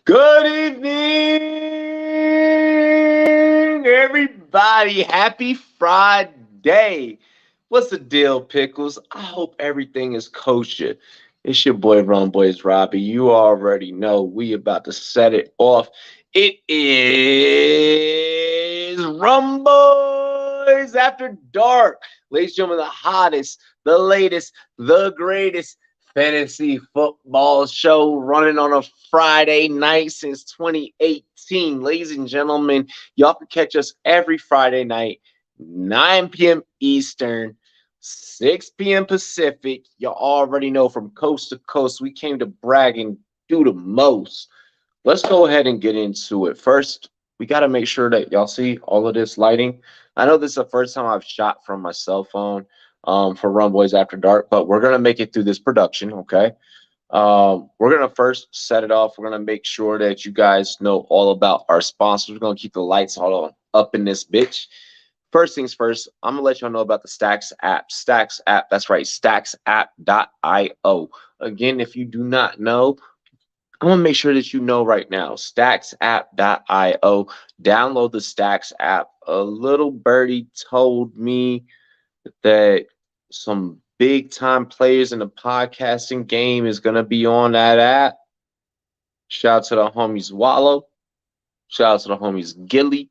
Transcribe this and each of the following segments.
Good evening, everybody. Happy Friday. What's the deal, Pickles? I hope everything is kosher. It's your boy Rumboyz Robbie. You already know we about to set it off. It is Rumboyz After Dark. Ladies and gentlemen, the hottest, the latest, the greatest fantasy football show running on a Friday night since 2018. Ladies and gentlemen, y'all can catch us every Friday night, 9 p.m. Eastern, 6 p.m. Pacific. Y'all already know from coast to coast, we came to brag and do the most. Let's go ahead and get into it. First, we got to make sure that y'all see all of this lighting. I know this is the first time I've shot from my cell phone for Rumboyz After Dark, but we're going to make it through this production, okay? We're going to first set it off. We're going to make sure that you guys know all about our sponsors. We're going to keep the lights all up in this bitch. First things first, I'm going to let y'all know about the Stacks app. Stacks app, that's right, stacksapp.io. Again, if you do not know, I'm going to make sure that you know right now. Stacksapp.io. Download the Stacks app. A little birdie told me that some big time players in the podcasting game is going to be on that app. Shout out to the homies Wallow. Shout out to the homies Gilly.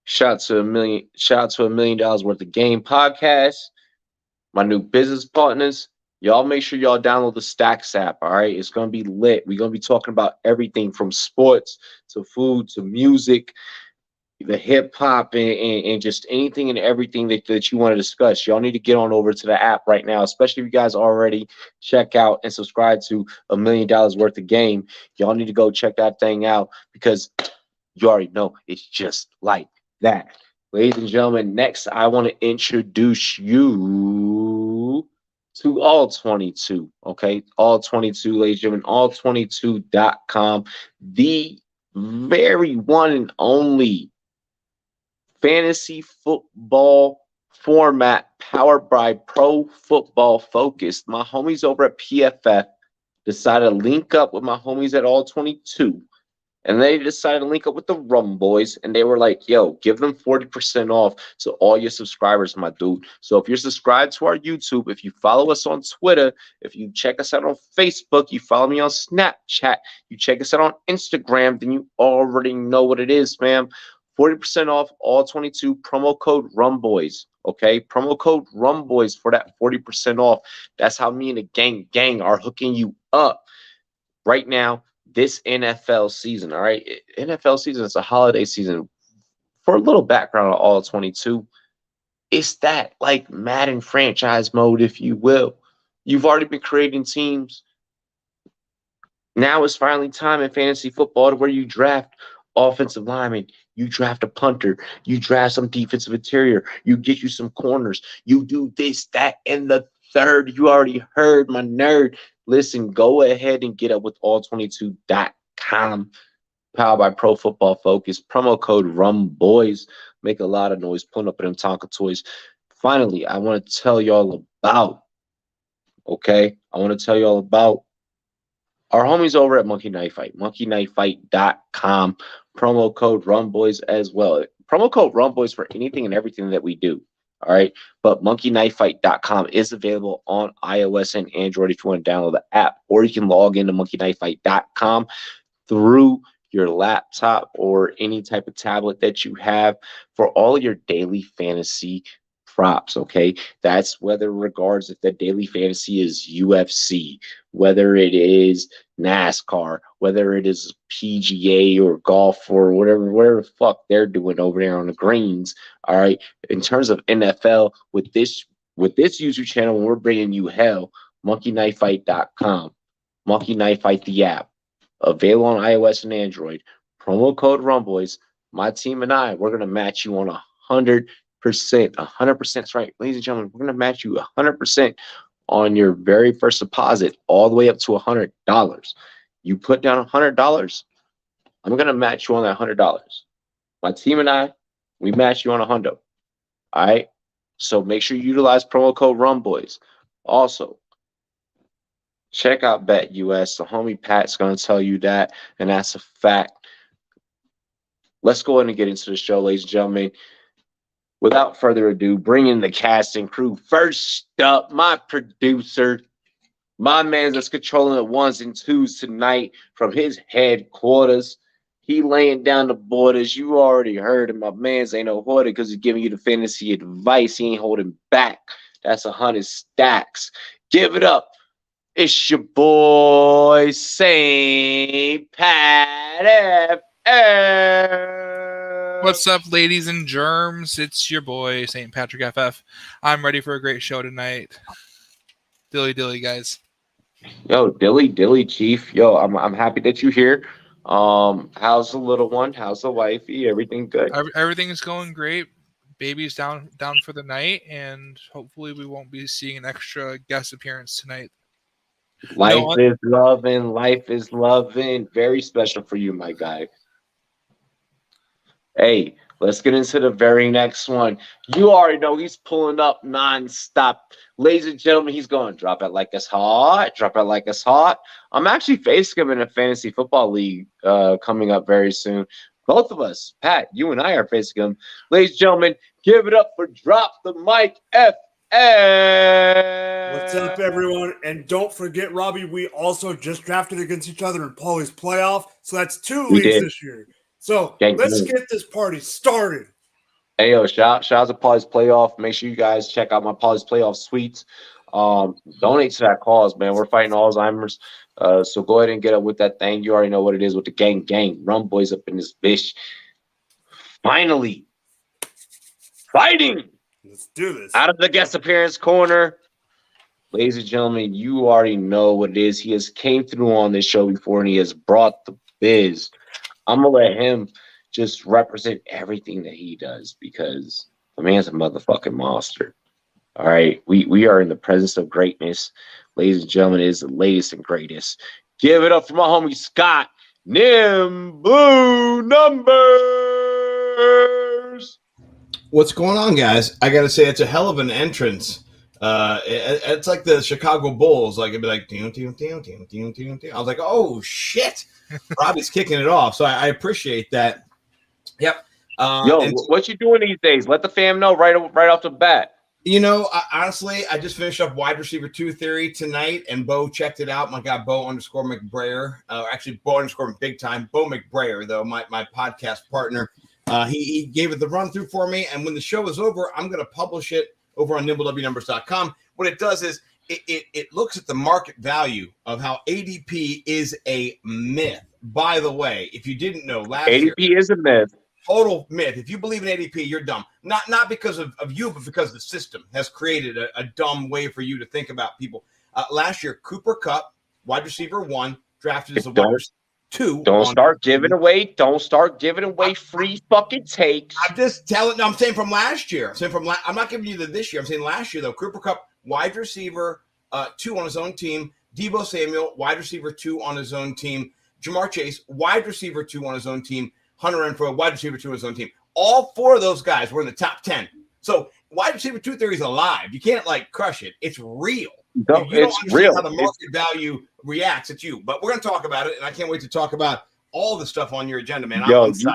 Shout out to $1 million worth of game podcast. My new business partners. Y'all make sure y'all download the Stacks app, all right? It's going to be lit. We're going to be talking about everything from sports to food to music, the hip hop, and just anything and everything that you want to discuss. Y'all need to get on over to the app right now, especially if you guys already check out and subscribe to $1 million worth of game. Y'all need to go check that thing out because you already know it's just like that. Ladies and gentlemen, next I want to introduce you to All 22. Okay, All 22, ladies and gentlemen, all22.com, the very one and only fantasy football format powered by Pro Football Focus. My homies over at PFF decided to link up with my homies at All 22. And they decided to link up with the Rumboyz, and they were like, yo, give them 40% off to all your subscribers, my dude. So if you're subscribed to our YouTube, if you follow us on Twitter, if you check us out on Facebook, you follow me on Snapchat, you check us out on Instagram, then you already know what it is, fam. 40% off all 22, promo code Rumboyz. Okay, promo code Rumboyz for that 40% off. That's how me and the gang are hooking you up right now this NFL season. All right, NFL season is a holiday season. For a little background on all 22, it's that like Madden franchise mode, if you will. You've already been creating teams. Now it's finally time in fantasy football to where you draft offensive linemen, you draft a punter, you draft some defensive interior, you get you some corners, you do this, that, and the third. You already heard my nerd. Listen, go ahead and get up with all22.com, powered by Pro Football Focus. Promo code Rumboyz. Make a lot of noise, pulling up them Tonka toys. Finally, I want to tell y'all about, okay? I want to tell y'all about our homies over at Monkey Knife Fight, monkeyknifefight.com. Promo code Rumboyz as well. Promo code Rumboyz for anything and everything that we do. All right. But monkeyknifefight.com is available on iOS and Android if you want to download the app, or you can log into monkeyknifefight.com through your laptop or any type of tablet that you have for all your daily fantasy props. Okay, that's whether regards if the daily fantasy is UFC, whether it is NASCAR, whether it is PGA or golf or whatever the fuck they're doing over there on the greens. All right, in terms of NFL, with this YouTube channel, we're bringing you hell. monkeyknifefight.com, Monkey Knife Fight the app, available on iOS and Android. Promo code Rumboyz. My team and I, we're gonna match you on 100%. 100%. That's right, ladies and gentlemen. We're gonna match you 100% on your very first deposit, all the way up to $100. You put down $100, I'm gonna match you on that $100. My team and I, we match you on $100. All right. So make sure you utilize promo code Rumboyz. Also, Check out Bet US. The homie Pat's going to tell you that, and that's a fact. Let's go ahead and get into the show, ladies and gentlemen. Without further ado, bring in the cast and crew. First up, my producer, my man that's controlling the ones and twos tonight from his headquarters. He laying down the borders. You already heard him. My man's ain't no hoarder because he's giving you the fantasy advice. He ain't holding back. That's 100 stacks. Give it up. It's your boy, Saint Pat FF. What's up, ladies and germs? It's your boy, St. Patrick FF. I'm ready for a great show tonight. Dilly, guys. Yo, Dilly, Chief. Yo, I'm happy that you're here. How's the little one? How's the wifey? Everything good? Everything is going great. Baby's down for the night, and hopefully we won't be seeing an extra guest appearance tonight. Life is loving. Very special for you, my guy. Hey, let's get into the very next one. You already know he's pulling up nonstop. Ladies and gentlemen, he's going, drop it like it's hot. Drop it like it's hot. I'm actually facing him in a fantasy football league coming up very soon. Both of us, Pat, you and I are facing him. Ladies and gentlemen, give it up for Drop the Mic FF. What's up, everyone? And don't forget, Robbie, we also just drafted against each other in Paulie's playoff. So that's 2 leagues this year. So let's get this party started. Hey, yo, shout out to Paulie's Playoff. Make sure you guys check out my Paulie's Playoff suites. Donate to that cause, man. We're fighting Alzheimer's. So go ahead and get up with that thing. You already know what it is with the gang. Rumboyz up in this bitch. Finally. Fighting. Let's do this. Out of the guest appearance corner. Ladies and gentlemen, you already know what it is. He has came through on this show before, and he has brought the biz. I'm going to let him just represent everything that he does because the man's a motherfucking monster. All right. We are in the presence of greatness. Ladies and gentlemen, it is the latest and greatest. Give it up for my homie Scott. Blue Numbers. What's going on, guys? I got to say, it's a hell of an entrance. It's like the Chicago Bulls. Like, it'd be like, I was like, oh, shit. Robbie's kicking it off, so I appreciate that. Yep. What you doing these days? Let the fam know right off the bat. You know, honestly, I just finished up wide receiver 2 theory tonight, and Bo checked it out. My guy, Bo_McBrayer. Actually, Bo_ big time. Bo McBrayer, though, my podcast partner. He gave it the run through for me, and when the show is over, I'm going to publish it over on nimblewnumbers.com. What it does is it looks at the market value of how ADP is a myth. By the way, if you didn't know, last year ADP is a myth. Total myth. If you believe in ADP, you're dumb. Not because of you, but because the system has created a dumb way for you to think about people. Last year, Cooper Kupp, wide receiver 1, drafted as a wide receiver 2. Don't start giving away free fucking takes. I'm just telling. No, I'm saying from last year. I'm not giving you this year. I'm saying last year though. Cooper Kupp, wide receiver 2 on his own team. Deebo Samuel, wide receiver 2 on his own team. Jamar Chase, wide receiver 2 on his own team. Hunter Renfrow, wide receiver 2 on his own team. All 4 of those guys were in the top 10. So wide receiver 2 theory is alive. You can't crush it. It's real. No, it's real. How the market value reacts at you, but we're going to talk about it, and I can't wait to talk about all the stuff on your agenda, man. Yo, you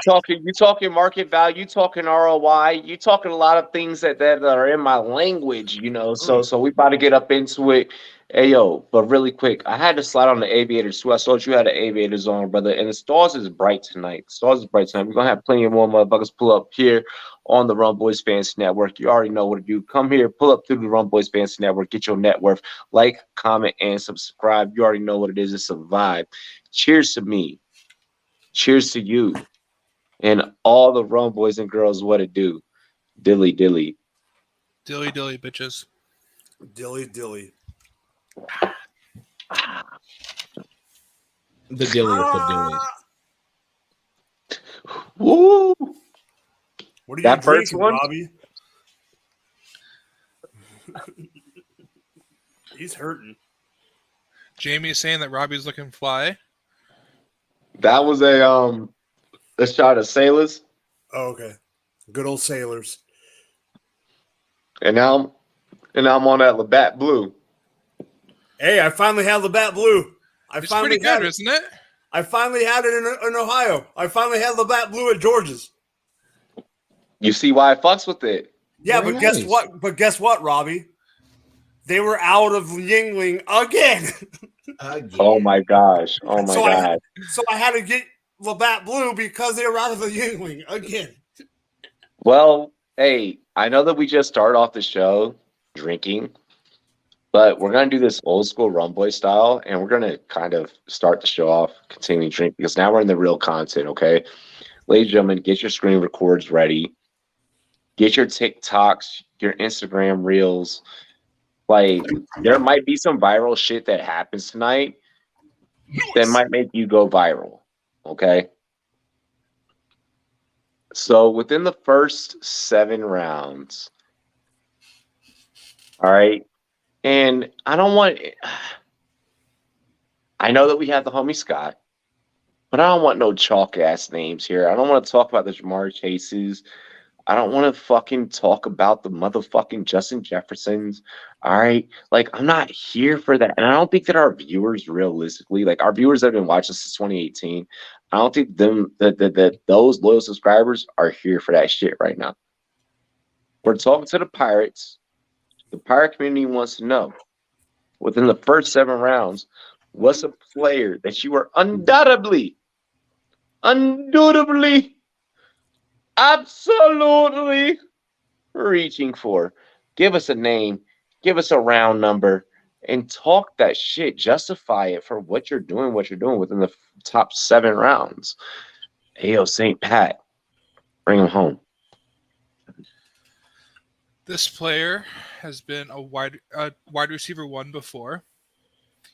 talking market value, you talking ROI, you talking a lot of things that are in my language, you know. So we about to get up into it. Hey yo, but really quick, I had to slide on the aviators too. I saw you had the aviators on, brother, and the stars is bright tonight. We're gonna have plenty of more motherfuckers pull up here on the Rumboyz Fantasy Network. You already know what to do. Come here, pull up through the Rumboyz Fantasy Network, get your net worth, like, comment, and subscribe. You already know what it is. It's a vibe. Cheers to me. Cheers to you. And all the Rumboys and girls, what it do. Dilly. Dilly, bitches. Dilly. The dilly of the dillies. Woo! What are you drinking, Robbie? He's hurting. Jamie is saying that Robbie's looking fly. That was a shot of Sailors. Oh, okay. Good old Sailors. And now I'm on that Labatt Blue. Hey, I finally have the bat blue. It's pretty good, isn't it? I finally had it in Ohio. I finally had the bat blue at George's. You see why I fucks with it? Yeah, but guess what? But guess what, Robbie? They were out of Yingling again. Oh my gosh! Oh my god! So I had to get the bat blue because they were out of the Yingling again. Well, hey, I know that we just started off the show drinking, but we're gonna do this old school Rumboyz style, and we're gonna kind of start the show off continuing to drink because now we're in the real content. Okay, ladies and gentlemen, get your screen records ready. Get your TikToks, your Instagram reels. Like, there might be some viral shit that happens tonight that might make you go viral. Okay. So within the first 7 rounds, all right. And I know that we have the homie Scott, but I don't want no chalk ass names here. I don't want to talk about the Jamar Chases. I don't want to fucking talk about the motherfucking Justin Jeffersons. All right. Like, I'm not here for that. And I don't think that our viewers realistically, like our viewers that have been watching since 2018, I don't think that those loyal subscribers are here for that shit right now. We're talking to the Pirates. The Pirate community wants to know, within the first 7 rounds, what's a player that you are undoubtedly, absolutely reaching for? Give us a name, give us a round number, and talk that shit. Justify it for what you're doing within the top 7 rounds. Ayo, St. Pat, bring him home. This player has been a wide receiver 1 before.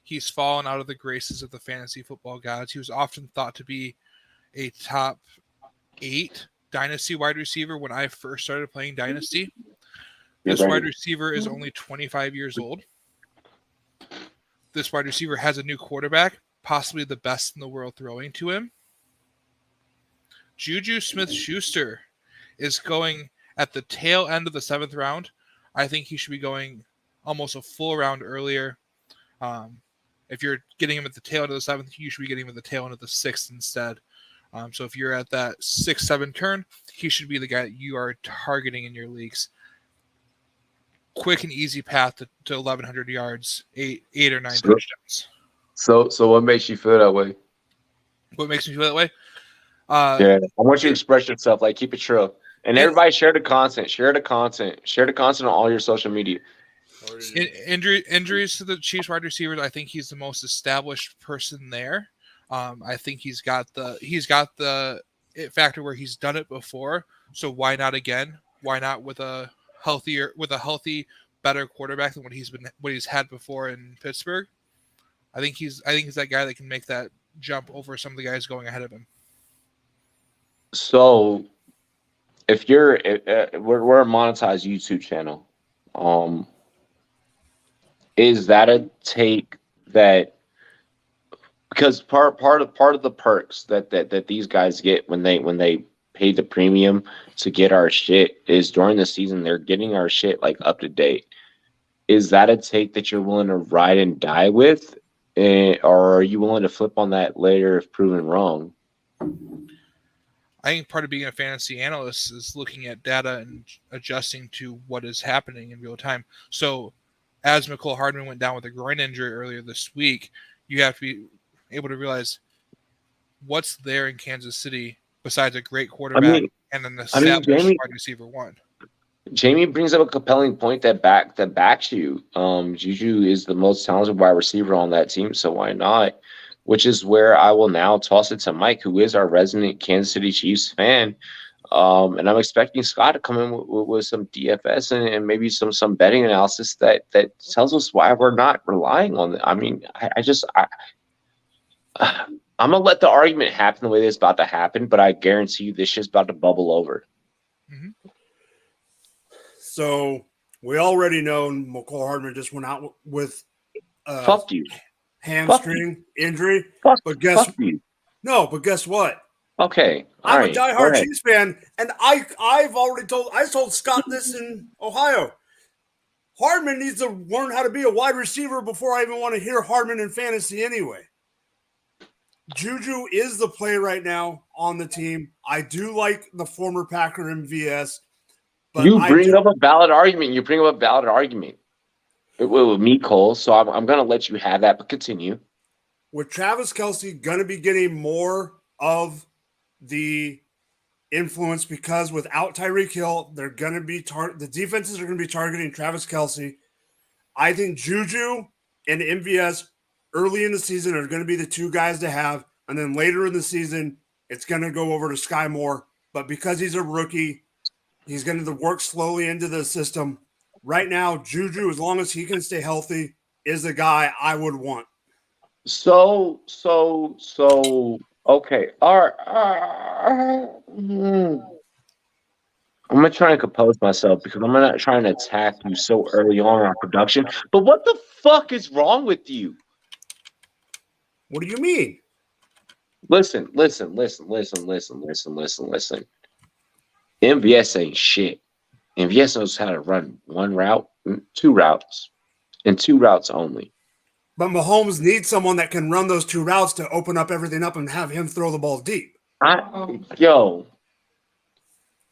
He's fallen out of the graces of the fantasy football gods. He was often thought to be a top 8 Dynasty wide receiver when I first started playing Dynasty. This wide receiver is only 25 years old. This wide receiver has a new quarterback, possibly the best in the world throwing to him. Juju Smith-Schuster is going at the tail end of the 7th round. I think he should be going almost a full round earlier. If you're getting him at the tail end of the 7th, you should be getting him at the tail end of the 6th instead. So if you're at that 6-7 turn, he should be the guy that you are targeting in your leagues. Quick and easy path to 1,100 yards, 8 or 9 touchdowns. So what makes you feel that way? What makes me feel that way? I want you to express yourself. Like, keep it true. And everybody share the content. Share the content on all your social media. Injuries to the Chiefs wide receivers. I think he's the most established person there. I think he's got the it factor where he's done it before. So why not again? Why not with a healthy, better quarterback than what he's had before in Pittsburgh? I think he's that guy that can make that jump over some of the guys going ahead of him. So, if we're a monetized YouTube channel, is that a take that, because part of the perks that these guys get when they pay the premium to get our shit is during the season they're getting our shit like up to date. Is that a take that you're willing to ride and die with, or are you willing to flip on that later if proven wrong? I think part of being a fantasy analyst is looking at data and adjusting to what is happening in real time. So as McCole Hardman went down with a groin injury earlier this week, you have to be able to realize what's there in Kansas City besides a great quarterback and an established wide receiver 1. Jamie brings up a compelling point that backs you. Juju is the most talented wide receiver on that team, so why not? Which is where I will now toss it to Mike, who is our resident Kansas City Chiefs fan. And I'm expecting Scott to come in with some DFS and maybe some betting analysis that tells us why we're not relying on it. I mean, I'm going to let the argument happen the way it's about to happen, but I guarantee you this shit's about to bubble over. Mm-hmm. So we already know McCole Hardman just went out with fuck you. Hamstring injury. But guess what? Okay. I'm a diehard Chiefs fan, and I told Scott this in Ohio. Hardman needs to learn how to be a wide receiver before I even want to hear Hardman in fantasy anyway. Juju is the play right now on the team. I do like the former Packer MVS. But you bring up a valid argument. With me, Cole. So I'm going to let you have that, but continue. With Travis Kelce going to be getting more of the influence because without Tyreek Hill, they're going to be the defenses are going to be targeting Travis Kelce. I think Juju and MVS early in the season are going to be the two guys to have, and then later in the season, it's going to go over to Sky Moore. But because he's a rookie, he's going to work slowly into the system. Right now, Juju, as long as he can stay healthy, is the guy I would want. So, okay. All right. I'm going to try and compose myself because I'm not trying to attack you so early on in our production. But what the fuck is wrong with you? What do you mean? Listen. MVS ain't shit. MVS knows how to run one route, two routes, and two routes only. But Mahomes needs someone that can run those two routes to open up everything up and have him throw the ball deep. I'm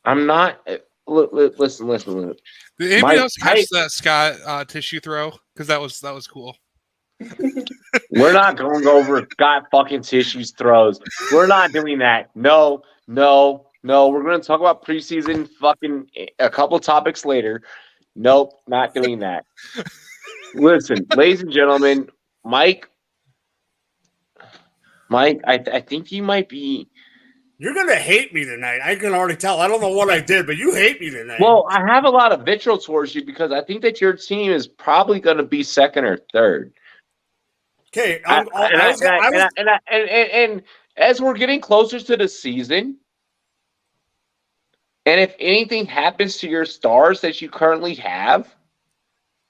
not. Listen. Did anybody else catch that Scott tissue throw? Because that was cool. We're not going over Scott fucking tissues throws. We're not doing that. No. We're going to talk about preseason fucking a couple topics later. Nope, not doing that. Listen, ladies and gentlemen, Mike, I think you might be. You're going to hate me tonight. I can already tell. I don't know what I did, but you hate me tonight. Well, I have a lot of vitriol towards you because I think that your team is probably going to be second or third. Okay. And as we're getting closer to the season, and if anything happens to your stars that you currently have,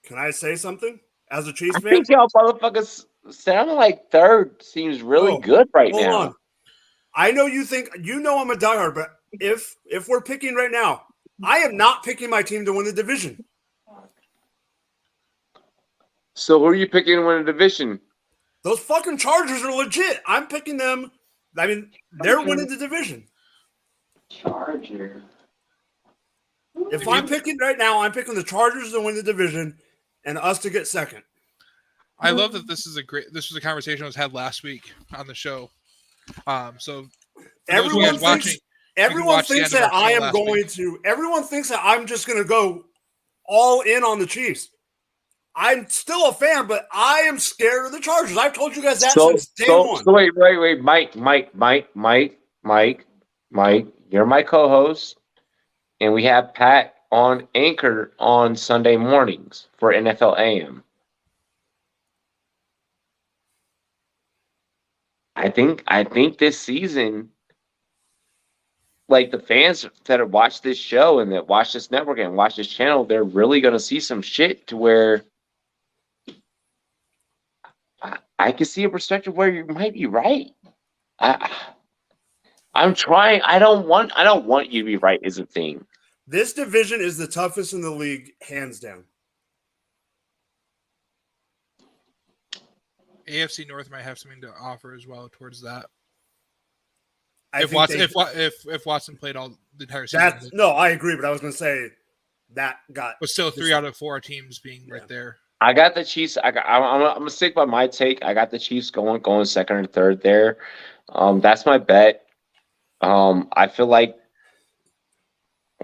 can I say something as a Chiefs fan? I think y'all motherfuckers sounding like third seems really good right now. On. I know you think I'm a diehard, but if we're picking right now, I am not picking my team to win the division. So who are you picking to win the division? Those fucking Chargers are legit. I'm picking them. I mean, they're winning the division. Charger. If I'm picking right now, I'm picking the Chargers to win the division and us to get second. I love that this was a conversation that was had last week on the show. So everyone thinks that everyone thinks that I'm just going to go all in on the Chiefs. I'm still a fan, but I am scared of the Chargers. I've told you guys that since day one. So wait, Mike, you're my co-host, and we have Pat on Anchor on Sunday mornings for NFL AM. I think this season, like the fans that have watched this show and that watch this network and watch this channel, they're really going to see some shit to where I can see a perspective where you might be right. I'm trying. I don't want you to be right is the thing. This division is the toughest in the league, hands down. AFC North might have something to offer as well towards that. If Watson played all the entire season. No, I agree, but I was going to say that got. But still, 3 out of 4 teams being right there. I got the Chiefs. I'm gonna stick by my take. I got the Chiefs going second or third there. That's my bet. I feel like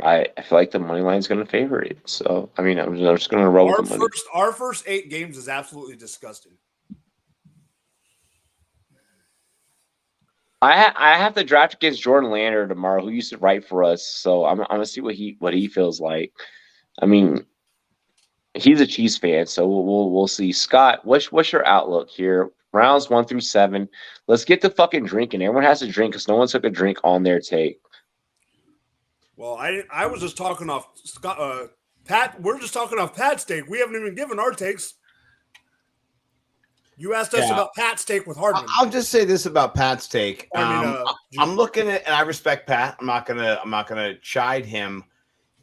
the money line is going to favor it. So I mean, I'm just going to roll with the money. Our first 8 games is absolutely disgusting. I have to draft against Jordan Lander tomorrow, who used to write for us. So I'm gonna see what he feels like. I mean, he's a Chiefs fan, so we'll see. Scott, what's your outlook here? Rounds 1 through 7. Let's get to fucking drinking. Everyone has to drink because no one took a drink on their take. Well, I was just talking off Pat. We're just talking off Pat's take. We haven't even given our takes. You asked us about Pat's take with Hardman. I'll just say this about Pat's take. I'm looking at, and I respect Pat. I'm not gonna chide him.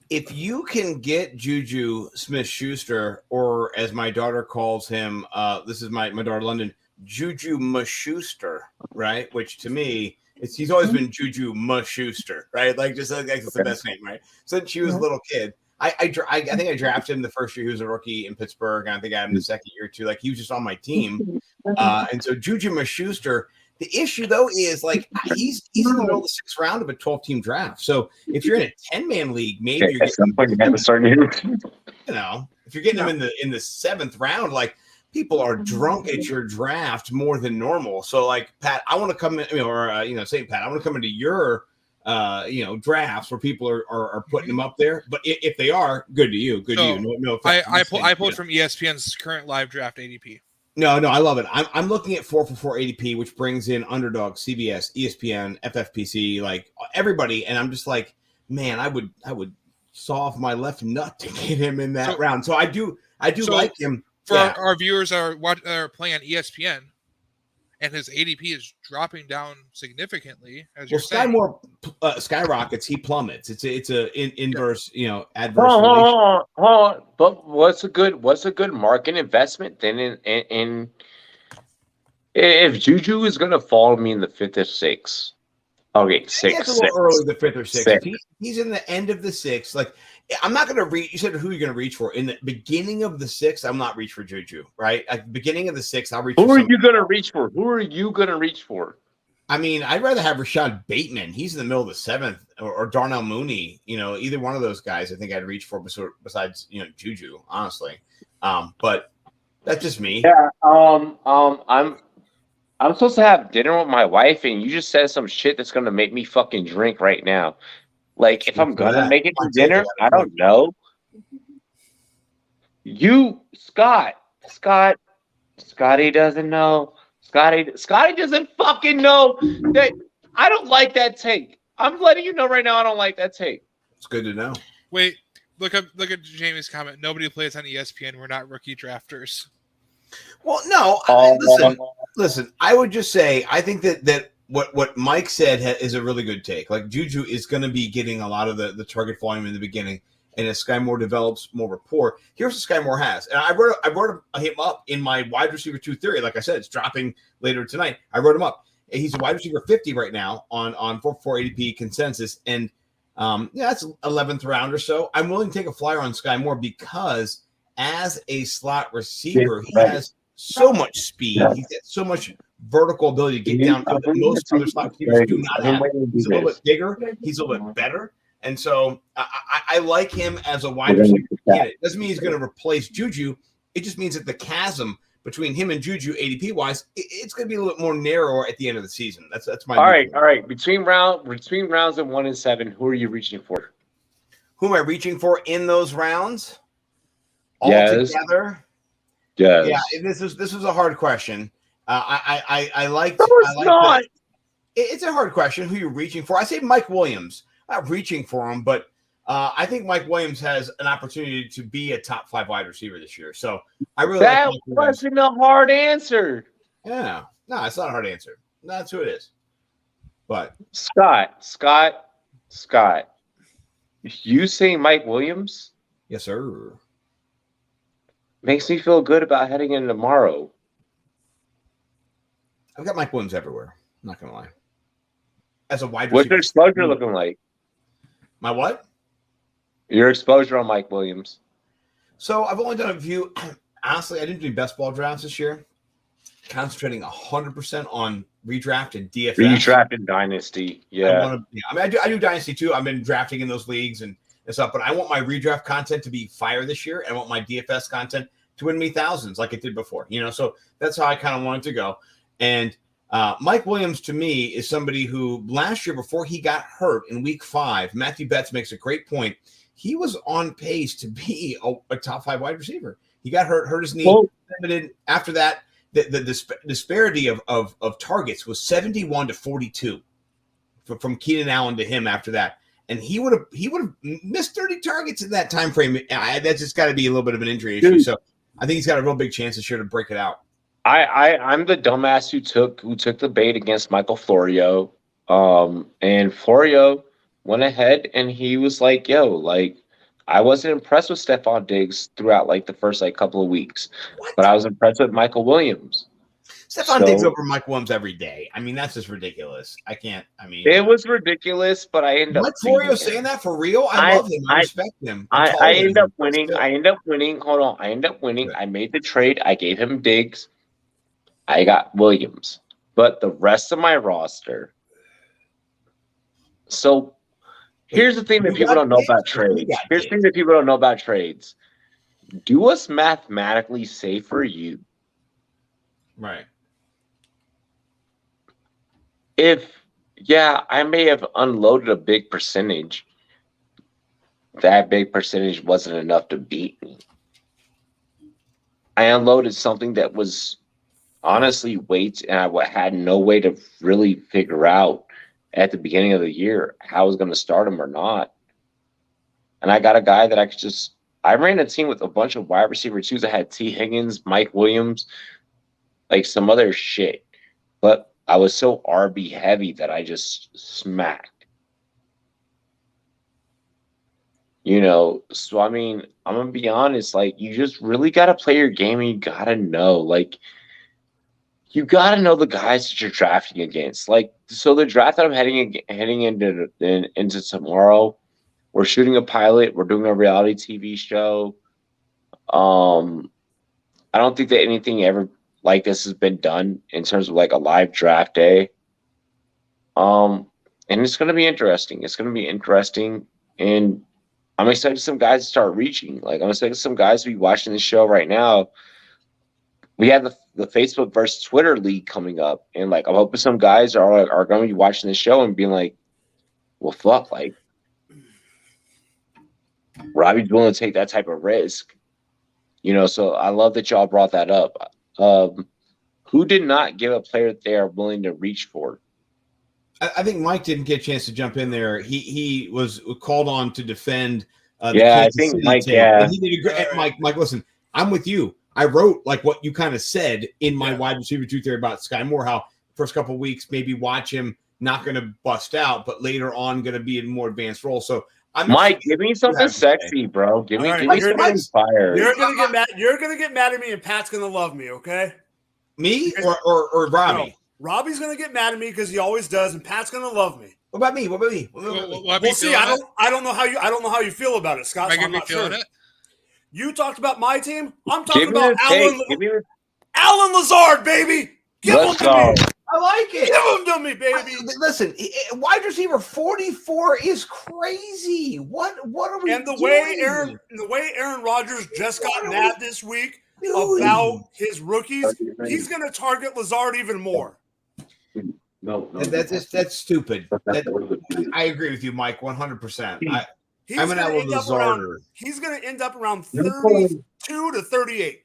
if you can get Juju Smith-Schuster, or as my daughter calls him, this is my daughter London, Juju Schuster, right? Which to me, he's always been Juju Schuster, right? Like just like that's the best name, right? Since she was a little kid. I think I drafted him the first year he was a rookie in Pittsburgh, and I think I had him the second year too. Like he was just on my team, and so Juju Schuster. The issue though is like he's in the middle of the 6th round of a 12-team draft. So if you're in a 10-man league, maybe you're getting, if you're getting him in the 7th round, like people are drunk at your draft more than normal. So like Pat, I want to come in, or St. Pat, I want to come into your drafts where people are putting them up there. But if they are, good to you. Good to you. No I pulled from ESPN's current live draft ADP. No, I love it. I'm looking at 444 ADP, which brings in Underdog, CBS, ESPN, FFPC, like everybody, and I'm just like, man, I would saw off my left nut to get him in that round. So I do like him. For our viewers are playing on ESPN, and his ADP is dropping down significantly. As you're saying, Sky Moore skyrockets, he plummets. It's a inverse, adverse. Hold on. But what's a good market investment then in if Juju is gonna follow me in the 5th or 6th? Okay, 6th. It's a little early, the 5th or 6th. He's in the end of the 6th. Like I'm not going to reach. You said who you're going to reach for in the beginning of the 6th. I'm not reach for Juju, right? At the beginning of the 6th, I'll reach. Who are you going to reach for? Who are you going to reach for? I mean, I'd rather have Rashad Bateman. He's in the middle of the 7th, or Darnell Mooney. Either one of those guys. I think I'd reach for besides Juju, honestly. But that's just me. Yeah. I'm supposed to have dinner with my wife, and you just said some shit that's going to make me fucking drink right now. Like, if I'm gonna make it to dinner, I don't know. Scotty doesn't know. Scotty doesn't fucking know that I don't like that take. I'm letting you know right now I don't like that take. It's good to know. Wait, look at Jamie's comment. Nobody plays on ESPN. We're not rookie drafters. Well, no. Listen. I would just say I think that what Mike said is a really good take. Like Juju is going to be getting a lot of the target volume in the beginning, and as Sky Moore develops more rapport, here's what Sky Moore has. And I wrote him up in my wide receiver 2 theory. Like I said, it's dropping later tonight. I wrote him up. He's a wide receiver 50 right now on 444 ADP consensus, and that's 11th round or so. I'm willing to take a flyer on Sky Moore because as a slot receiver, he has so much speed. He's got so much vertical ability to get down to that most other slot receivers do not have. He's a little bit bigger. He's a little bit better. And so I like him as a wide receiver. It doesn't mean he's going to replace Juju. It just means that the chasm between him and Juju ADP wise, it's going to be a little bit more narrower at the end of the season. That's my all right. Between rounds of 1 and 7, who are you reaching for? Who am I reaching for in those rounds? All together? Yes. Yeah, this is a hard question. I like. No, it's not. It's a hard question. Who you're reaching for? I say Mike Williams. Not reaching for him, but I think Mike Williams has an opportunity to be a top 5 wide receiver this year. So I really that like wasn't a hard answer. Yeah, no, it's not a hard answer. That's who it is. But Scott. You say Mike Williams? Yes, sir. Makes me feel good about heading in tomorrow. I've got Mike Williams everywhere. I'm not gonna lie. As a wide receiver, what's your exposure looking like? My what? Your exposure on Mike Williams. So I've only done a few. Honestly, I didn't do best ball drafts this year. Concentrating 100% on redraft and DFS. Redraft and dynasty. Yeah. I do dynasty too. I've been drafting in those leagues and stuff, but I want my redraft content to be fire this year. And I want my DFS content to win me thousands like it did before. So that's how I kind of wanted to go. And Mike Williams, to me, is somebody who last year, before he got hurt in week 5, Matthew Betts makes a great point. He was on pace to be a top 5 wide receiver. He got hurt his knee. Limited. After that, the disparity of targets was 71 to 42 from Keenan Allen to him after that. And he would have missed 30 targets in that time frame. That's just got to be a little bit of an injury issue. So I think he's got a real big chance this year to break it out. I'm the dumbass who took the bait against Michael Florio. And Florio went ahead and he was like, yo, like I wasn't impressed with Stephon Diggs throughout like the first like couple of weeks, What? but I was impressed with Michael Williams. Stephon Diggs over Mike Williams every day. I mean, that's just ridiculous. I can't. I mean, it was ridiculous, but I ended up. Mike Florio saying that for real? I love him. I respect him. I end up winning. I end up winning. Hold on. I end up winning. I made the trade. I gave him Diggs. I got Williams, but the rest of my roster. So here's the thing that people don't know about trades. Here's the thing that people don't know about trades. Do what's mathematically safe for you. Right. I may have unloaded a big percentage. That big percentage wasn't enough to beat me. I unloaded something that was honestly weights, and I had no way to really figure out at the beginning of the year how I was going to start him or not. And I got a guy that I ran a team with a bunch of wide receiver twos. I had T. Higgins, Mike Williams, like some other shit. But I was so RB heavy that I just smacked. So I mean, I'm going to be honest, like, you just really got to play your game, and you got to know, like, you got to know the guys that you're drafting against. Like, so the draft that I'm heading into tomorrow, we're shooting a pilot. We're doing a reality TV show. I don't think that anything ever like this has been done in terms of like a live draft day. And it's going to be interesting. And I'm excited some guys to start reaching. Like, I'm excited some guys to be watching the show right now. We have the Facebook versus Twitter league coming up. And like, I'm hoping some guys are going to be watching the show and being like, well, fuck, like, Robbie's willing to take that type of risk. So I love that y'all brought that up. Who did not give a player that they are willing to reach for? I think Mike didn't get a chance to jump in there. He was called on to defend. I think City Mike. And he did a great. Mike, listen, I'm with you. I wrote like what you kind of said in my wide receiver 2 theory about Sky Moore. How first couple of weeks maybe watch him not going to bust out, but later on going to be in more advanced role. So Mike, give me something sexy, bro. Give me something inspired. You're gonna get mad. You're gonna get mad at me, and Pat's gonna love me. Okay? Me or Robbie? No, Robbie's gonna get mad at me because he always does, and Pat's gonna love me. What about me? We'll see. I don't know how you feel about it, Scott. So I'm not sure. You talked about my team. I'm talking about Alan Lazard, baby. Give him to me. I like it. Give him to me, baby. Listen, wide receiver 44 is crazy. What are we? And the way Aaron Rodgers just got mad this week about his rookies, he's going to target Lazard even more. No, that's stupid. I agree with you, Mike, 100%. He's going to end up around 32 to 38.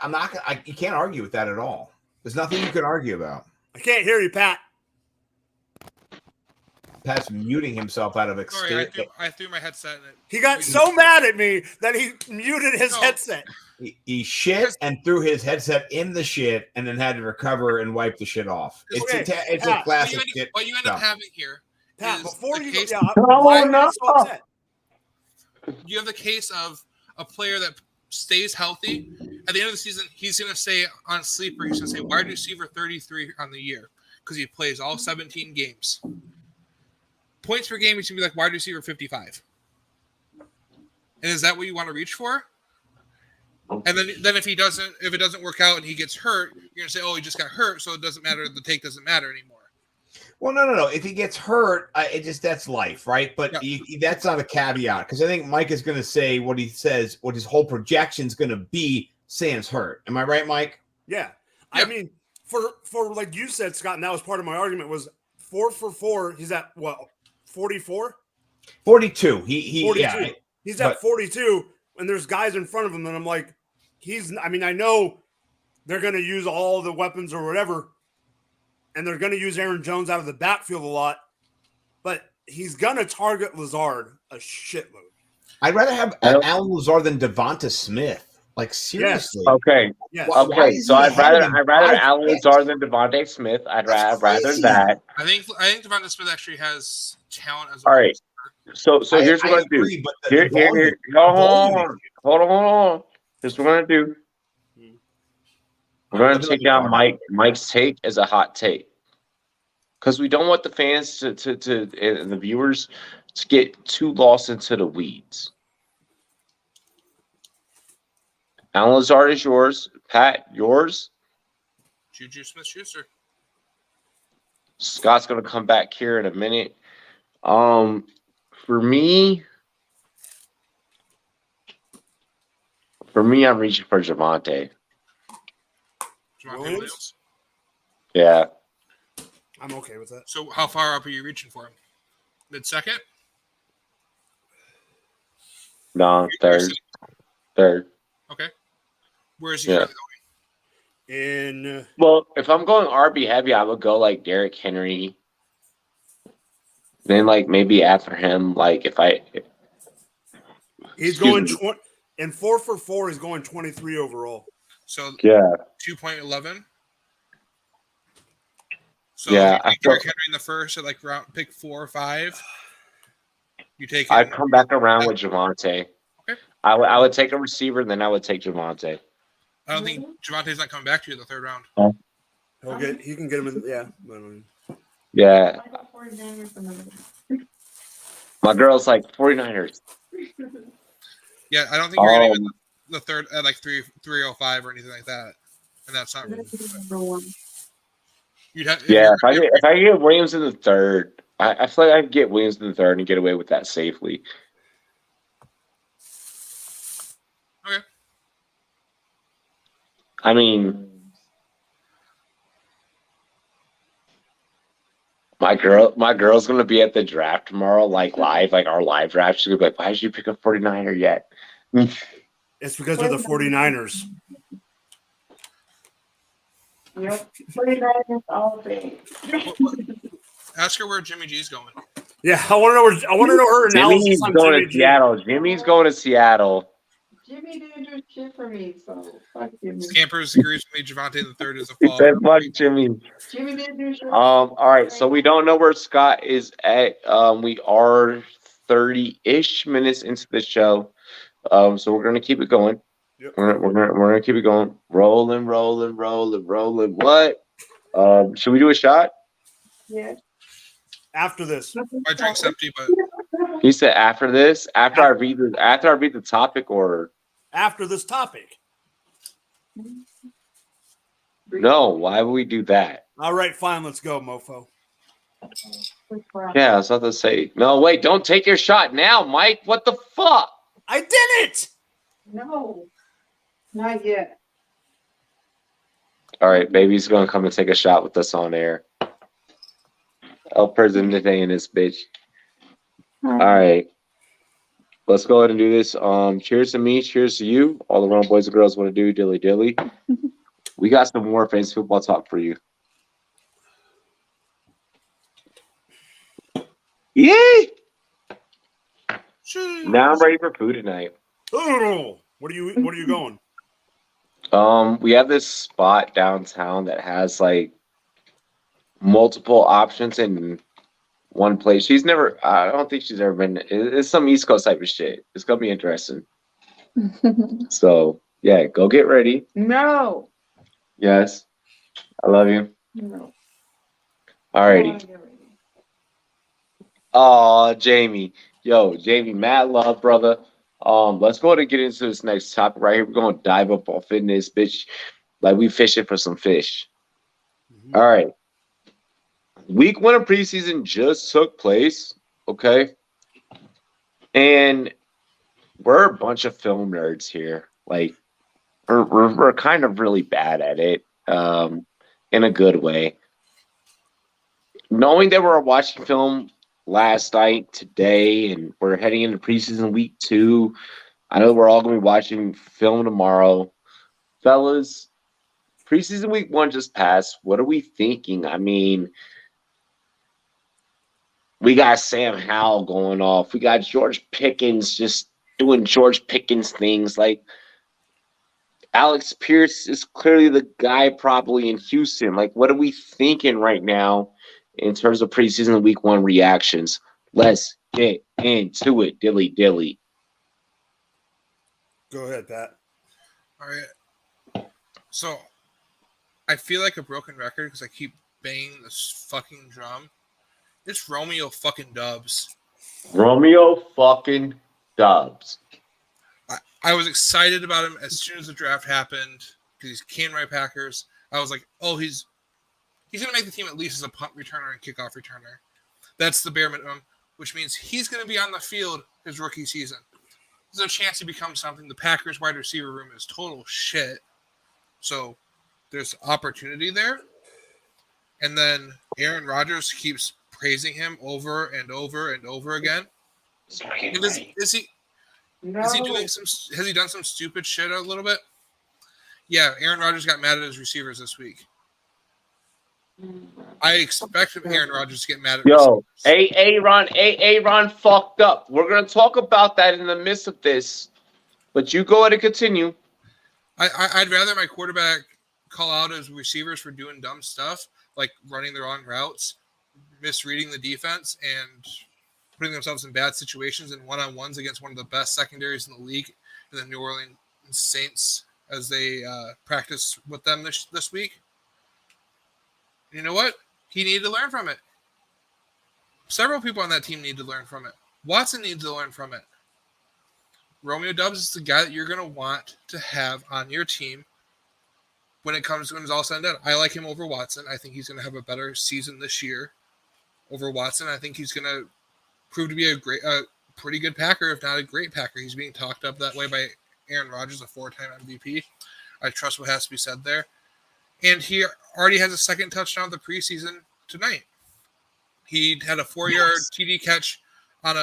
I'm not. You can't argue with that at all. There's nothing you can argue about. I can't hear you, Pat. Pat's muting himself out of it. Sorry, I threw my headset. He got so mad at me that he muted his headset. He shit and threw his headset in the shit, and then had to recover and wipe the shit off. It's a classic. What you end up having here, Pat, before you go, you have the case of a player that stays healthy. At the end of the season, he's going to say on sleeper, he's going to say wide receiver 33 on the year because he plays all 17 games. Points per game, he's going to be like wide receiver 55. And is that what you want to reach for? And then if it doesn't work out and he gets hurt, you're going to say, oh, he just got hurt, so it doesn't matter. The take doesn't matter anymore. Well, no. If he gets hurt, that's life, right? But that's not a caveat because I think Mike is going to say what he says, what his whole projection is going to be. Sans hurt. Am I right, Mike? Yeah. I mean, for like you said, Scott, and that was part of my argument was 4 for 4. He's at what? 44? 42. 42. Yeah. He's at 42, and there's guys in front of him, and I'm like, I know they're going to use all the weapons or whatever, and they're going to use Aaron Jones out of the backfield a lot, but he's going to target Lazard a shitload. I'd rather have Alan Lazard than Devonta Smith. Like, seriously. Yes. Okay. Yes. Okay. So I'd rather Alan Lazard than Devontae Smith. I'd rather that. I think Devonta Smith actually has talent as well. All right. So here's what I I do. agree, but the volume, Here. Hold on. Here's what I'm gonna do. We're gonna take down Mike's take as a hot take. Because we don't want the fans to and the viewers to get too lost into the weeds. Alan Lazard is yours. Pat, yours. Juju Smith-Schuster. Scott's gonna come back here in a minute. For me, I'm reaching for Javonte. Javonte Williams? Williams. Yeah. I'm okay with that. So how far up are you reaching for him? Mid-second? No, third. Okay. Where is he Yeah. going? Well, if I'm going RB heavy, I would go like Derrick Henry. Then like maybe after him, like if I He's going in 4 for 4. He's going 23 overall. So yeah. 2.11. So Yeah, you take Derrick Henry in the first at like round pick 4 or 5. You take. I'd come back around with Javonte. Okay. I would take a receiver, and then I would take Javonte. I don't think Javonte's not coming back to you in the third round. He can get him in. Yeah. Yeah. My girl's like 49ers. Yeah, I don't think you're getting him in the third at like 305 or anything like that, and that's not. You'd have. If I get Williams in the third, I feel like I could get Williams in the third and get away with that safely. Okay. I mean, my girl's gonna be at the draft tomorrow, like live, like our live draft. She's gonna be like, "Why did you pick a 49er yet?" It's because they're the 49ers. Yep. 49ers all day. Ask her where Jimmy G's going. Yeah, I want to know her analysis Jimmy's on going Jimmy to G. Seattle. Jimmy's going to Seattle. Jimmy didn't do shit for me, so fuck Jimmy. Scampers agrees with me. Javonte in the third is a He fall. said, "Fuck Jimmy." Jimmy didn't do shit. All right, so we don't know where Scott is at. We are 30-ish minutes into the show. So we're gonna keep it going. Yep. We're gonna keep it going. Rolling. What? Should we do a shot? Yeah. After this. My drink's empty, but He said after this, after I read the topic, or After this topic. no? Why would we do that? All right, fine. Let's go, mofo. Yeah, I was about to say no. Wait, don't take your shot now, Mike. What the fuck? I did it. No, not yet. All right, baby's gonna come and take a shot with us on air. El Presidente in this bitch. All right, let's go ahead and do this. Cheers to me, cheers to you. All the wrong boys and girls want to do dilly dilly. We got some more fantasy football talk for you. Yay! Now I'm ready for food tonight. Oh, what are you going? We have this spot downtown that has like multiple options in one place. I don't think she's ever been. It's some East Coast type of shit. It's gonna be interesting. So yeah, go get ready. No. Yes, I love you. No. Alrighty. Oh, Jamie. Yo, Jamie, mad love, brother. Let's go ahead and get into this next topic right here. We're gonna dive up on fitness, bitch. Like we fishing for some fish. Mm-hmm. All right. Week 1 of preseason just took place. Okay. And we're a bunch of film nerds here. Like we're kind of really bad at it. In a good way. Knowing that we're watching film last night, today, and we're heading into preseason week 2. I know we're all going to be watching film tomorrow. Fellas, preseason week 1 just passed. What are we thinking? I mean, we got Sam Howell going off. We got George Pickens just doing George Pickens things. Like, Alex Pierce is clearly the guy probably in Houston. Like, what are we thinking right now in terms of preseason week 1 reactions? Let's get into it, dilly dilly. Go ahead, Pat. All right. So I feel like a broken record because I keep banging this fucking drum. It's Romeo fucking Dubs. Romeo fucking Dubs. I was excited about him as soon as the draft happened because he's Canry Packers. I was like, oh, he's going to make the team at least as a punt returner and kickoff returner. That's the bare minimum, which means he's going to be on the field his rookie season. There's a chance he becomes something. The Packers wide receiver room is total shit. So there's opportunity there. And then Aaron Rodgers keeps praising him over and over and over again. And is he doing has he done some stupid shit a little bit? Yeah, Aaron Rodgers got mad at his receivers this week. I expect Aaron Rodgers to get mad at Yo, receivers. Aaron fucked up. We're gonna talk about that in the midst of this, but you go ahead and continue. I'd rather my quarterback call out his receivers for doing dumb stuff, like running the wrong routes, misreading the defense, and putting themselves in bad situations in one-on-ones against one of the best secondaries in the league, and the New Orleans Saints as they practice with them this week. You know what? He needed to learn from it. Several people on that team need to learn from it. Watson needs to learn from it. Romeo Dubs is the guy that you're going to want to have on your team when it's all said and done. I like him over Watson. I think he's going to have a better season this year over Watson. I think he's going to prove to be a pretty good Packer, if not a great Packer. He's being talked up that way by Aaron Rodgers, a 4-time MVP. I trust what has to be said there. And he already has a second touchdown of the preseason tonight. He had a 4-yard TD catch on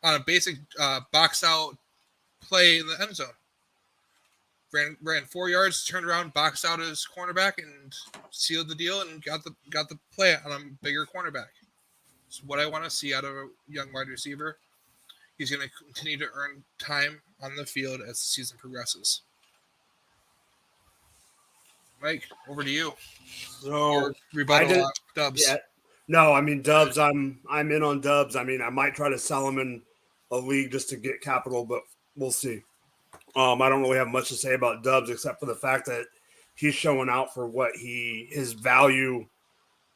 a basic box out play in the end zone. Ran 4 yards, turned around, boxed out his cornerback, and sealed the deal and got the play on a bigger cornerback. It's what I want to see out of a young wide receiver. He's going to continue to earn time on the field as the season progresses. Mike, over to you. So rebuttal Dubs. Yeah, no, I mean Dubs. I'm in on Dubs. I mean, I might try to sell him in a league just to get capital, but we'll see. I don't really have much to say about Dubs except for the fact that he's showing out for what his value.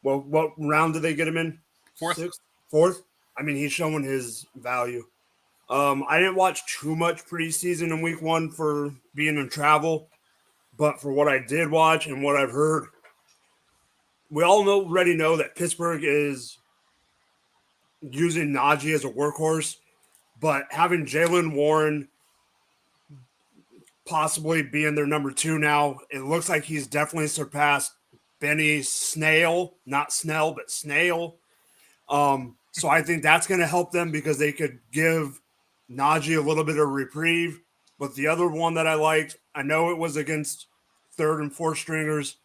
Well, what round did they get him in? Fourth. I mean, he's showing his value. I didn't watch too much preseason in week 1 for being in travel. But for what I did watch and what I've heard, we all already know that Pittsburgh is using Najee as a workhorse, but having Jaylen Warren possibly being their number 2 now, it looks like he's definitely surpassed Benny Snail, not Snell, but Snail. So I think that's going to help them because they could give Najee a little bit of reprieve. But the other one that I liked, I know it was against 3rd and 4th stringers,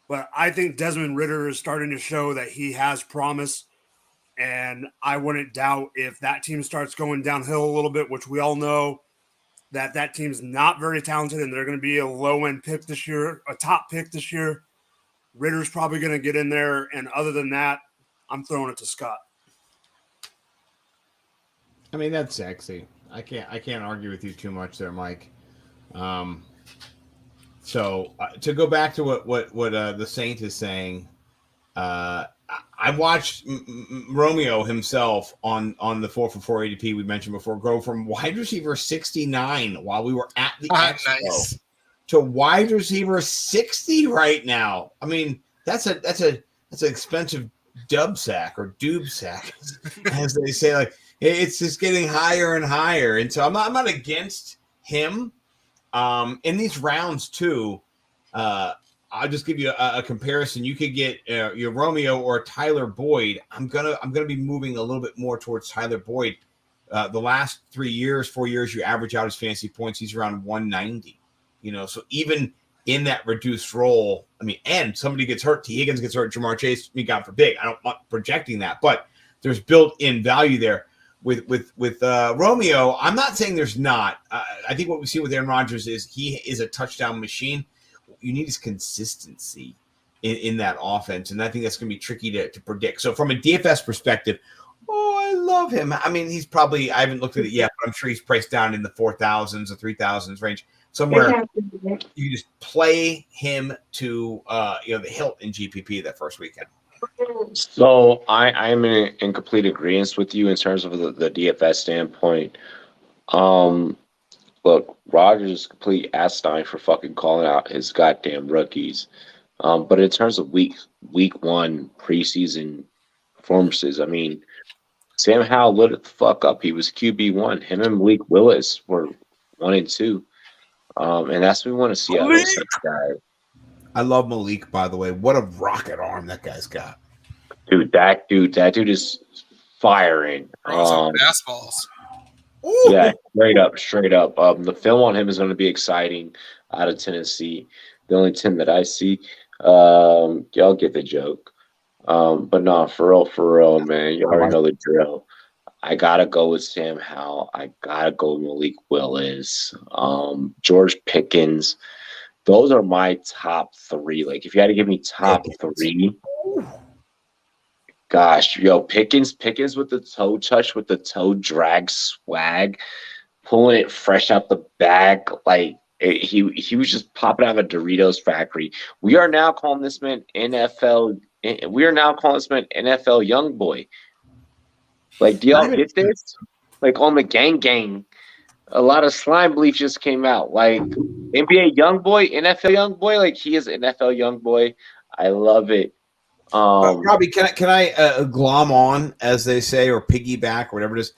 but I think Desmond Ridder is starting to show that he has promise. And I wouldn't doubt if that team starts going downhill a little bit, which we all know that team's not very talented and they're going to be a low-end pick this year, a top pick this year. Ridder's probably going to get in there. And other than that, I'm throwing it to Scott. I mean, that's sexy. I can't argue with you too much there, Mike. So to go back to what the Saint is saying, I watched Romeo himself on the 4-for-4 ADP we mentioned before go from wide receiver 69 while we were at the Expo to wide receiver 60 right now. I mean, that's an expensive dub sack or doob sack, as they say. Like, it's just getting higher and higher. And so I'm not against him. In these rounds too, I'll just give you a comparison. You could get your Romeo or Tyler Boyd. I'm gonna be moving a little bit more towards Tyler Boyd. The last 4 years, you average out his fantasy points. He's around 190. So even in that reduced role, I mean, and somebody gets hurt, T. Higgins gets hurt, Jamar Chase, God forbid. I'm not projecting that, but there's built-in value there. With Romeo, I'm not saying there's not. I think what we see with Aaron Rodgers is he is a touchdown machine. What you need is consistency in that offense, and I think that's going to be tricky to predict. So from a DFS perspective, Oh, I love him. I mean, he's probably, I haven't looked at it yet, but I'm sure he's priced down in the 4,000s or 3,000s range. Somewhere you just play him to the hilt in GPP that first weekend. So I'm in complete agreement with you in terms of the DFS standpoint. Look, Rogers is complete asinine for fucking calling out his goddamn rookies. But in terms of week one preseason performances, I mean, Sam Howell lit it the fuck up. He was QB1. Him and Malik Willis were 1 and 2. And that's what we want to see out of those guys. I love Malik, by the way. What a rocket arm that guy's got. That dude is firing. Fastballs. Yeah, straight up. The film on him is going to be exciting out of Tennessee. The only team that I see. Y'all get the joke. But no, for real, man. You already know the drill. I gotta go with Sam Howell. I gotta go with Malik Willis. George Pickens. Those are my top 3. Like, if you had to give me top 3, gosh, Pickens with the toe touch, with the toe drag swag, pulling it fresh out the bag, like he was just popping out of a Doritos factory. We are now calling this man NFL. We are now calling this man NFL young boy. Like, do y'all get this? Like, on the gang, a lot of slime belief just came out. Like, NBA young boy, NFL young boy. Like, he is NFL young boy. I love it. Robbie, can I glom on, as they say, or piggyback, or whatever it is?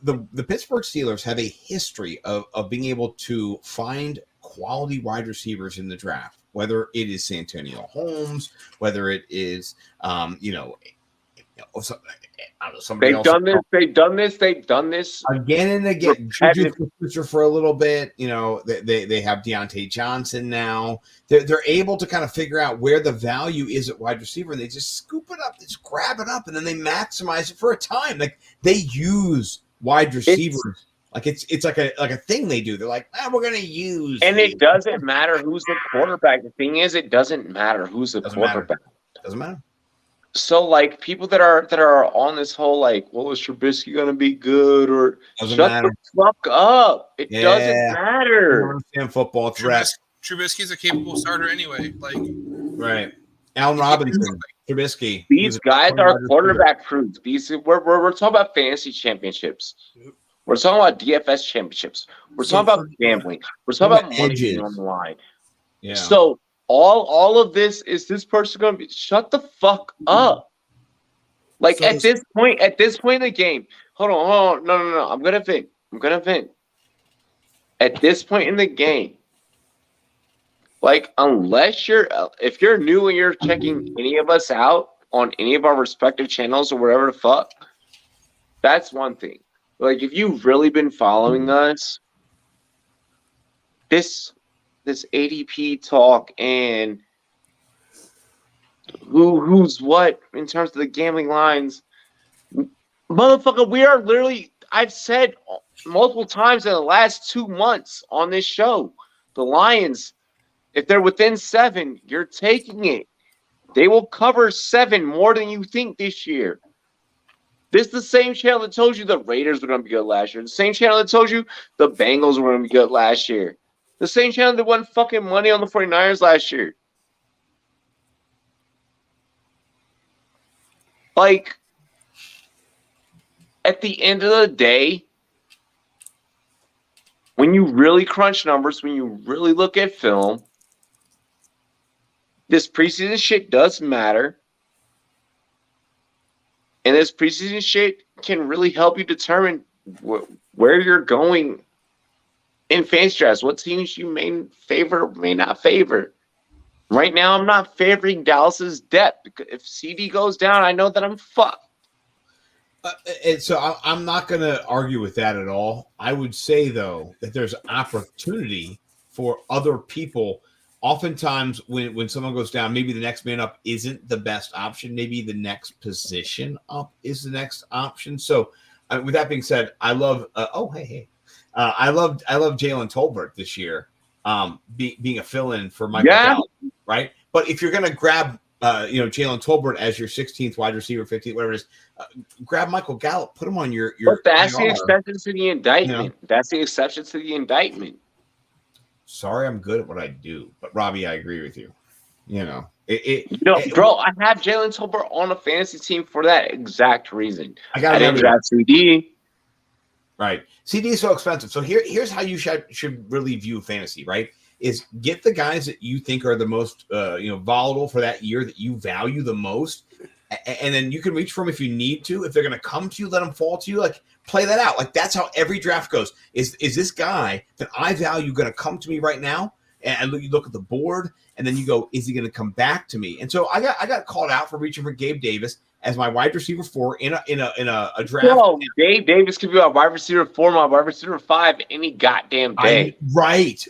The Pittsburgh Steelers have a history of being able to find quality wide receivers in the draft, whether it is Santonio Holmes, whether it is somebody else. They've done this again and again. Juju for a little bit. They have Deontay Johnson now. They're able to kind of figure out where the value is at wide receiver, and they just scoop it up, just grab it up, and then they maximize it for a time. Like, they use wide receivers. It's like a thing they do. They're like, we're gonna use. And it doesn't matter who's the quarterback. The thing is, it doesn't matter who's the quarterback. Doesn't matter. So, like, people that are on this whole, like, well, is Trubisky gonna be good, or shut the fuck up? It doesn't matter. I don't understand football. Trubisky's a capable starter anyway. Like, right. Allen Robinson, Trubisky. These guys are quarterback proof. We're talking about fantasy championships. We're talking about DFS championships. We're talking about gambling. We're talking about money on the line. Yeah. So all of this, is this person going to be? Shut the fuck up. Like, at this point in the game, hold on. No. I'm gonna vent. At this point in the game, like, if you're new and you're checking any of us out on any of our respective channels or whatever the fuck, that's one thing. Like, if you've really been following us, this ADP talk and who's what in terms of the gambling lines, motherfucker, we are literally, I've said multiple times in the last 2 months on this show, the Lions, if they're within 7, you're taking it. They will cover 7 more than you think this year. This is the same channel that told you the Raiders were going to be good last year. The same channel that told you the Bengals were going to be good last year. The same channel that won fucking money on the 49ers last year. Like, at the end of the day, when you really crunch numbers, when you really look at film, this preseason shit does matter. And this preseason shit can really help you determine where you're going in fantasy drafts, what teams you may favor, may not favor. Right now, I'm not favoring Dallas's depth. Because if CD goes down, I know that I'm fucked. And so I'm not going to argue with that at all. I would say, though, that there's opportunity for other people. Oftentimes, when someone goes down, maybe the next man up isn't the best option. Maybe the next position up is the next option. So, with that being said, I love. I love Jalen Tolbert this year, being a fill-in for Michael Gallup, right? But if you're going to grab Jalen Tolbert as your 16th wide receiver, 15th, whatever it is. Grab Michael Gallup, put him on your. But that's the IR. exception to the indictment. That's the exception to the indictment. Sorry, I'm good at what I do, but Robbie, I agree with you. Bro, I have Jalen Tolbert on a fantasy team for that exact reason. I didn't draft CD. Right. CD is so expensive. So here's how you should really view fantasy, right? Is get the guys that you think are the most volatile for that year, that you value the most, and then you can reach for them if you need to. If they're going to come to you, let them fall to you. Like, play that out. Like, that's how every draft goes. Is this guy that I value going to come to me right now? And you look at the board, and then you go, is he going to come back to me? And so I got called out for reaching for Gabe Davis as my wide receiver 4 in a draft. Bro, Gabe Davis could be my wide receiver 4, my wide receiver 5 any goddamn day. Right.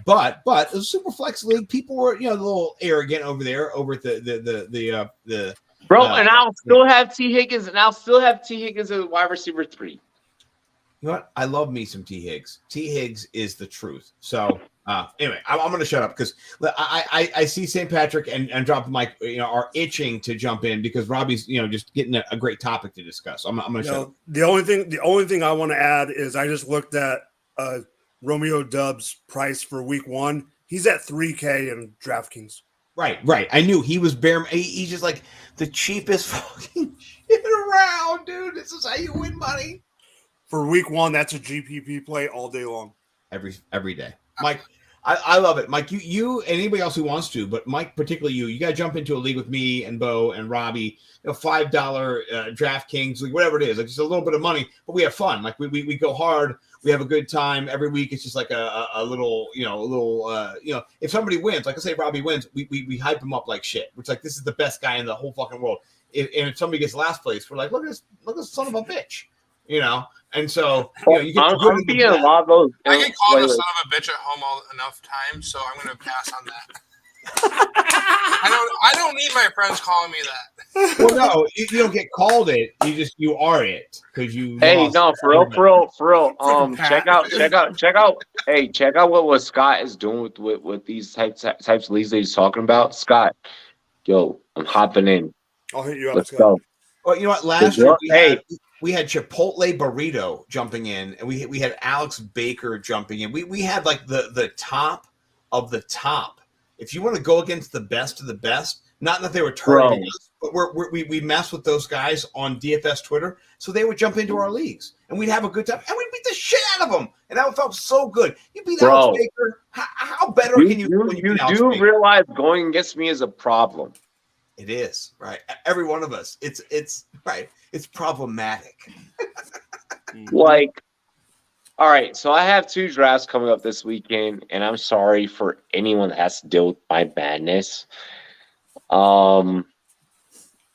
But the super flex league, people were a little arrogant over there over at the bro. And I'll still have T Higgins, as a wide receiver 3. You know what? I love me some T Higgs. T Higgs is the truth. So. Anyway, I'm going to shut up because I see St. Patrick and Drop the Mic, are itching to jump in because Robbie's, just getting a great topic to discuss. So I'm going to shut up. The only thing I want to add is I just looked at Romeo Dubs' price for week 1. He's at $3K in DraftKings. Right. I knew he was he's just like the cheapest fucking shit around, dude. This is how you win money. For week 1, that's a GPP play all day long. Every day. Mike, I love it. Mike, you and anybody else who wants to, but Mike, particularly you got to jump into a league with me and Bo and Robbie, $5 DraftKings league, whatever it is, like just a little bit of money, but we have fun. Like we go hard. We have a good time every week. It's just like a little, if somebody wins, like I say, Robbie wins, we hype him up like shit. It's like, this is the best guy in the whole fucking world. If somebody gets last place, we're like, look at this son of a bitch. And so you get I'm being a lot of those. I get called a son of a bitch at home enough times, so I'm going to pass on that. I don't need my friends calling me that. Well, no, you don't get called it. You are it because you. Hey, no, for real. Check out. Hey, check out what Scott is doing with these types of leagues that he's talking about. Scott, yo, I'm hopping in. I'll hit you up. Let's go. Well, you know what? Last year we had Chipotle Burrito jumping in, and we had Alex Baker jumping in. We had like the top of the top. If you want to go against the best of the best, not that they were targeting us, but we mess with those guys on DFS Twitter, so they would jump into our leagues, and we'd have a good time, and we'd beat the shit out of them, and that felt so good. You beat Alex Baker. How better can you? You do realize going against me is a problem. It is, right? Every one of us. It's right. It's problematic. Like, all right, so I have 2 drafts coming up this weekend, and I'm sorry for anyone that has to deal with my badness.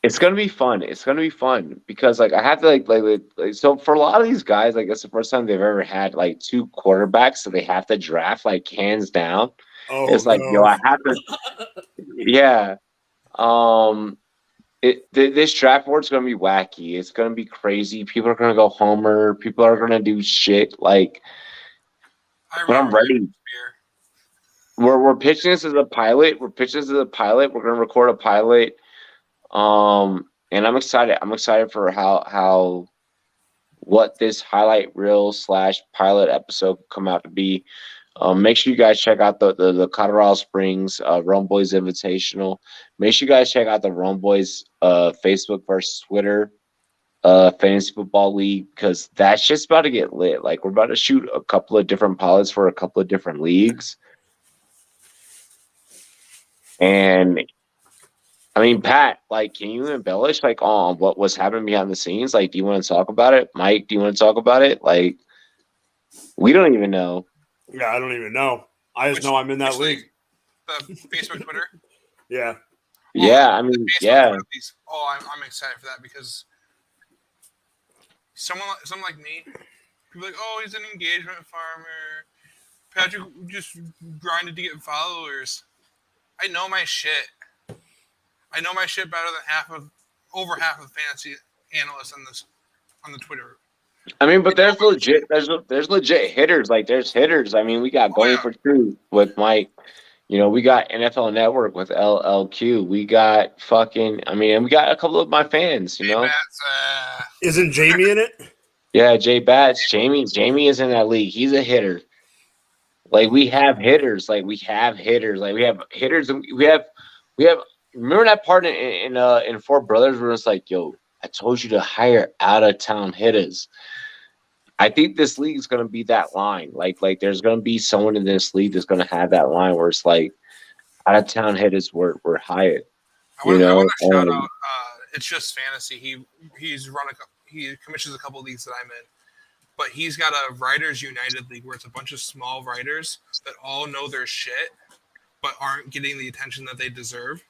It's gonna be fun. It's gonna be fun because like I have to like so for a lot of these guys, like it's the first time they've ever had like 2 quarterbacks, so they have to draft like hands down. It's like yo, I have to, yeah. This draft board is gonna be wacky. It's gonna be crazy. People are gonna go homer. People are gonna do shit like. But I'm ready. We're pitching this as a pilot. We're gonna record a pilot. And I'm excited. I'm excited for how what this highlight reel / pilot episode will come out to be. Make sure you guys check out the Colorado Springs Rumboyz Invitational. Make sure you guys check out the Rumboyz Facebook versus Twitter fantasy football league because that's just about to get lit. Like we're about to shoot a couple of different pilots for a couple of different leagues. And I mean, Pat, like, can you embellish like on what was happening behind the scenes? Like, do you want to talk about it? Mike, do you want to talk about it? Like, we don't even know. Yeah, I don't even know. I just know I'm in that league. The Facebook, Twitter? Yeah. Yeah, I mean, yeah. I'm excited for that because someone like me, people are like, oh, he's an engagement farmer. Patrick just grinded to get followers. I know my shit. I know my shit better than over half of the fantasy analysts on the Twitter. I mean, but there's legit hitters. Like there's hitters. I mean, we got going for 2 with Mike. We got NFL Network with LLQ. We got and we got a couple of my fans, Isn't Jamie in it? Yeah, Jay Bats. Jamie is in that league. He's a hitter. Like we have hitters. Like we have hitters. Like we have hitters, and we have. Remember that part in Four Brothers where it's like, yo, I told you to hire out of town hitters. I think this league is gonna be that line. Like there's gonna be someone in this league that's gonna have that line where it's like out of town hitters were hired. I want to shout out. It's just fantasy. He commissions a couple leagues that I'm in, but he's got a Writers United league where it's a bunch of small writers that all know their shit, but aren't getting the attention that they deserve.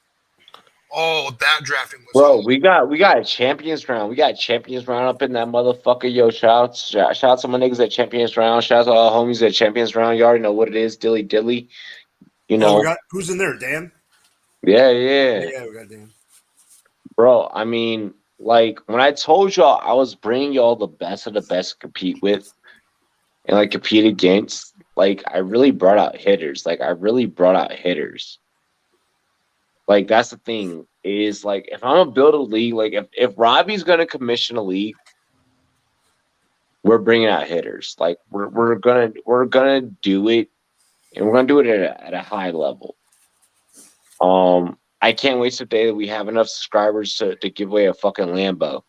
Oh, that drafting was bro. We got a champions round. We got champions round up in that motherfucker. Yo, shout out to my niggas at champions round. Shout out to all homies at champions round. You already know what it is. Dilly. Who's in there? Dan? Yeah. Yeah, we got Dan. Bro, I mean, like when I told y'all I was bringing y'all the best of the best to compete with and like compete against, like I really brought out hitters. Like that's the thing is like if I'm gonna build a league, like if Robbie's gonna commission a league, we're bringing out hitters. Like we're gonna do it, and we're gonna do it at a high level. I can't wait till the day that we have enough subscribers to give away a fucking Lambo.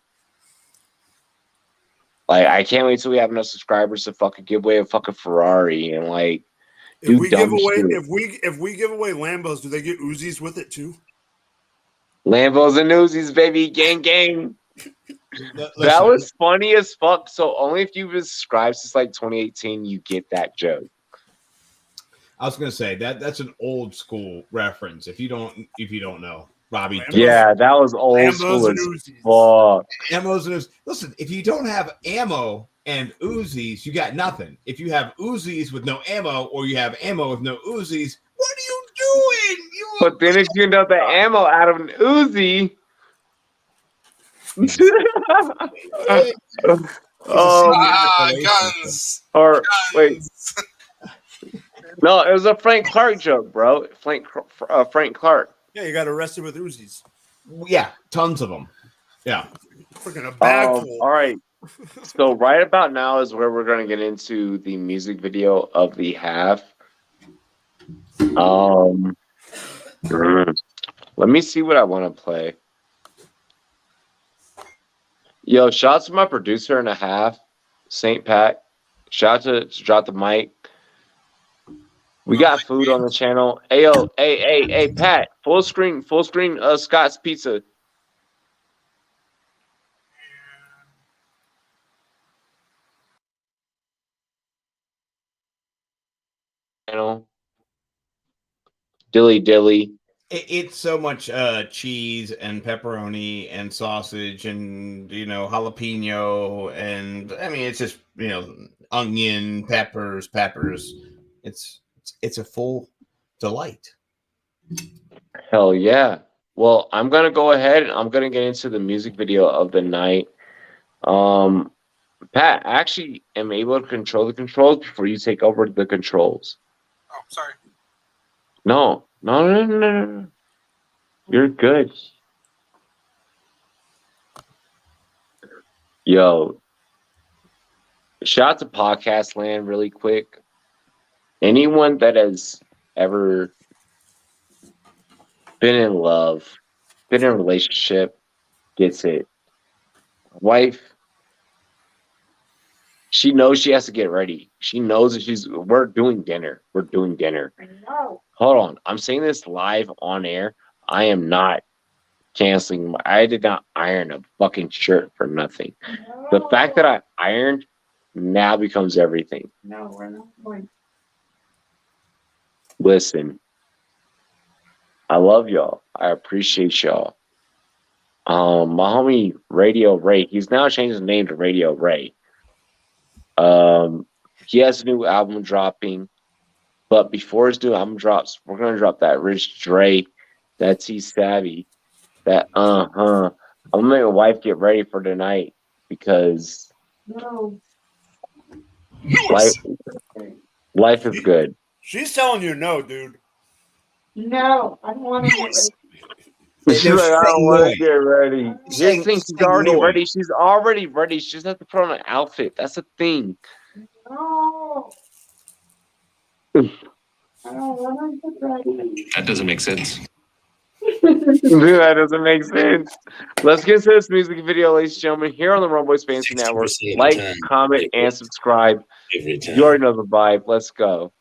Like I can't wait till we have enough subscribers to fucking give away a fucking Ferrari and like. If we give away Lambos, do they get Uzis with it too? Lambos and Uzis, baby, gang. That was funny as fuck. So only if you've been subscribed since like 2018, you get that joke. I was gonna say that's an old school reference. If you don't know, Robbie. Lambos. Yeah, that was old school as fuck. Ammos and Uzis. Listen, if you don't have ammo and Uzis, you got nothing. If you have Uzis with no ammo, or you have ammo with no Uzis, what are you doing? But then if you end up the ammo out of an Uzi. Guns. Or wait. No, it was a Frank Clark joke, bro. Frank Clark. Yeah, you got arrested with Uzis. Yeah, tons of them. Yeah. Freaking a bag full. All right. So right about now is where we're going to get into the music video of the half. Let me see what I want to play. Yo, shout out to my producer and a half, St. Pat. Shout out to Drop the Mic. We got food on the channel. Hey, Pat, full screen, Scott's Pizza. Dilly. It's so much cheese and pepperoni and sausage and jalapeno and I mean it's just onion, peppers. It's a full delight. Hell yeah. Well, I'm gonna go ahead and I'm gonna get into the music video of the night. Pat, I actually am able to control the controls before you take over the controls. Oh, sorry. No. You're good. Yo, shout out to Podcast Land really quick. Anyone that has ever been in love, been in a relationship, gets it. Wife, she knows she has to get ready. She knows that we're doing dinner. I know. Hold on. I'm saying this live on air. I am not canceling. I did not iron a fucking shirt for nothing. The fact that I ironed now becomes everything. No, we're not going. Listen, I love y'all. I appreciate y'all. My homie Radio Ray, he's now changed his name to Radio Ray. He has a new album dropping, but before his new album drops, we're gonna drop that Rich Dre, that T Savvy, that I'm gonna make my wife get ready for tonight because No. life is good. She's telling you no, dude. No, I don't want to get ready. She's They're like, I don't saying want no. to get ready. Here's Saying- the thing, she's saying already no. ready. She's already ready. She just has to put on an outfit. That's the thing. No. I don't want to get ready. That doesn't make sense. That doesn't make sense. Let's get to this music video, ladies and gentlemen, here on the Rumboyz Fantasy Network. 60% of the Like, time. comment, and subscribe. Every time. You already know the vibe. Let's go.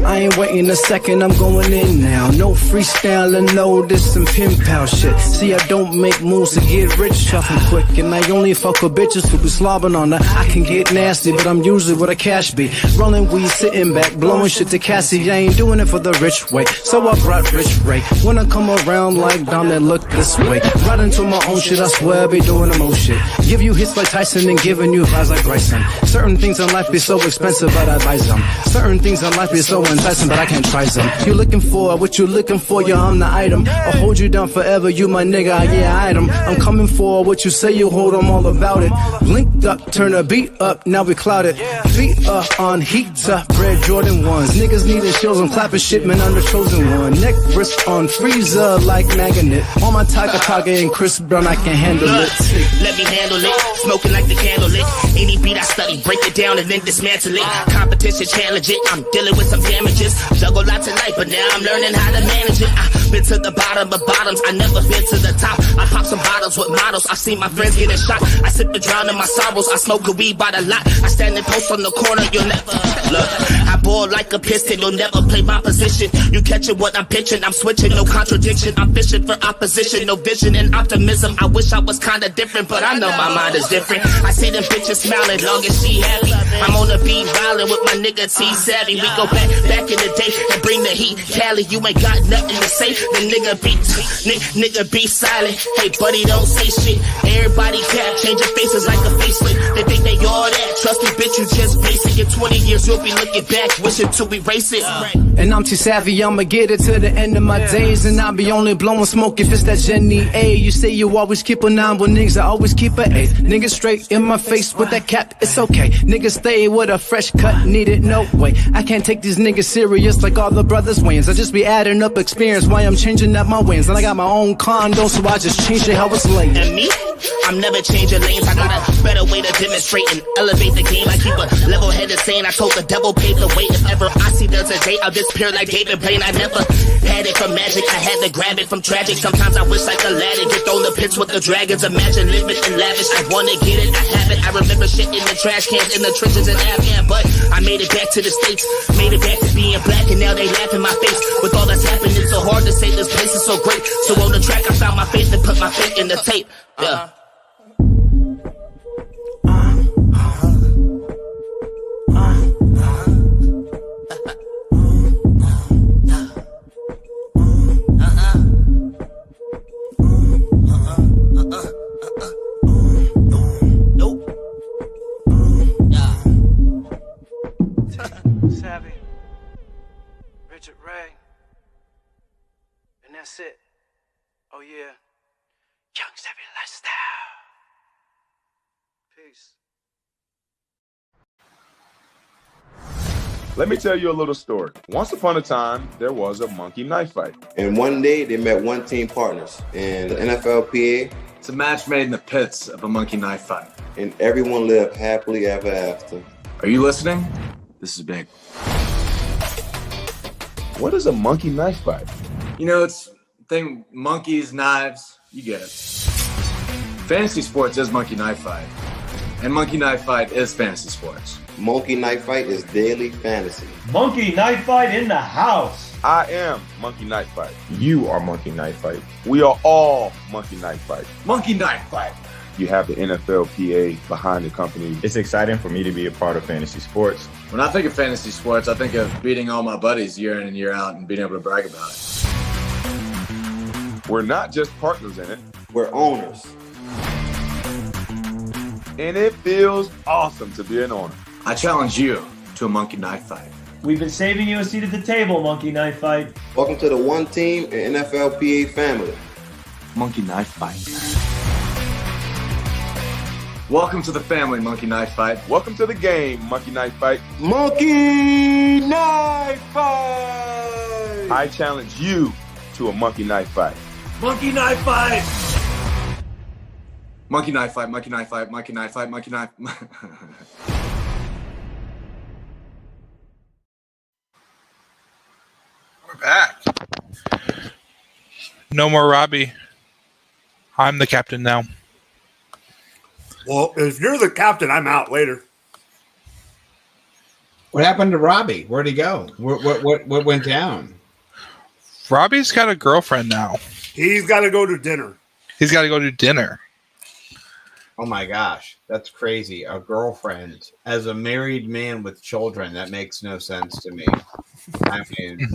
I ain't waiting a second, I'm going in now. No freestyling, no this and pimp pal shit. See, I don't make moves to get rich, shuffle quick. And I only fuck with bitches who be slobbing on her. I can get nasty, but I'm usually where the cash be. Rolling weed, sitting back, blowing shit to Cassie. I ain't doing it for the rich way, so I brought Rich Ray. When I come around like Dom, that look this way. Right into my own shit, I swear I be doing the most shit. Give you hits like Tyson and giving you vibes like Bryson. Certain things in life be so expensive, but I buy some. Certain things in life be so enticing, but I can't try some. You looking for what you looking for, yeah, I'm the item. I'll hold you down forever, you my nigga, yeah, item. I'm coming for what you say you hold, I'm all about it. Linked up, turn a beat up, now we clouded. Feet up on heat up, red Jordan 1s. Niggas needing shows, I'm clapping shit, man, I'm the chosen one. Neck wrist on freezer like magnet. On my Tiger and Chris Brown, I can handle it. Let me handle it, smoking like the candle lit. Any beat I study, break it down and then dismantle it. Competition challenge it, I'm dealing with some damages. Juggle lots tonight, but now I'm learning how to manage it. I've been to the bottom of bottoms, I never been to the top. I pop some bottles with models, I've seen my friends getting shot. I sip to drown in my sorrows, I smoke a weed by the lot. I stand and post on the corner, you'll never look. I ball like a piston, you'll never play my position. You catching what I'm pitching, I'm switching, no contradiction. I'm fishing for opposition, no vision and optimism. I wish I was kinda different, but I know my mind is different. I see them bitches smiling, long as she happy. I'm on the beat violin with my nigga T Savvy. We go back in the day and bring the heat. Cali, you ain't got nothing to say. The nigga be silent. Hey, buddy, don't say shit. Everybody cap, changing faces like a facelift. They think they all that. Trust me, bitch, you just basic. In 20 years, you'll be looking back, wishing to erase it. And I'm too savvy, I'ma get it to the end of my days. And I'll be only blowing smoke if it's that Jenny A. You say you always keep a 9, but niggas, I always keep a 8. Niggas straight in my face with that cap, it's okay. Niggas stay with a fresh cut, need it, no way. I can't take these niggas serious like all the brothers Wayans. I just be adding up experience while I'm changing up my wins. And I got my own condo, so I just change it how it's laid. And me? I'm never changing lanes. I got a better way to demonstrate and elevate the game. I keep a level-headed saying I told the devil pave the way. If ever I see there's a day, I'll disappear like David Blaine. I never had it from magic, I had to grab it from tragic. Sometimes I wish like Aladdin, get thrown the pits with the dragons. Imagine living in lavish, I wanna get it, I have it. I remember shit in the trash cans, in the trenches in Afghan. But I made it back to the States, made it back to being black. And now they laugh in my face. With all that's happened, it's so hard to say this place is so great. So on the track, I found my faith and put my faith in the tape. Yeah. Savvy, Richard Ray, and that's it. Oh yeah, Young Savvy Lifestyle. Peace. Let me tell you a little story. Once upon a time, there was a monkey knife fight. And one day they met one team partners in the NFLPA. It's a match made in the pits of a monkey knife fight. And everyone lived happily ever after. Are you listening? This is big. What is a monkey knife fight? You know, it's thing monkeys, knives, you get it. Fantasy sports is monkey knife fight. And monkey knife fight is fantasy sports. Monkey Knife Fight is daily fantasy. Monkey Knife Fight in the house. I am Monkey Knife Fight. You are Monkey Knife Fight. We are all Monkey Knife Fight. Monkey Knife Fight. You have the NFLPA behind the company. It's exciting for me to be a part of fantasy sports. When I think of fantasy sports, I think of beating all my buddies year in and year out and being able to brag about it. We're not just partners in it. We're owners. And it feels awesome to be an owner. I challenge you to a monkey knife fight. We've been saving you a seat at the table, Monkey Knife Fight. Welcome to the one team and NFLPA family. Monkey knife fight. Welcome to the family, Monkey Knife Fight. Welcome to the game, Monkey Knife Fight. Monkey Knife Fight! I challenge you to a Monkey Knife Fight. Monkey Knife Fight! Monkey Knife Fight, Monkey Knife Fight, Monkey Knife Fight, Monkey Knife. We're back. No more Robbie. I'm the captain now. Well, if you're the captain, I'm out later. What happened to Robbie? Where'd he go? What went down? Robbie's got a girlfriend now. He's got to go to dinner. He's got to go to dinner. Oh my gosh, that's crazy. A girlfriend as a married man with children. That makes no sense to me. I mean,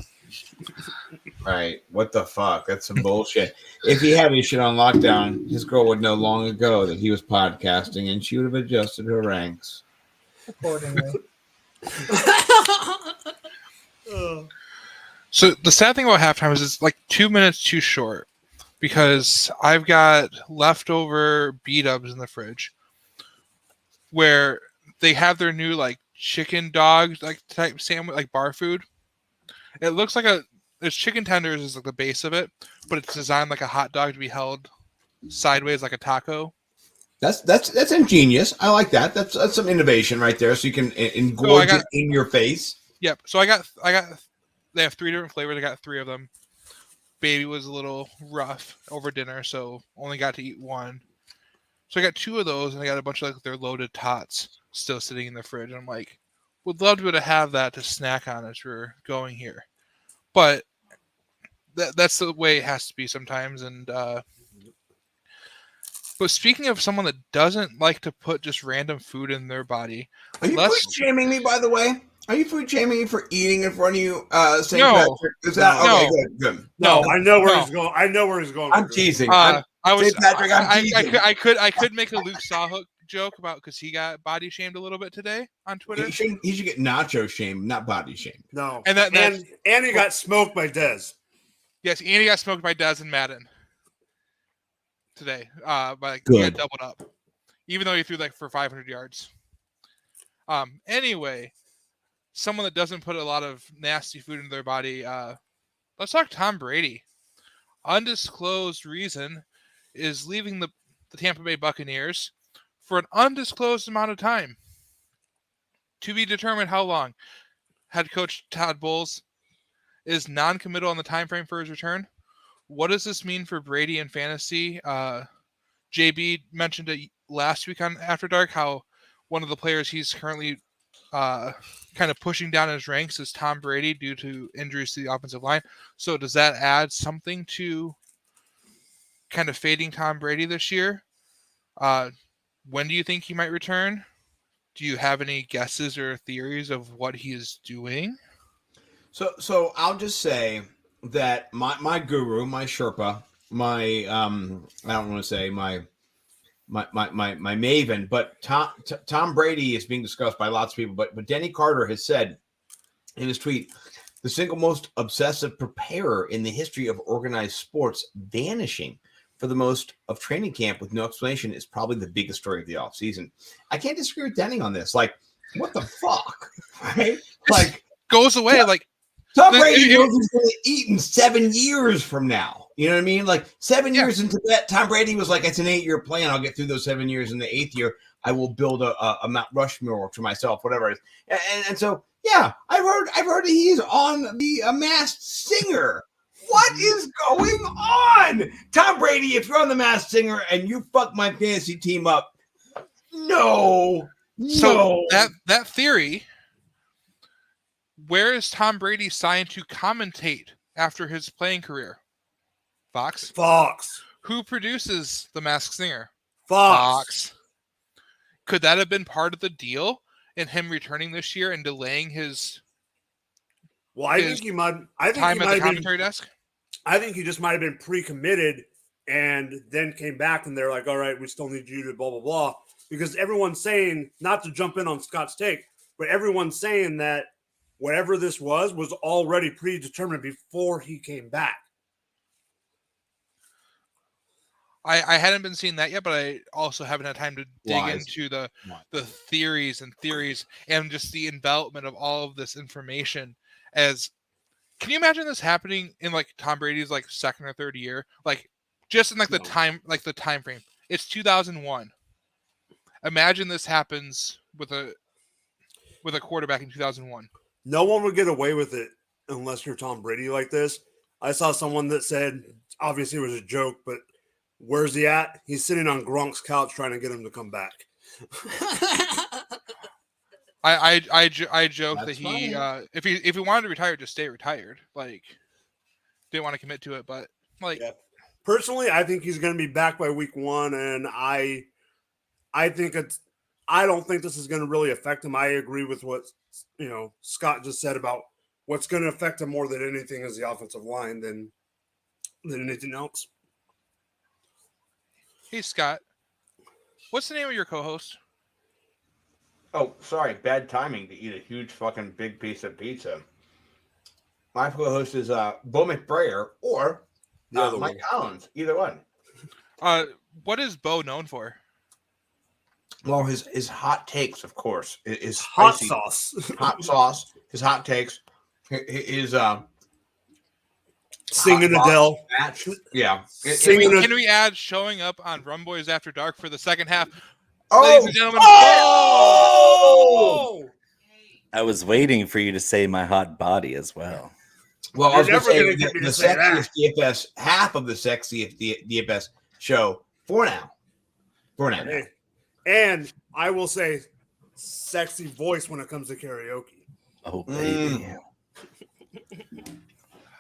right. What the fuck? That's some bullshit. If he had his shit on lockdown, his girl would know long ago that he was podcasting and she would have adjusted her ranks accordingly. So the sad thing about halftime is it's like 2 minutes too short because I've got leftover B-dubs in the fridge where they have their new like chicken dog like type sandwich, like bar food. It looks like there's chicken tenders is like the base of it, but it's designed like a hot dog to be held sideways like a taco. That's ingenious. I like that. That's some innovation right there. So you can engorge it in your face. Yep. So I got. They have 3 different flavors. I got 3 of them. Baby was a little rough over dinner, so only got to eat 1. So I got 2 of those, and I got a bunch of like their loaded tots still sitting in the fridge. And I'm like, would love to be able to have that to snack on as we're going here, but that's the way it has to be sometimes. And but speaking of someone that doesn't like to put just random food in their body, are you food shaming me? By the way, are you food shaming me for eating in front of you? St. No, Patrick? Is that okay? Good. No, I know where he's going. I know where he's going. I'm teasing. I was. St. Patrick, I'm teasing. I could make a Luke Sawhook joke about because he got body shamed a little bit today on Twitter. He should get nacho shamed, not body shamed. No, and he got smoked by Dez. Yes, and he got smoked by Dez and Madden today. But he got doubled up, even though he threw like for 500 yards. Anyway, someone that doesn't put a lot of nasty food into their body. Let's talk Tom Brady. Undisclosed reason is leaving the Tampa Bay Buccaneers for an undisclosed amount of time. To be determined how long. Head coach Todd Bowles is non-committal on the time frame for his return. What does this mean for Brady and fantasy? JB mentioned it last week on After Dark how one of the players he's currently kind of pushing down his ranks is Tom Brady due to injuries to the offensive line. So does that add something to kind of fading Tom Brady this year? When do you think he might return? Do you have any guesses or theories of what he is doing? So I'll just say that my guru, my Sherpa, my I don't want to say my maven, but Tom Brady is being discussed by lots of people. But Denny Carter has said in his tweet, the single most obsessive preparer in the history of organized sports vanishing for the most of training camp with no explanation is probably the biggest story of the offseason. I can't disagree with Denny on this. Like, what the fuck? Right? Like, goes away. Tom Brady knows he's going to eat in 7 years from now. You know what I mean? Like 7 years into that, Tom Brady was like, it's an 8-year plan. I'll get through those 7 years. In the 8th year, I will build a Mount Rushmore to myself, whatever it is. And so, yeah, I've heard that he's on the Masked Singer. What is going on? Tom Brady, if you're on the Masked Singer and you fuck my fantasy team up, no. So that theory, where is Tom Brady signed to commentate after his playing career? Fox. Who produces The Masked Singer? Fox. Could that have been part of the deal in him returning this year and delaying his? Well, I think he might. I think time he at might the have commentary been, desk. I think he just might have been pre-committed and then came back and they're like, "All right, we still need you to blah blah blah." Because everyone's saying, not to jump in on Scott's take, but everyone's saying that whatever this was already predetermined before he came back. I hadn't been seeing that yet, but I also haven't had time to dig Lies. into the theories and just the envelopment of all of this information. As can you imagine this happening in like Tom Brady's like second or third year? Like just in like the time frame. It's 2001. Imagine this happens with a quarterback in 2001. No one would get away with it unless you're Tom Brady like this. I saw someone that said, obviously it was a joke, but where's he at? He's sitting on Gronk's couch trying to get him to come back. I joke That's that he if he wanted to retire, just stay retired. Like didn't want to commit to it, but like personally, I think he's going to be back by week 1, and I don't think this is going to really affect him. I agree with what Scott just said about what's going to affect him more than anything is the offensive line than anything else. Hey Scott, what's the name of your co-host? Oh, sorry, bad timing to eat a huge fucking big piece of pizza. My co-host is Bo McBrayer or Mike Collins, either one. What is Bo known for? Well, his hot takes, of course, is hot spicy. sauce, his hot takes, his singing Adele. Match. Yeah. Can we add showing up on Rumboyz After Dark for the second half? Oh! Ladies and gentlemen. Oh! I was waiting for you to say my hot body as well. Well, I was going to say get me the to say sexiest DFS, half of the sexiest DFS show for now. Hey. And I will say sexy voice when it comes to karaoke. Oh, baby.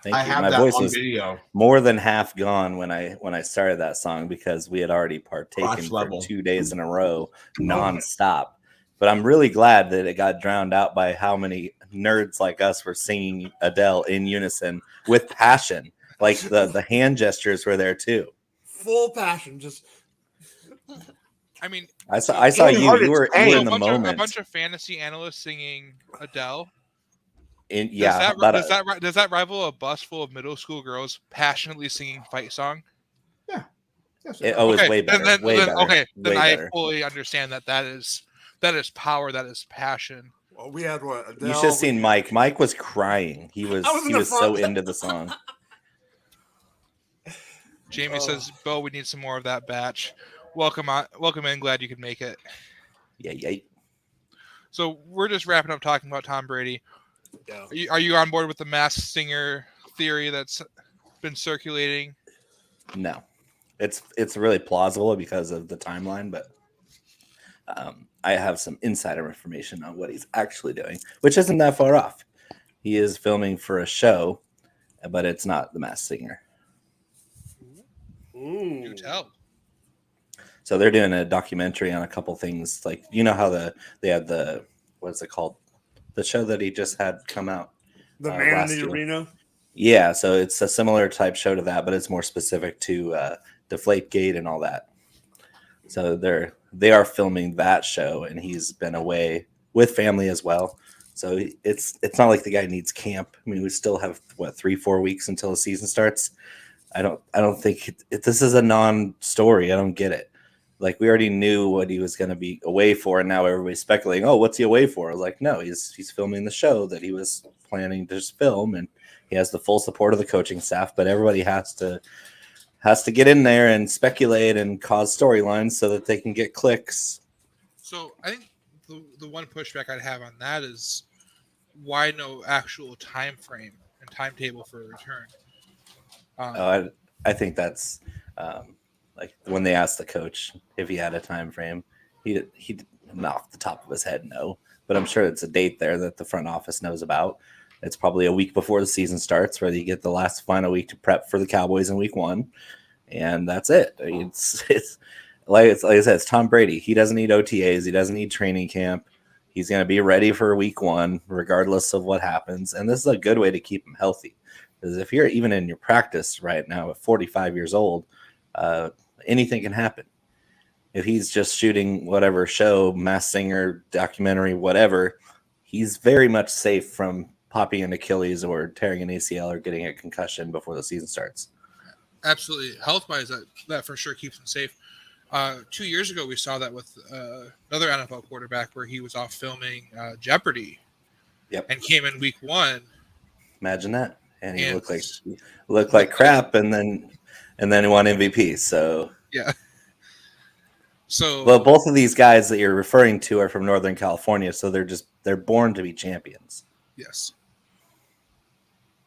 Thank I you. have My that voice on was video. more than half gone when I started that song because we had already partaken Crotch for level. 2 days in a row nonstop. But I'm really glad that it got drowned out by how many nerds like us were singing Adele in unison with passion. Like the hand gestures were there too. Full passion, just. I mean, I saw you. You were in the moment. A bunch of fantasy analysts singing Adele. Does Does that rival a bus full of middle school girls passionately singing "Fight Song"? Yeah. It's way better. Then I fully understand that is power. That is passion. Well, we had what? Adele, you should have seen Mike. Mike was crying. He was so into the song. Jamie says, "Bo, we need some more of that batch." Welcome in. Glad you could make it. Yeah. So we're just wrapping up talking about Tom Brady. Yeah. Are you on board with the Masked Singer theory that's been circulating? No, it's really plausible because of the timeline, but I have some insider information on what he's actually doing, which isn't that far off. He is filming for a show, but it's not the Masked Singer. Do tell. So they're doing a documentary on a couple things, like how they had the what's it called, the show that he just had come out, The Man in the year. Arena. Yeah, so it's a similar type show to that, but it's more specific to Deflategate and all that. So they are filming that show, and he's been away with family as well. So it's not like the guy needs camp. I mean, we still have 3-4 weeks until the season starts. I don't think this is a non-story. I don't get it. Like, we already knew what he was going to be away for, and now everybody's speculating, oh, what's he away for? I was like, no, he's filming the show that he was planning to just film, and he has the full support of the coaching staff, but everybody has to get in there and speculate and cause storylines so that they can get clicks. So I think the one pushback I'd have on that is why no actual time frame and timetable for a return? I think that's like when they asked the coach if he had a time frame, he not off the top of his head, no. But I'm sure it's a date there that the front office knows about. It's probably a week before the season starts, where you get the final week to prep for the Cowboys in week 1, and that's it. I mean, it's like I said, it's Tom Brady. He doesn't need OTAs. He doesn't need training camp. He's going to be ready for week 1, regardless of what happens. And this is a good way to keep him healthy. Because if you're even in your practice right now at 45 years old, anything can happen. If he's just shooting whatever show, Masked Singer, documentary, whatever, he's very much safe from popping an Achilles or tearing an ACL or getting a concussion before the season starts. Absolutely. Health-wise, that for sure keeps him safe. 2 years ago, we saw that with another NFL quarterback where he was off filming Jeopardy. Yep. And came in week 1. Imagine that. And he And looked like crap, and then he won MVP. So yeah. So well, both of these guys that you're referring to are from Northern California, so they're born to be champions. Yes.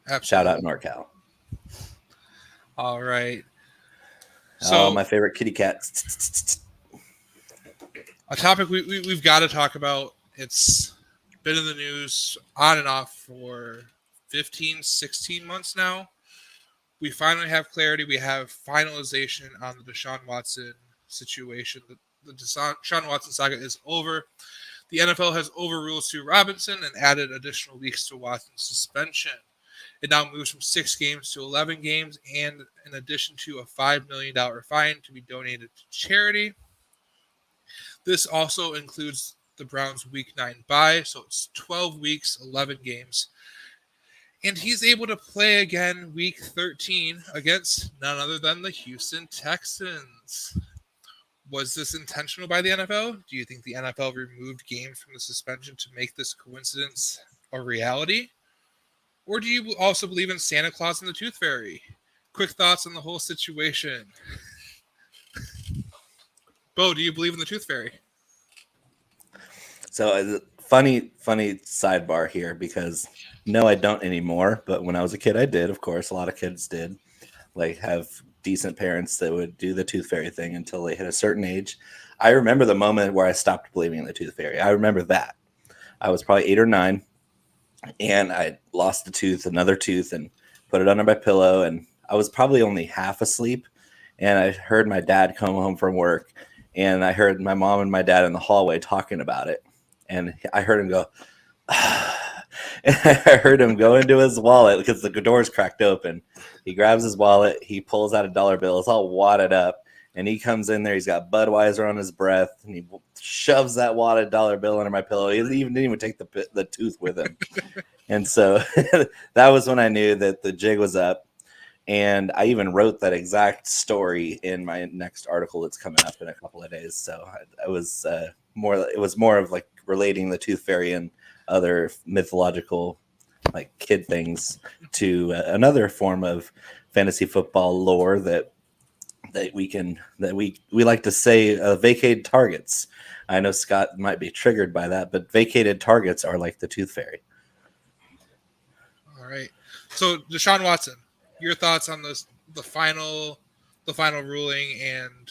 Absolutely. Shout out NorCal. All right. So my favorite kitty cat. A topic we've got to talk about. It's been in the news on and off for 15, 16 months now. We finally have clarity. We have finalization on the Desean Watson situation. The Desean Watson saga is over. The NFL has overruled Sue Robinson and added additional weeks to Watson's suspension. It now moves from 6 games to 11 games, and in addition to a $5 million fine to be donated to charity. This also includes the Browns' Week 9 bye, so it's 12 weeks, 11 games. And he's able to play again Week 13 against none other than the Houston Texans. Was this intentional by the NFL? Do you think the NFL removed games from the suspension to make this coincidence a reality? Or do you also believe in Santa Claus and the Tooth Fairy? Quick thoughts on the whole situation. Bo, do you believe in the Tooth Fairy? So funny sidebar here, because no, I don't anymore. But when I was a kid, I did. Of course, a lot of kids did, like, have decent parents that would do the Tooth Fairy thing until they hit a certain age. I remember the moment where I stopped believing in the Tooth Fairy. I remember that. I was probably 8 or 9. And I lost a tooth, another tooth, and put it under my pillow. And I was probably only half asleep. And I heard my dad come home from work. And I heard my mom and my dad in the hallway talking about it. And I heard him go, and I heard him go into his wallet because the door's cracked open. He grabs his wallet. He pulls out a dollar bill. It's all wadded up. And he comes in there. He's got Budweiser on his breath. And he shoves that wadded dollar bill under my pillow. He didn't even take the tooth with him. And so that was when I knew that the jig was up. And I even wrote that exact story in my next article that's coming up in a couple of days. So it was more of like relating the Tooth Fairy and other mythological, like, kid things to another form of fantasy football lore that we like to say vacated targets. I know Scott might be triggered by that, but vacated targets are like the Tooth Fairy. All right. So Desean Watson, your thoughts on this, the final ruling? And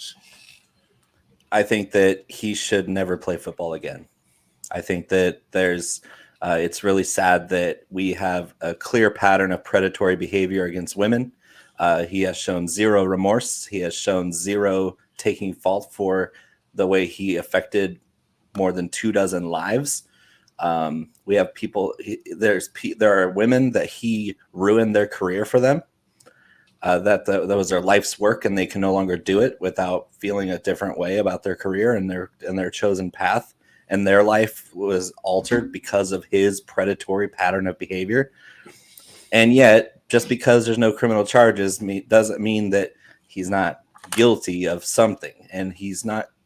I think that he should never play football again. I think that it's really sad that we have a clear pattern of predatory behavior against women. He has shown zero remorse. He has shown zero taking fault for the way he affected more than 24 lives. We have people. There are women that he ruined their career for them. That was their life's work, and they can no longer do it without feeling a different way about their career and their chosen path. And their life was altered because of his predatory pattern of behavior. And yet, just because there's no criminal charges doesn't mean that he's not guilty of something. And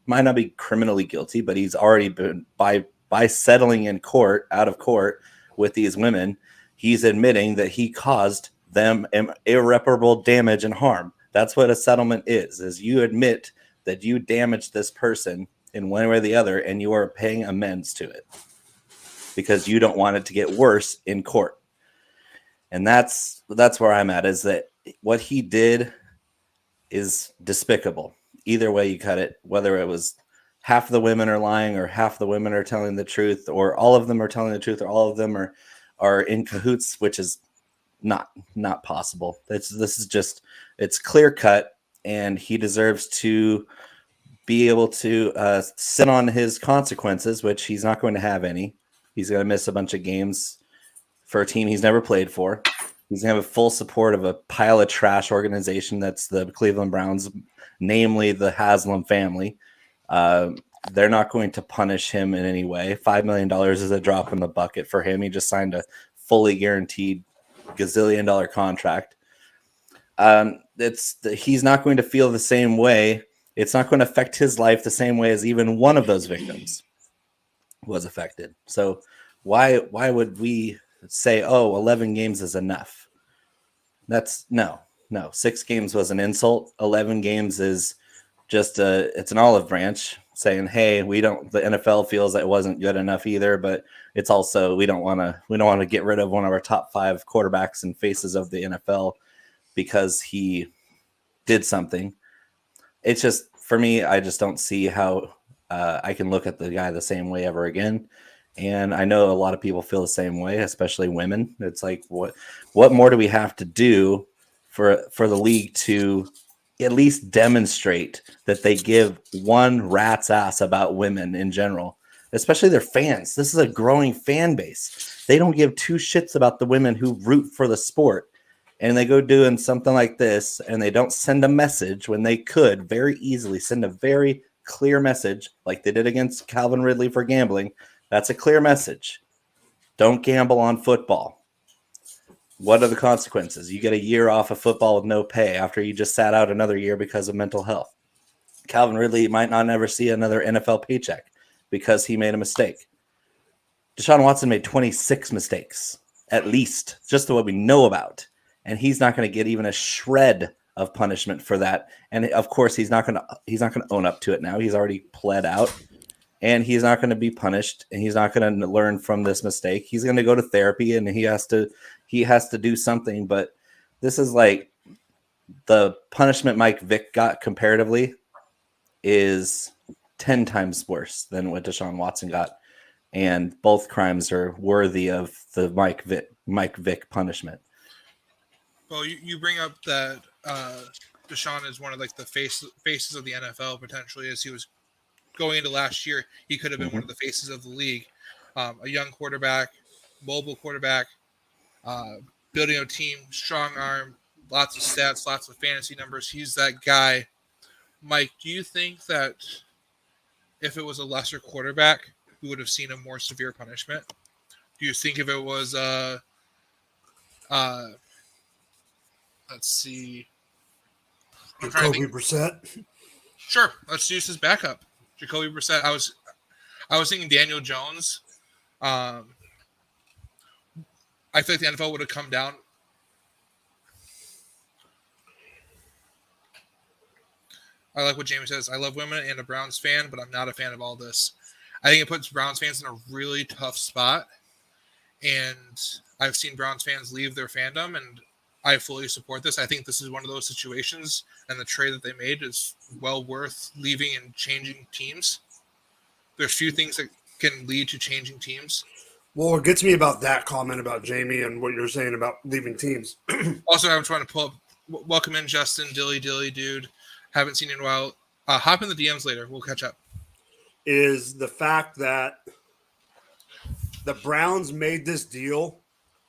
might not be criminally guilty, but he's already been, by settling in court, out of court with these women, he's admitting that he caused them irreparable damage and harm. That's what a settlement is you admit that you damaged this person in one way or the other, and you are paying amends to it because you don't want it to get worse in court. And that's where I'm at, is that what he did is despicable. Either way you cut it, whether it was half the women are lying or half the women are telling the truth, or all of them are telling the truth, or all of them are in cahoots, which is not possible. This is just, it's clear cut, and he deserves to be able to sit on his consequences, which he's not going to have any. He's going to miss a bunch of games for a team he's never played for. He's going to have full support of a pile of trash organization that's the Cleveland Browns, namely the Haslam family. They're not going to punish him in any way. $5 million is a drop in the bucket for him. He just signed a fully guaranteed gazillion-dollar contract. He's not going to feel the same way. It's not going to affect his life the same way as even one of those victims was affected. So why would we say, 11 games is enough? That's no. 6 games was an insult. 11 games is just it's an olive branch saying, hey, the NFL feels that it wasn't good enough either, but it's also, we don't want to get rid of one of our top 5 quarterbacks and faces of the NFL because he did something. It's just, for me, I just don't see how I can look at the guy the same way ever again. And I know a lot of people feel the same way, especially women. It's like, what more do we have to do for the league to at least demonstrate that they give one rat's ass about women in general, especially their fans? This is a growing fan base. They don't give 2 shits about the women who root for the sport. And they go doing something like this, and they don't send a message when they could very easily send a very clear message, like they did against Calvin Ridley for gambling. That's a clear message. Don't gamble on football. What are the consequences? You get a year off of football with no pay after you just sat out another year because of mental health. Calvin Ridley might not ever see another NFL paycheck because he made a mistake. Desean Watson made 26 mistakes, at least, just the what we know about. And he's not going to get even a shred of punishment for that. And of course, he's not going to own up to it now. He's already pled out, and he's not going to be punished, and he's not going to learn from this mistake. He's going to go to therapy, and he has to do something. But this is like the punishment Mike Vick got comparatively is 10 times worse than what Desean Watson got. And both crimes are worthy of the Mike Vick punishment. Well, you bring up that Desean is one of like the faces of the NFL potentially. As he was going into last year, he could have been one of the faces of the league. A young quarterback, mobile quarterback, building a team, strong arm, lots of stats, lots of fantasy numbers. He's that guy. Mike, do you think that if it was a lesser quarterback, we would have seen a more severe punishment? Do you think if it was let's see. Jacoby Brissett. Sure, let's use his backup, Jacoby Brissett. I was thinking Daniel Jones. I feel like the NFL would have come down. I like what Jamie says. I love women and a Browns fan, but I'm not a fan of all this. I think it puts Browns fans in a really tough spot. And I've seen Browns fans leave their fandom, and I fully support this. I think this is one of those situations, and the trade that they made is well worth leaving and changing teams. There's few things that can lead to changing teams. Well, what gets me about that comment about Jamie and what you're saying about leaving teams. Also, I was trying to pull up. Welcome in, Justin. Dilly, dude. Haven't seen you in a while. Hop in the DMs later. We'll catch up. Is the fact that the Browns made this deal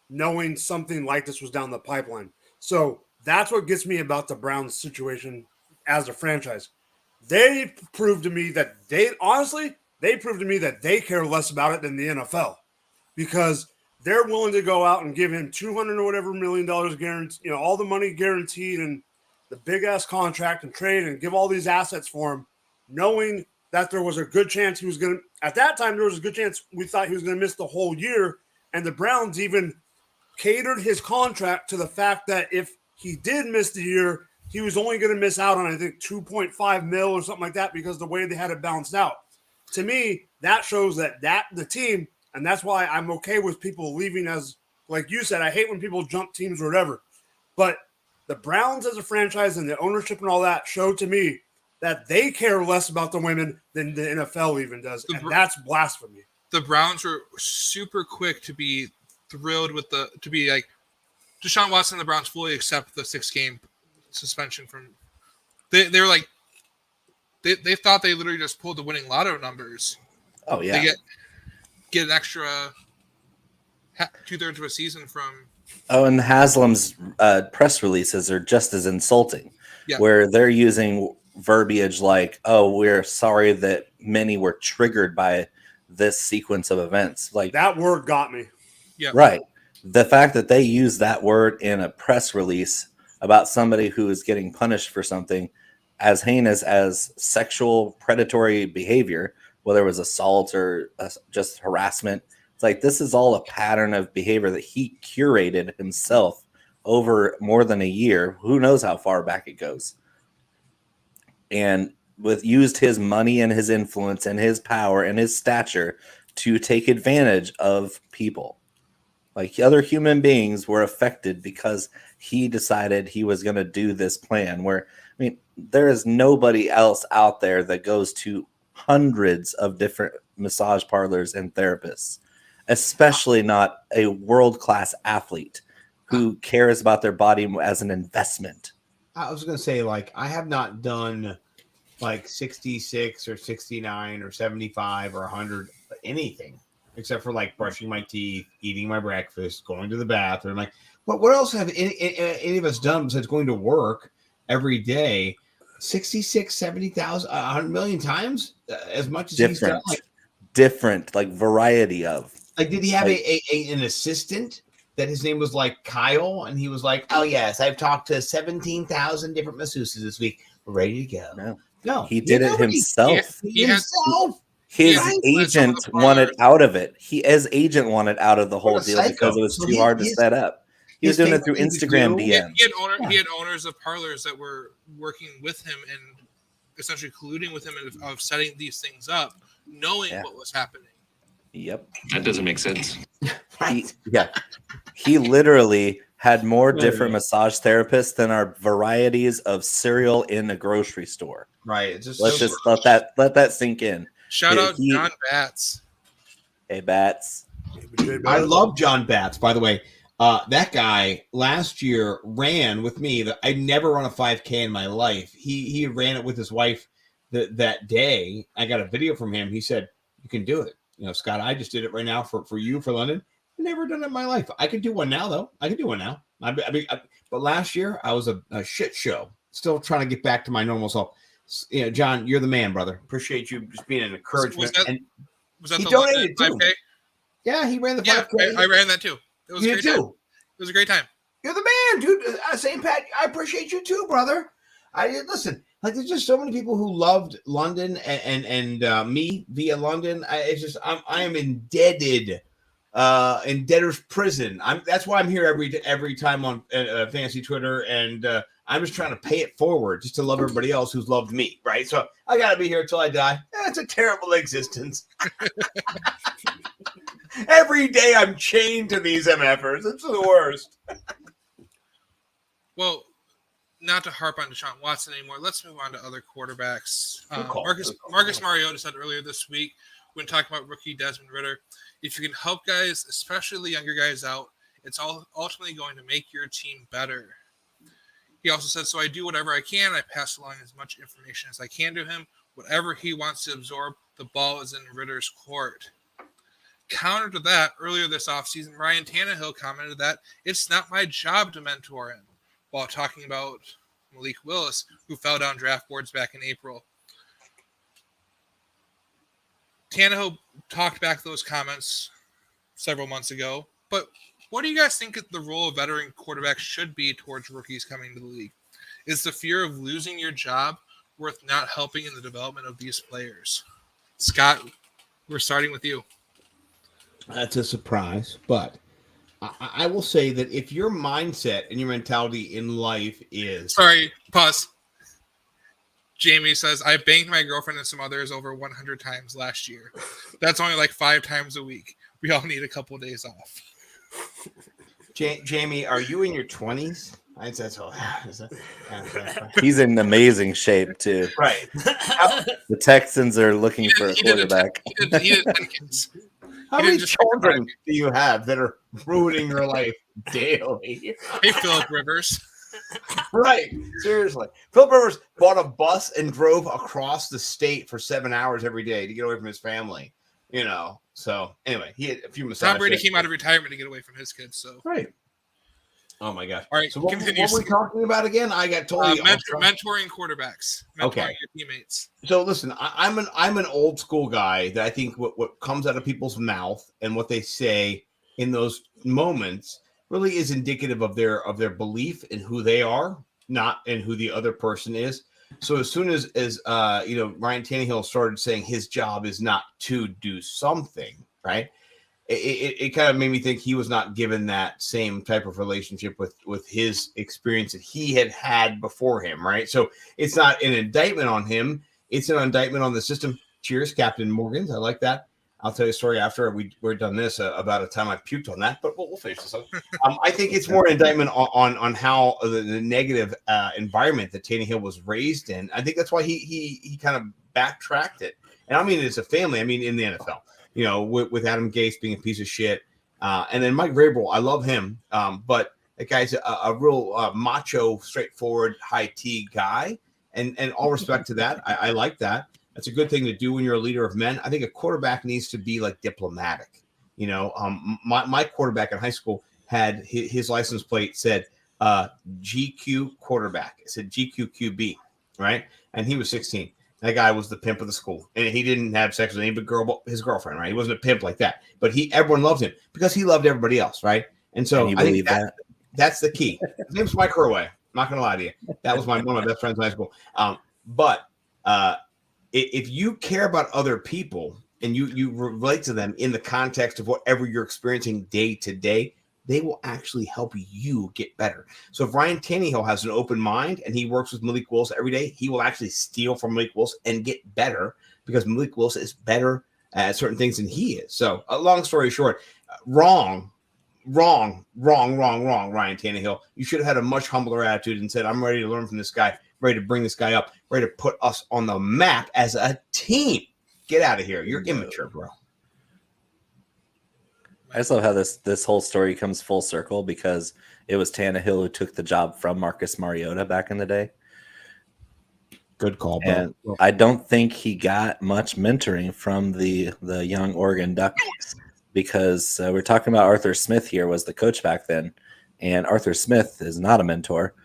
knowing something like this was down the pipeline. So that's what gets me about the Browns situation as a franchise. They proved to me that they care less about it than the NFL, because they're willing to go out and give him $200 or whatever $1 million guaranteed, all the money guaranteed and the big ass contract and trade and give all these assets for him, knowing that there was a good chance he was going to, at that time, there was a good chance we thought he was going to miss the whole year. And the Browns even catered his contract to the fact that if he did miss the year, he was only going to miss out on, I think, 2.5 mil or something like that, because the way they had it balanced out. To me, that shows that the team, and that's why I'm okay with people leaving, as like you said, I hate when people jump teams or whatever. But the Browns as a franchise and the ownership and all that showed to me that they care less about the women than the NFL even does. And that's blasphemy. The Browns were super quick to be thrilled with to be like, Desean Watson and the Browns fully accept the 6-game suspension from. They were like, they thought they literally just pulled the winning lotto numbers. Oh yeah, they get an extra 2/3 of a season from. Oh, and Haslam's press releases are just as insulting, where they're using verbiage like, "Oh, we're sorry that many were triggered by this sequence of events." Like that word got me. Yeah, right. The fact that they use that word in a press release about somebody who is getting punished for something as heinous as sexual predatory behavior, whether it was assault or just harassment. It's like, this is all a pattern of behavior that he curated himself over more than a year. Who knows how far back it goes? And used his money and his influence and his power and his stature to take advantage of people. Like, other human beings were affected because he decided he was going to do this plan. Where, I mean, there is nobody else out there that goes to hundreds of different massage parlors and therapists, especially not a world-class athlete who cares about their body as an investment. I was going to say, like, I have not done like 66 or 69 or 75 or 100 anything except for like brushing my teeth, eating my breakfast, going to the bathroom. Like, what else have any of us done besides going to work every day? 66, 70,000, 100 million times as much as he's done. Like variety of. Like, did he have an assistant that his name was like Kyle, and he was like, "Oh yes, I've talked to 17,000 different masseuses this week. We're ready to go." No, he did it himself. His Yeah. agent wanted out of it. His agent wanted out of the whole deal because it was too hard to set up. He was doing it through Instagram DMs. He had owners of parlors that were working with him and essentially colluding with him of setting these things up, knowing what was happening. Yep. That doesn't make sense. He literally had more different massage therapists than our varieties of cereal in a grocery store. Right. Let's just let that sink in. Shout out John Batts. Hey, Batts. I love John Batts, by the way. That guy last year ran with me. I'd never run a 5K in my life. He ran it with his wife that day. I got a video from him. He said, "You can do it. You know, Scott, I just did it right now for you, for London. I've never done it in my life. I can do one now, though. I can do one now. But last year, I was a shit show. Still trying to get back to my normal self. You know, John, you're the man, brother. Appreciate you just being an encouragement." Was that he the donated 5K? Yeah, he ran the 5K. Yeah, I ran that too. It was a great time. It was a great time. You're the man, dude. St. Pat, I appreciate you too, brother. Listen. Like, there's just so many people who loved London and me via London. I am indebted, in debtor's prison. That's why I'm here every time on Fantasy Twitter, and I'm just trying to pay it forward just to love everybody else who's loved me, right? So I got to be here until I die. It's a terrible existence. Every day I'm chained to these MFers. It's the worst. Well, not to harp on Desean Watson anymore, let's move on to other quarterbacks. Marcus Mariota said earlier this week, when talking about rookie Desmond Ridder, if you can help guys, especially the younger guys out, it's all ultimately going to make your team better. He also said, "So I do whatever I can. I pass along as much information as I can to him. Whatever he wants to absorb, the ball is in Ridder's court." Counter to that, earlier this offseason, Ryan Tannehill commented that it's not my job to mentor him, while talking about Malik Willis, who fell down draft boards back in April. Tannehill talked back those comments several months ago, but what do you guys think the role of veteran quarterbacks should be towards rookies coming to the league? Is the fear of losing your job worth not helping in the development of these players? Scott, we're starting with you. That's a surprise, but I will say that if your mindset and your mentality in life is... Sorry, pause. Jamie says, "I banged my girlfriend and some others over 100 times last year. That's only like 5 times a week. We all need a couple of days off." Jamie, are you in your 20s? That's all. He's in amazing shape, too. Right. The Texans are looking for a quarterback. He did 10 kids. How many children do you have that are ruining your life daily? Hey, Philip Rivers. Right. Seriously. Philip Rivers bought a bus and drove across the state for 7 hours every day to get away from his family. You know. So, anyway, he had a few massages. Tom Brady came out of retirement to get away from his kids. So right. Oh, my gosh. All right. So, what were we talking about again? I got totally... mentoring quarterbacks. Mentoring your teammates. So, listen, I'm an old school guy that I think what comes out of people's mouth and what they say in those moments really is indicative of their belief in who they are, not in who the other person is. So as soon as Ryan Tannehill started saying his job is not to do something, right? It kind of made me think he was not given that same type of relationship with his experience that he had before him, right? So it's not an indictment on him. It's an indictment on the system. Cheers, Captain Morgans. I like that. I'll tell you a story after we're done this about a time I puked on that, but we'll finish this up. I think it's more an indictment on how the negative environment that Tannehill was raised in. I think that's why he kind of backtracked it. And I mean, it's a family. I mean, in the NFL. With Adam Gase being a piece of shit. And then Mike Vrabel, I love him. But that guy's a real macho, straightforward, high-T guy. And all respect to that. I like that. That's a good thing to do when you're a leader of men. I think a quarterback needs to be like diplomatic. My quarterback in high school had his license plate said GQ quarterback. It said GQQB, right? And he was 16. That guy was the pimp of the school, and he didn't have sex with any but his girlfriend, right? He wasn't a pimp like that, but everyone loved him because he loved everybody else, right? And so I think that's the key. His name's Mike Hurway. I'm not gonna lie to you. That was one of my best friends in high school. But if you care about other people and you relate to them in the context of whatever you're experiencing day to day, they will actually help you get better. So if Ryan Tannehill has an open mind and he works with Malik Willis every day, he will actually steal from Malik Willis and get better because Malik Willis is better at certain things than he is. So a long story short, wrong, Ryan Tannehill. You should have had a much humbler attitude and said, I'm ready to learn from this guy, ready to bring this guy up, ready to put us on the map as a team. Get out of here. You're immature, bro. I just love how this whole story comes full circle because it was Tannehill who took the job from Marcus Mariota back in the day. Good call, bro. And I don't think he got much mentoring from the young Oregon Ducks because we're talking about Arthur Smith here was the coach back then, and Arthur Smith is not a mentor,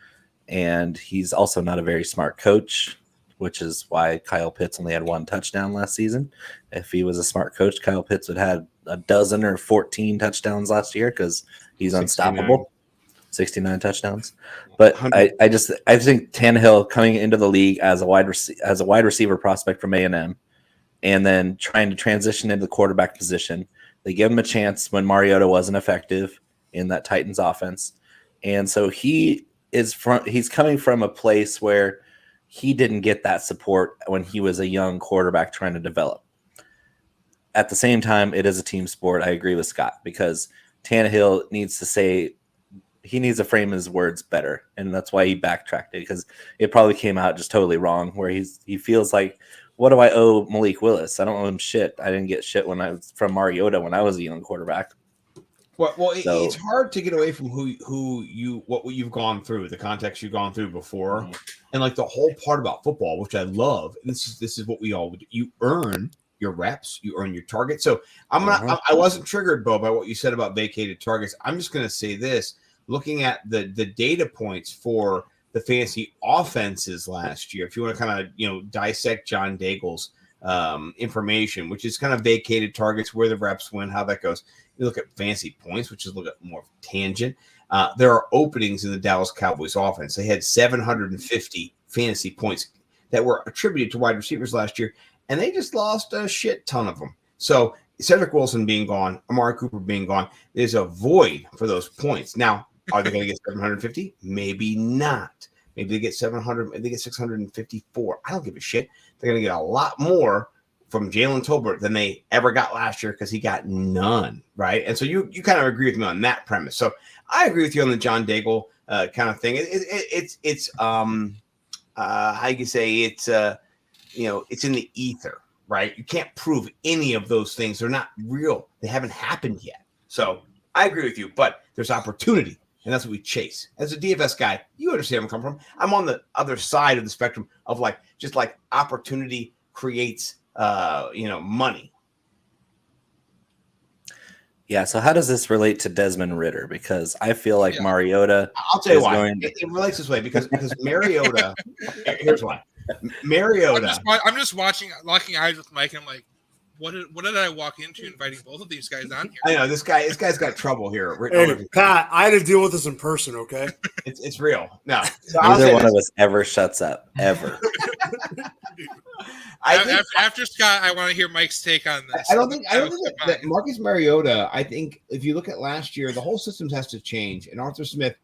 and he's also not a very smart coach, which is why Kyle Pitts only had 1 touchdown last season. If he was a smart coach, Kyle Pitts would have had a dozen or 14 touchdowns last year because he's 69. Unstoppable. 69 touchdowns. But I think Tannehill coming into the league as a wide receiver prospect from A&M and then trying to transition into the quarterback position. They give him a chance when Mariota wasn't effective in that Titans offense. And so he's coming from a place where he didn't get that support when he was a young quarterback trying to develop. At the same time, it is a team sport. I agree with Scott because Tannehill needs to frame his words better, and that's why he backtracked it because it probably came out just totally wrong. Where he feels like, what do I owe Malik Willis? I don't owe him shit. I didn't get shit when I was from Mariota when I was a young quarterback. It's hard to get away from what you've gone through, the context you've gone through before, and like the whole part about football, which I love. And this is what we all do. You earn your reps, you earn your targets. So I wasn't triggered, Bo, by what you said about vacated targets. I'm just going to say this: looking at the data points for the fantasy offenses last year, if you want to kind of dissect John Daigle's information, which is kind of vacated targets, where the reps went, how that goes. You look at fantasy points, which is a little bit more tangent. There are openings in the Dallas Cowboys offense. They had 750 fantasy points that were attributed to wide receivers last year, and they just lost a shit ton of them. So Cedric Wilson being gone, Amari Cooper being gone, there's a void for those points. Now, are they going to get 750? Maybe not. Maybe they get 700. Maybe they get 654. I don't give a shit. They're going to get a lot more from Jalen Tolbert than they ever got last year because he got none, right? And so you kind of agree with me on that premise. So I agree with you on the John Daigle kind of thing. It's how you say it's it's in the ether, right? You can't prove any of those things. They're not real. They haven't happened yet. So I agree with you, but there's opportunity, and that's what we chase. As a DFS guy, you understand where I'm coming from. I'm on the other side of the spectrum of just opportunity creates money. Yeah, so how does this relate to Desmond Ridder? Because I feel like Mariota. I'll tell you why. It relates this way because Mariota. Here's why. Mariota. I'm just locking eyes with Mike, and I'm like, what did I walk into inviting both of these guys on here? I know this guy's got trouble here. Hey, Pat, I had to deal with this in person. Okay, it's real. No, so neither one of us ever shuts up ever. After Scott, I want to hear Mike's take on this. I don't think that Marcus Mariota. I think if you look at last year, the whole system has to change. And Arthur Smith,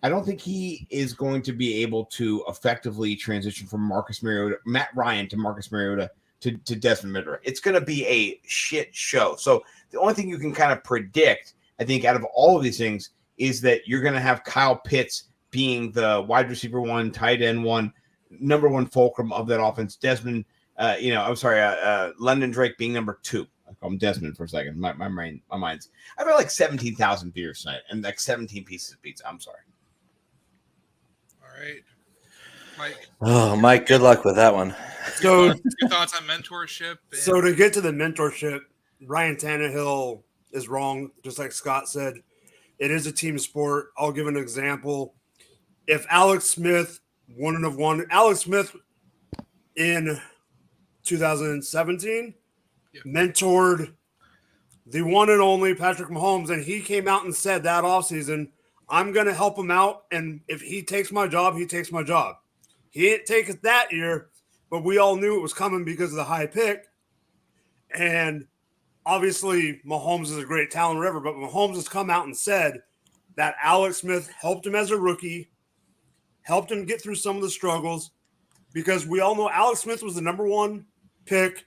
I don't think he is going to be able to effectively transition from Matt Ryan to Marcus Mariota to Desmond Ridder. It's going to be a shit show. So the only thing you can kind of predict, I think, out of all of these things is that you're going to have Kyle Pitts being the wide receiver one, tight end one, number one fulcrum of that offense. Desmond, London Drake being number two. I call him Desmond for a second. My mind's. I've had like 17,000 beers tonight and like 17 pieces of pizza. I'm sorry. All right, Mike. Oh, Mike, good luck with that one. So, your thoughts on mentorship? So to get to the mentorship, Ryan Tannehill is wrong. Just like Scott said, it is a team sport. I'll give an example. If Alex Smith wouldn't have won, Alex Smith in 2017 mentored the one and only Patrick Mahomes, and he came out and said that offseason, I'm going to help him out, and if he takes my job, he takes my job. He didn't take it that year, but we all knew it was coming because of the high pick. And obviously, Mahomes is a great talent, whatever, but Mahomes has come out and said that Alex Smith helped him as a rookie, helped him get through some of the struggles, because we all know Alex Smith was the number one pick.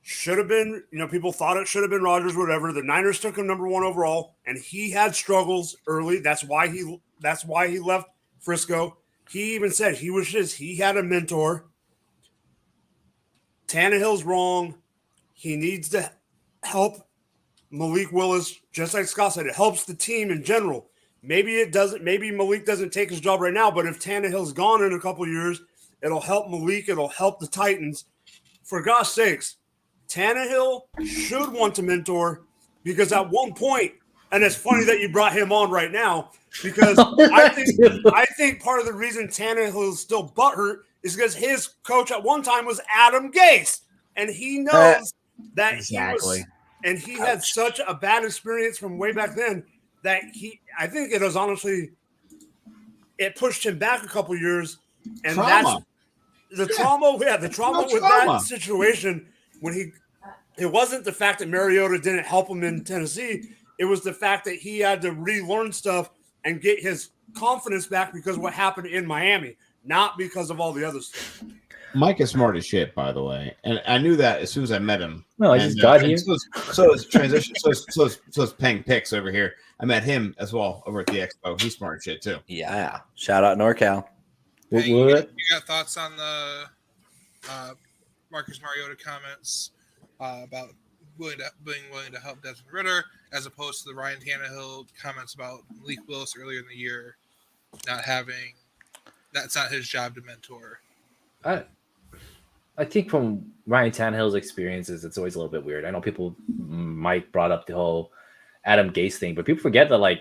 Should have been, people thought it should have been Rodgers, whatever. The Niners took him number one overall, and he had struggles early. That's why he left Frisco. He even said he had a mentor. Tannehill's wrong. He needs to help Malik Willis, just like Scott said. It helps the team in general. Maybe it doesn't. Maybe Malik doesn't take his job right now, but if Tannehill's gone in a couple of years, it'll help Malik. It'll help the Titans. For God's sakes, Tannehill should want to mentor, because at one point, and it's funny that you brought him on right now, because I think part of the reason Tannehill is still butthurt is because his coach at one time was Adam Gase, and he knows that he had such a bad experience from way back then that I think it was honestly, it pushed him back a couple years, and trauma. That's the trauma. Yeah, the trauma with that situation when it wasn't the fact that Mariota didn't help him in Tennessee. It was the fact that he had to relearn stuff and get his confidence back because of what happened in Miami, not because of all the other stuff. Mike is smart as shit, by the way, and I knew that as soon as I met him. No, I just got here. So is transition. so is Peng Picks over here. I met him as well over at the Expo. He's smart as shit too. Yeah, shout out NorCal. Hey, you got thoughts on the Marcus Mariota comments about being willing to help Desmond Ridder, as opposed to the Ryan Tannehill comments about Malik Willis earlier in the year, that's not his job to mentor. I think from Ryan Tannehill's experiences, it's always a little bit weird. I know Mike brought up the whole Adam Gase thing, but people forget that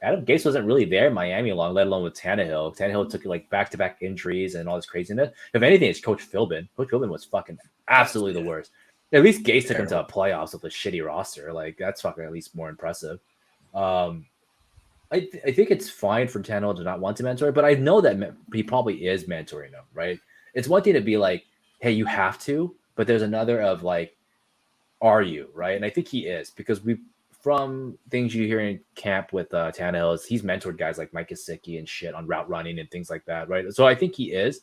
Adam Gase wasn't really there in Miami long, let alone with Tannehill. Tannehill took back-to-back injuries and all this craziness. If anything, it's Coach Philbin. Coach Philbin was fucking absolutely the worst. At least Gase took him to a playoffs with a shitty roster. That's fucking at least more impressive. I think it's fine for Tannehill to not want to mentor, but I know that he probably is mentoring him, right? It's one thing to be like, hey, you have to, but there's another of are you, right? And I think he is, because from things you hear in camp with Tannehill, he's mentored guys like Mike Gesicki and shit on route running and things like that, right? So I think he is,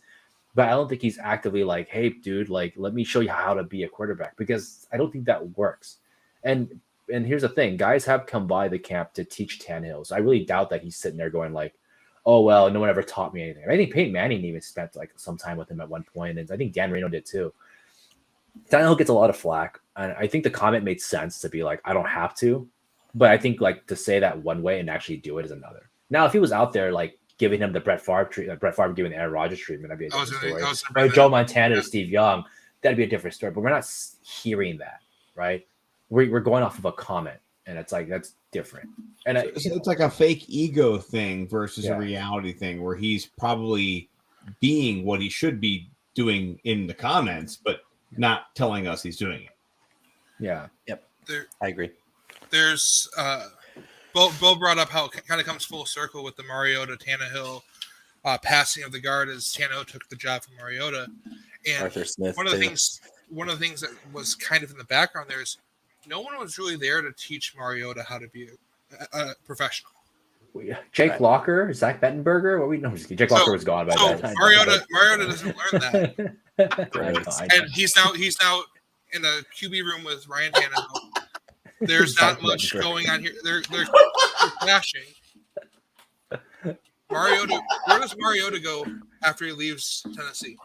but I don't think he's actively hey, dude, let me show you how to be a quarterback, because I don't think that works. And here's the thing, guys have come by the camp to teach Tannehill, so I really doubt that he's sitting there going oh, well, no one ever taught me anything. And I think Peyton Manning even spent some time with him at one point, and I think Dan Marino did too. Tannehill gets a lot of flack, and I think the comment made sense to be I don't have to, but I think to say that one way and actually do it is another. Now, if he was out there giving him the Brett Favre treatment, Brett Favre giving the Aaron Rodgers treatment, that'd be a different story. Or Joe Montana to Steve Young, that'd be a different story. But we're not hearing that, right? We're going off of a comment, and it's that's different. And it's like a fake ego thing versus a reality thing, where he's probably being what he should be doing in the comments, but not telling us he's doing it. Yeah. Yep. There, I agree. There's Bo brought up how it kind of comes full circle with the Mariota Tannehill passing of the guard as Tannehill took the job from Mariota. And Arthur Smith. One of the things that was kind of in the background there is no one was really there to teach Mariota how to be a professional. Jake Locker, Zach Bettenberger. What we know? Jake Locker was gone by that time. Mariota doesn't learn that, and he's now in a QB room with Ryan Tannehill. There's not much going on here. They're clashing. Mariota, where does Mariota go after he leaves Tennessee?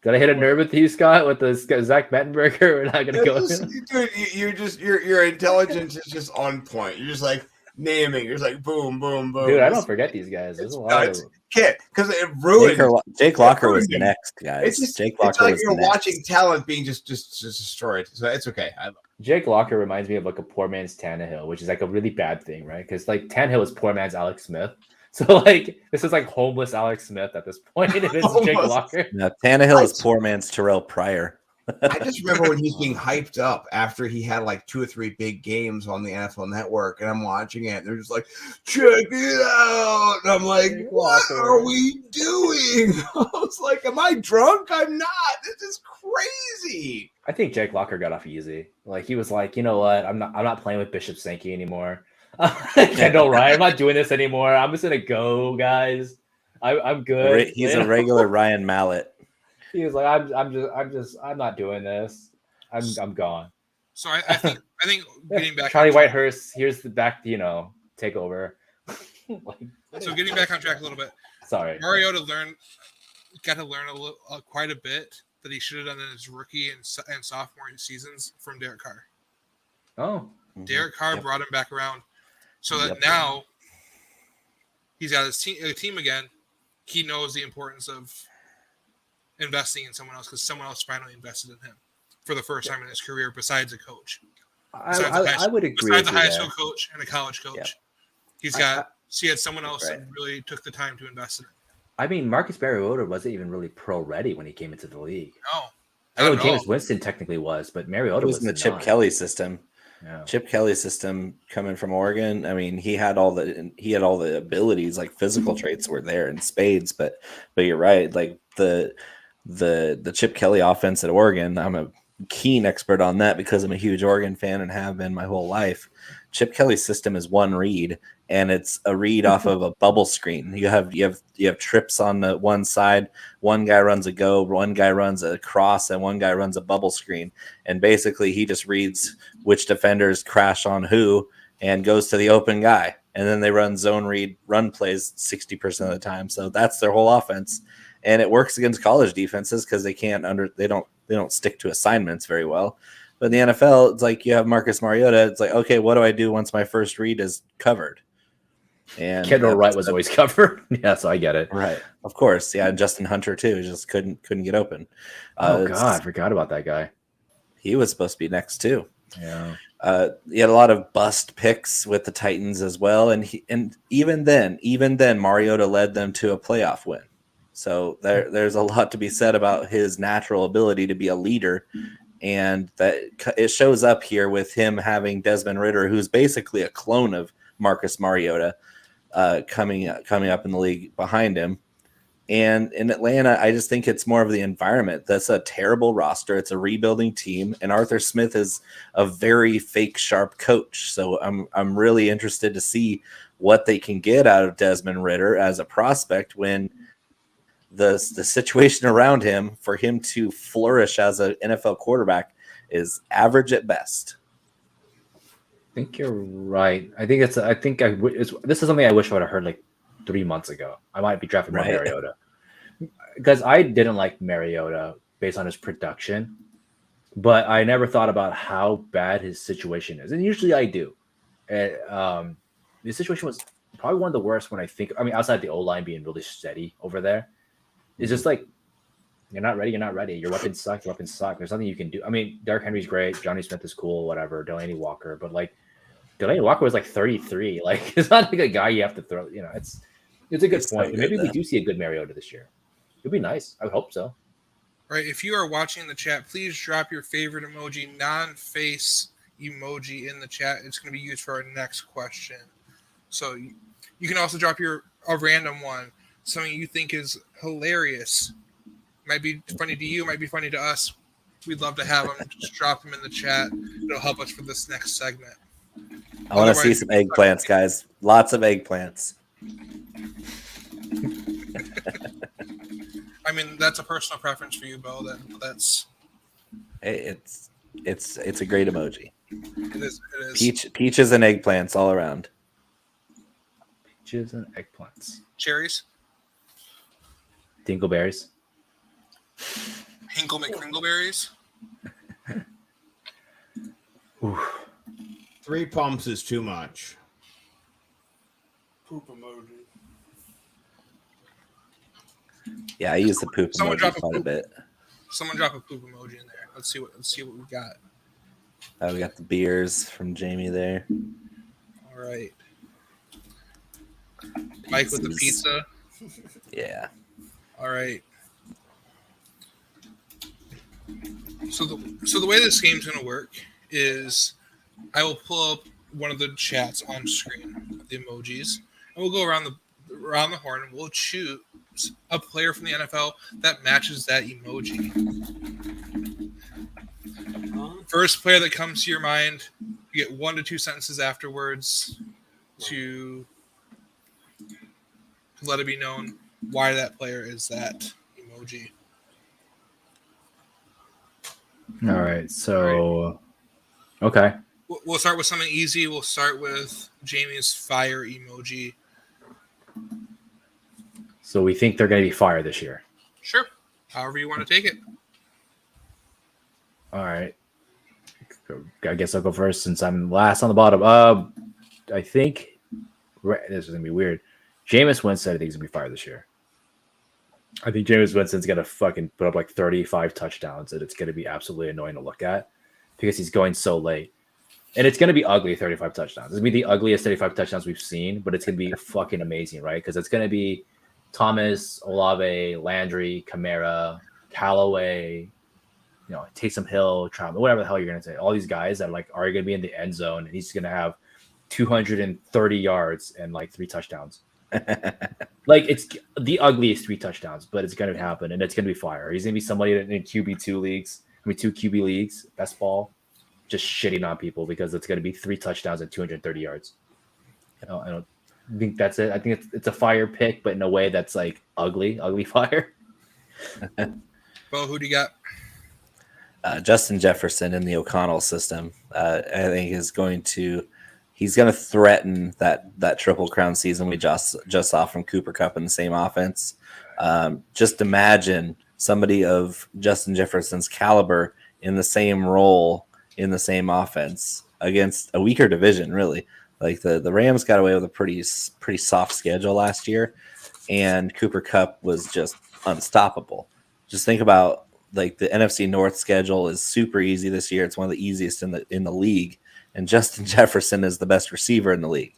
Did I hit a nerve with you, Scott, with the Zach Mettenberger? We're not gonna go. Dude, your intelligence is just on point. You're just like naming. You're just like boom, boom, boom. Dude, I don't forget these guys. There's a lot of because it ruined. Jake Locker was the next guy. Jake Locker. It's like you're watching talent being just destroyed. So it's okay. Jake Locker reminds me of like a poor man's Tannehill, which is like a really bad thing, right? Because like Tannehill is poor man's Alex Smith. So like this is like homeless Alex Smith at this point. It is Jake Locker. No, Tannehill is poor man's Terrell Pryor. I just remember when he's being hyped up after he had like 2 or 3 big games on the NFL Network, and I'm watching it, and they're just like, check it out. And I'm like, what are we doing? I was like, am I drunk? I'm not. This is crazy. I think Jake Locker got off easy. Like he was like, you know what? I'm not playing with Bishop Sankey anymore. Kendall Ryan, I'm not doing this anymore. I'm just gonna go, guys. I'm good. He's a regular Ryan Mallett. He was like, I'm not doing this. I'm gone. So I think getting back. Charlie Whitehurst, here's the back, take over. So getting back on track a little bit. Sorry, Mariota got to learn quite a bit that he should have done in his rookie and sophomore seasons from Derek Carr. Oh, Derek Carr brought him back around, so that now he's got his team again. He knows the importance of investing in someone else because someone else finally invested in him for the first time in his career besides a coach. I would agree. Besides a high school coach and a college coach, he had someone else that really took the time to invest in him. I mean, Marcus Mariota wasn't even really pro ready when he came into the league. No, I know James Winston technically was, but Mariota was in the Chip Kelly system. Yeah. Chip Kelly system coming from Oregon. I mean, he had all the abilities, like physical traits were there in spades. But you're right, like the Chip Kelly offense at Oregon. I'm a keen expert on that because I'm a huge Oregon fan and have been my whole life. Chip Kelly's system is one read, and it's a read off of a bubble screen. You have trips on the one side. One guy runs a go, one guy runs a cross, and one guy runs a bubble screen. And basically, he just reads which defenders crash on who and goes to the open guy. And then they run zone read run plays 60% of the time. So that's their whole offense, and it works against college defenses because they don't stick to assignments very well. But in the NFL, it's like you have Marcus Mariota. It's like, okay, what do I do once my first read is covered? And Kendall Wright was always covered. Yeah, so I get it. Right, of course. Yeah, and Justin Hunter too. Just couldn't get open. Oh God, I forgot about that guy. He was supposed to be next too. Yeah. He had a lot of bust picks with the Titans as well, and even then, Mariota led them to a playoff win. So there's a lot to be said about his natural ability to be a leader. And that it shows up here with him having Desmond Ridder, who's basically a clone of Marcus Mariota, coming up in the league behind him. And in Atlanta, I just think it's more of the environment. That's a terrible roster. It's a rebuilding team, and Arthur Smith is a very fake sharp coach. So I'm really interested to see what they can get out of Desmond Ridder as a prospect when the situation around him for him to flourish as an NFL quarterback is average at best. I think you're right. This is something I wish I would have heard like 3 months ago. I might be drafting Mariota because I didn't like Mariota based on his production, but I never thought about how bad his situation is. And usually I do. The situation was probably one of the worst when outside the O-line being really steady over there. It's just like, you're not ready. Your weapons suck. There's nothing you can do. I mean, Derrick Henry's great. Johnny Smith is cool, whatever. Delaney Walker. But like, Delaney Walker was like 33. Like, it's not like a guy you have to throw. It's a good point. Maybe we do see a good Mariota this year. It'd be nice. I would hope so. All right, if you are watching the chat, please drop your favorite emoji, non-face emoji in the chat. It's going to be used for our next question. So you can also drop a random one, something you think is hilarious. Might be funny to you, might be funny to us. We'd love to have them. Just drop them in the chat. It'll help us for this next segment. I want to see some eggplants, guys. Lots of eggplants. I mean, that's a personal preference for you, Bo. That's it's a great emoji. It is. Peaches and eggplants all around. Peaches and eggplants. Cherries. Dingleberries. Hinkle McCringleberries. 3 pumps is too much. Poop emoji. Yeah, I use the poop emoji quite a bit. Someone drop a poop emoji in there. Let's see what we got. We got the beers from Jamie there. All right. Mike with the pizza. Yeah. All right. So the way this game's going to work is I will pull up one of the chats on screen, the emojis, and we'll go around the horn and we'll choose a player from the NFL that matches that emoji. First player that comes to your mind, you get 1 to 2 sentences afterwards to let it be known why that player is that emoji. All right. So, okay. We'll start with something easy. We'll start with Jamie's fire emoji. So we think they're going to be fire this year. Sure. However you want to take it. All right. I guess I'll go first since I'm last on the bottom. I think this is going to be weird. Jameis Winston, I think, is going to be fire this year. I think Jameis Winston's going to fucking put up like 35 touchdowns, and it's going to be absolutely annoying to look at because he's going so late. And it's going to be ugly 35 touchdowns. It's going to be the ugliest 35 touchdowns we've seen, but it's going to be fucking amazing, right? Because it's going to be Thomas, Olave, Landry, Kamara, Callaway, Taysom Hill, Trout, whatever the hell you're going to say. All these guys that are going to be in the end zone, and he's going to have 230 yards and 3 touchdowns. It's the ugliest 3 touchdowns, but it's going to happen, and it's going to be fire. He's going to be somebody in QB2 leagues, 2 QB leagues, best ball, just shitting on people because it's going to be 3 touchdowns and 230 yards. I don't think that's it. I think it's a fire pick, but in a way that's ugly fire. Bo, who do you got? Justin Jefferson in the O'Connell system. I think he's going to threaten that Triple Crown season we just saw from Cooper Kupp in the same offense. Just imagine somebody of Justin Jefferson's caliber in the same role in the same offense against a weaker division, really. The Rams got away with a pretty soft schedule last year, and Cooper Kupp was just unstoppable. Just think about the NFC North schedule is super easy this year. It's one of the easiest in the league. And Justin Jefferson is the best receiver in the league.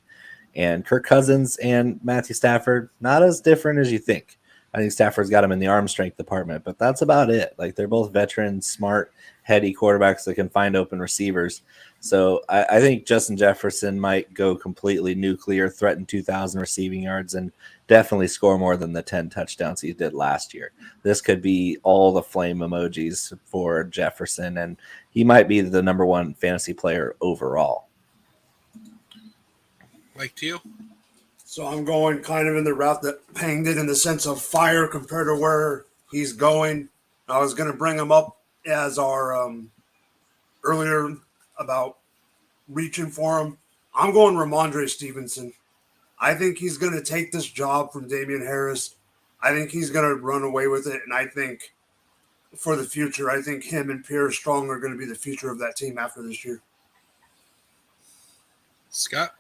And Kirk Cousins and Matthew Stafford, not as different as you think. I think Stafford's got him in the arm strength department, but that's about it. They're both veterans, smart, heady quarterbacks that can find open receivers. So I think Justin Jefferson might go completely nuclear, threaten 2,000 receiving yards, and definitely score more than the 10 touchdowns he did last year. This could be all the flame emojis for Jefferson, and he might be the number 1 fantasy player overall. Mike, to you? So I'm going kind of in the route that Pang did in the sense of fire compared to where he's going. I was going to bring him up as our earlier about reaching for him. I'm going Ramondre Stevenson. I think he's going to take this job from Damian Harris. I think he's going to run away with it, and I think for the future, I think him and Pierre Strong are going to be the future of that team after this year. Scott?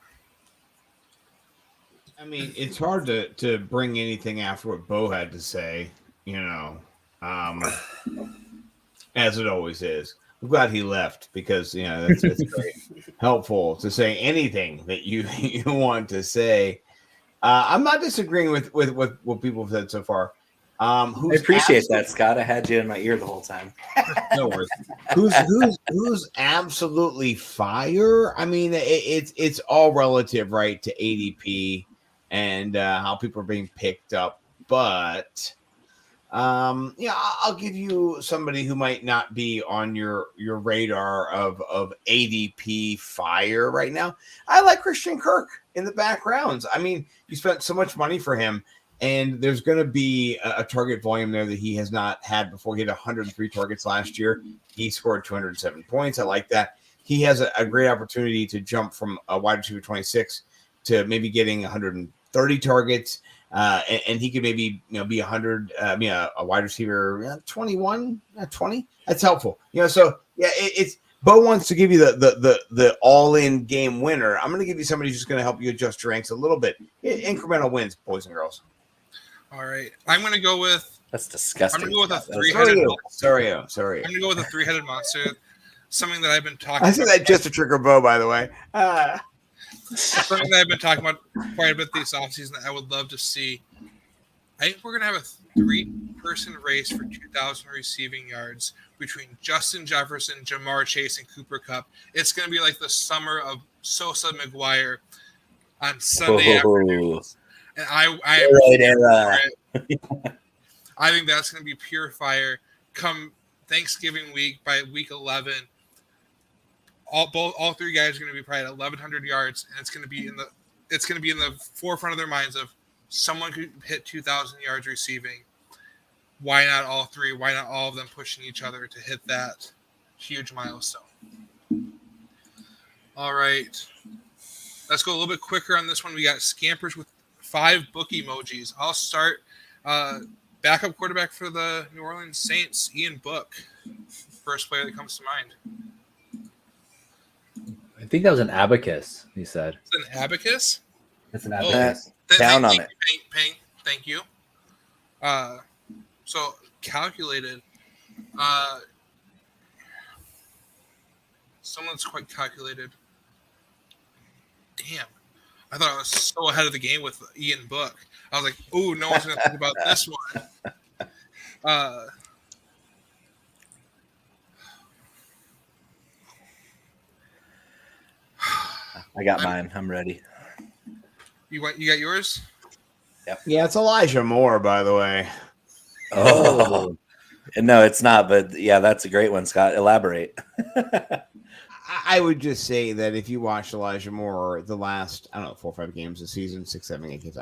I mean, it's hard to bring anything after what Bo had to say, as it always is. I'm glad he left because, it's very helpful to say anything that you want to say. I'm not disagreeing with what people have said so far. I appreciate that, Scott. I had you in my ear the whole time. No worries. Who's absolutely fire? I mean, it's all relative, right, to ADP and how people are being picked up. But I'll give you somebody who might not be on your radar of ADP fire right now. I like Christian Kirk in the back rounds. I mean, you spent so much money for him. And there's going to be a target volume there that he has not had before. He had 103 targets last year. He scored 207 points. I like that. He has a great opportunity to jump from a wide receiver 26 to maybe getting 130 targets. And he could maybe be 100, a wide receiver 21, 20. That's helpful. So yeah, it's Bo wants to give you the all-in game winner. I'm going to give you somebody who's going to help you adjust your ranks a little bit. Incremental wins, boys and girls. All right, I'm going to go with. That's disgusting. I'm going to go with a three-headed monster. Sorry. I'm going to go with a three-headed monster. Something that I've been talking. I said that just to trigger Bo, by the way. Something that I've been talking about quite a bit this offseason that I would love to see. I think we're going to have a 3-person race for 2,000 receiving yards between Justin Jefferson, Jamar Chase, and Cooper Kupp. It's going to be like the summer of Sosa McGuire on Sunday afternoons. And I think that's going to be pure fire come Thanksgiving week. By week 11, all three guys are going to be probably at 1,100 yards, and it's going to be in the forefront of their minds of someone could hit 2,000 yards receiving. Why not all three? Why not all of them pushing each other to hit that huge milestone? All right, let's go a little bit quicker on this one. We got scampers with 5 book emojis. I'll start. Backup quarterback for the New Orleans Saints, Ian Book. First player that comes to mind. I think that was an abacus, he said. It's an abacus? It's an abacus. Down on it. Thank you. So, calculated. Someone's quite calculated. Damn. I thought I was so ahead of the game with Ian Book. I was like, ooh, no one's going to think about this one. I got mine. I'm ready. You got yours? Yep. Yeah, it's Elijah Moore, by the way. Oh. No, it's not. But yeah, that's a great one, Scott. Elaborate. I would just say that if you watched Elijah Moore the last, 4 or 5 games this season, 6, 7, 8 games,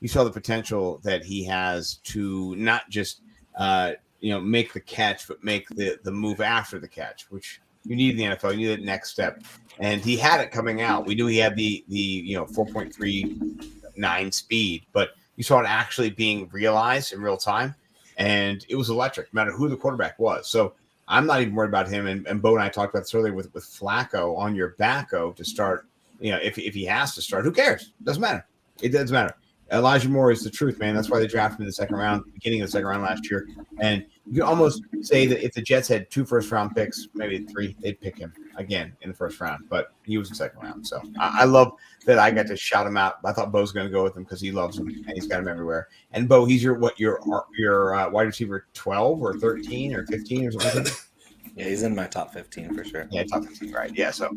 you saw the potential that he has to not just, make the catch, but make the move after the catch, which you need in the NFL. You need that next step. And he had it coming out. We knew he had the 4.39 speed, but you saw it actually being realized in real time. And it was electric, no matter who the quarterback was. So I'm not even worried about him. And Bo and I talked about this earlier with Flacco on your backo to start. If he has to start, who cares? Doesn't matter. It doesn't matter. Elijah Moore is the truth, man. That's why they drafted him in the second round, beginning of the second round last year. And you can almost say that if the Jets had 2 first-round picks, maybe 3, they'd pick him again in the first round. But he was in the second round. So I love that I got to shout him out. I thought Bo's going to go with him because he loves him and he's got him everywhere. And Bo, he's your wide receiver 12 or 13 or 15 or something? Yeah, he's in my top 15 for sure. Yeah, top 15, right? Yeah, so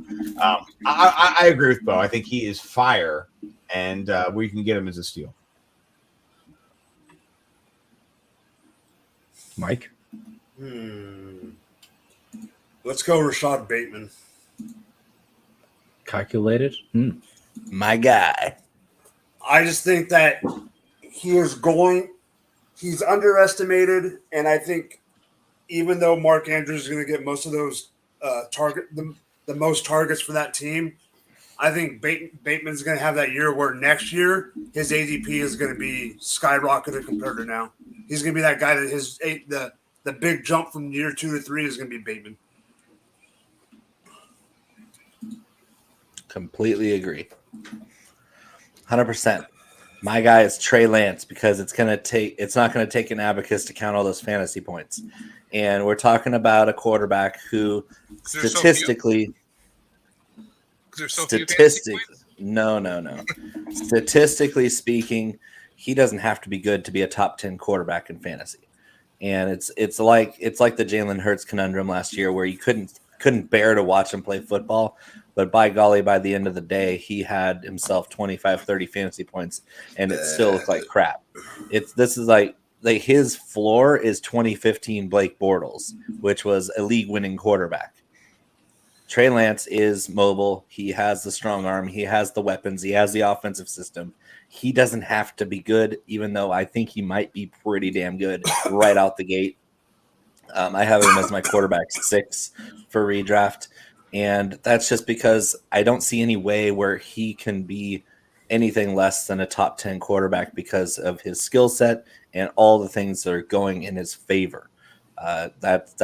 I agree with Bo. I think he is fire, and we can get him as a steal. Mike? Let's go Rashad Bateman. Calculated? My guy. I just think that he's underestimated, and I think even though Mark Andrews is going to get most of those the most targets for that team, I think Bateman's going to have that year where next year his ADP is going to be skyrocketed compared to now. He's going to be that guy that the big jump from year 2 to 3 is going to be Bateman. Completely agree. 100%. My guy is Trey Lance because it's not going to take an abacus to count all those fantasy points. And we're talking about a quarterback who statistically speaking, he doesn't have to be good to be a top 10 quarterback in fantasy. And it's like the Jalen Hurts conundrum last year, where you couldn't bear to watch him play football, but by golly, by the end of the day, he had himself 25, 30 fantasy points, and it still looked like crap. This is like his floor is 2015 Blake Bortles, which was a league-winning quarterback. Trey Lance is mobile. He has the strong arm. He has the weapons. He has the offensive system. He doesn't have to be good, even though I think he might be pretty damn good right out the gate. I have him as my quarterback 6 for redraft, and that's just because I don't see any way where he can be anything less than a top 10 quarterback because of his skill set and all the things that are going in his favor. That's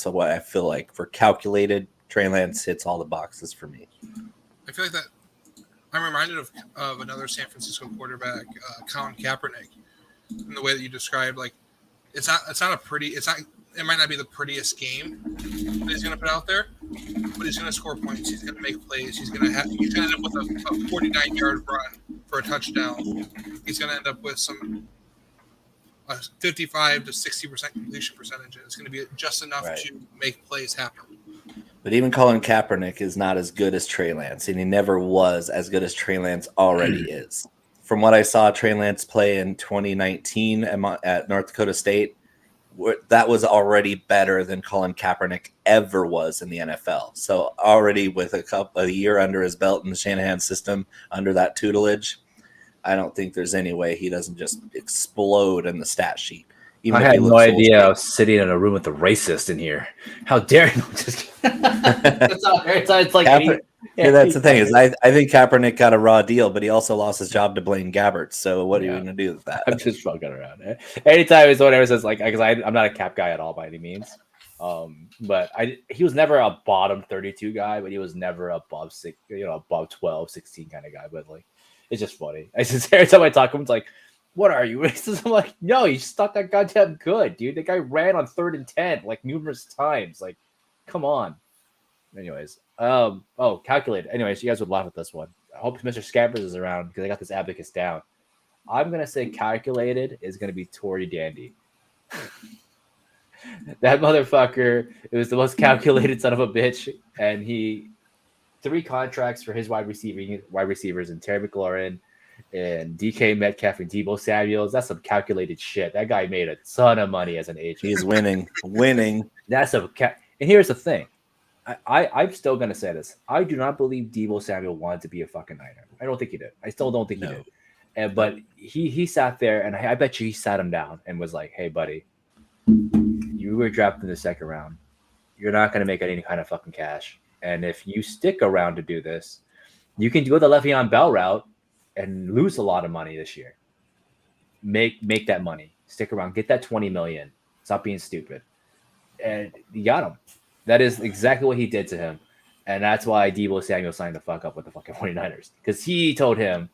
what I feel like. For calculated, Trey Lance hits all the boxes for me. I feel like that I'm reminded of another San Francisco quarterback, Colin Kaepernick, in the way that you described. Like, it might not be the prettiest game that he's going to put out there, but he's going to score points. He's going to make plays. He's going to end up with a 49-yard run for a touchdown. He's going to end up with a 55 to 60% completion percentage. It's going to be just enough to make plays happen. But even Colin Kaepernick is not as good as Trey Lance, and he never was as good as Trey Lance already is. From what I saw Trey Lance play in 2019 at North Dakota State, that was already better than Colin Kaepernick ever was in the NFL. So already with a year under his belt in the Shanahan system, under that tutelage, I don't think there's any way he doesn't just explode in the stat sheet. I had no idea I was sitting in a room with a racist in here. How dare you? It's like that's the thing is I think Kaepernick got a raw deal, but he also lost his job to Blaine Gabbert. So what are you going to do with that? I'm just fucking around. Anytime someone ever says like, because I'm not a cap guy at all by any means, but he was never a bottom 32 guy, but he was never above 6, above 12, 16 kind of guy. But like, it's just funny. Every time I talk to him, it's like, what are you racist? I'm like, no, you just not that goddamn good, dude. The guy ran on 3rd and 10 like numerous times. Like, come on. Anyways, calculated. Anyways, you guys would laugh at this one. I hope Mr. Scabbers is around because I got this abacus down. I'm gonna say calculated is gonna be Tory Dandy. That motherfucker. It was the most calculated son of a bitch, and he 3 contracts for his wide receivers, and Terry McLaurin and DK Metcalf and Deebo Samuels. That's some calculated shit. That guy made a ton of money as an agent. He's winning. That's and here's the thing. I'm still going to say this. I do not believe Deebo Samuel wanted to be a fucking Niner. I don't think he did. I still don't think he did. But he sat there, and I bet you he sat him down and was like, hey, buddy, you were drafted in the 2nd round. You're not going to make any kind of fucking cash. And if you stick around to do this, you can go the Le'Veon Bell route and lose a lot of money this year. Make that money. Stick around. Get that $20 million. Stop being stupid. And you got him. That is exactly what he did to him. And that's why Deebo Samuel signed the fuck up with the fucking 49ers. Because he told him,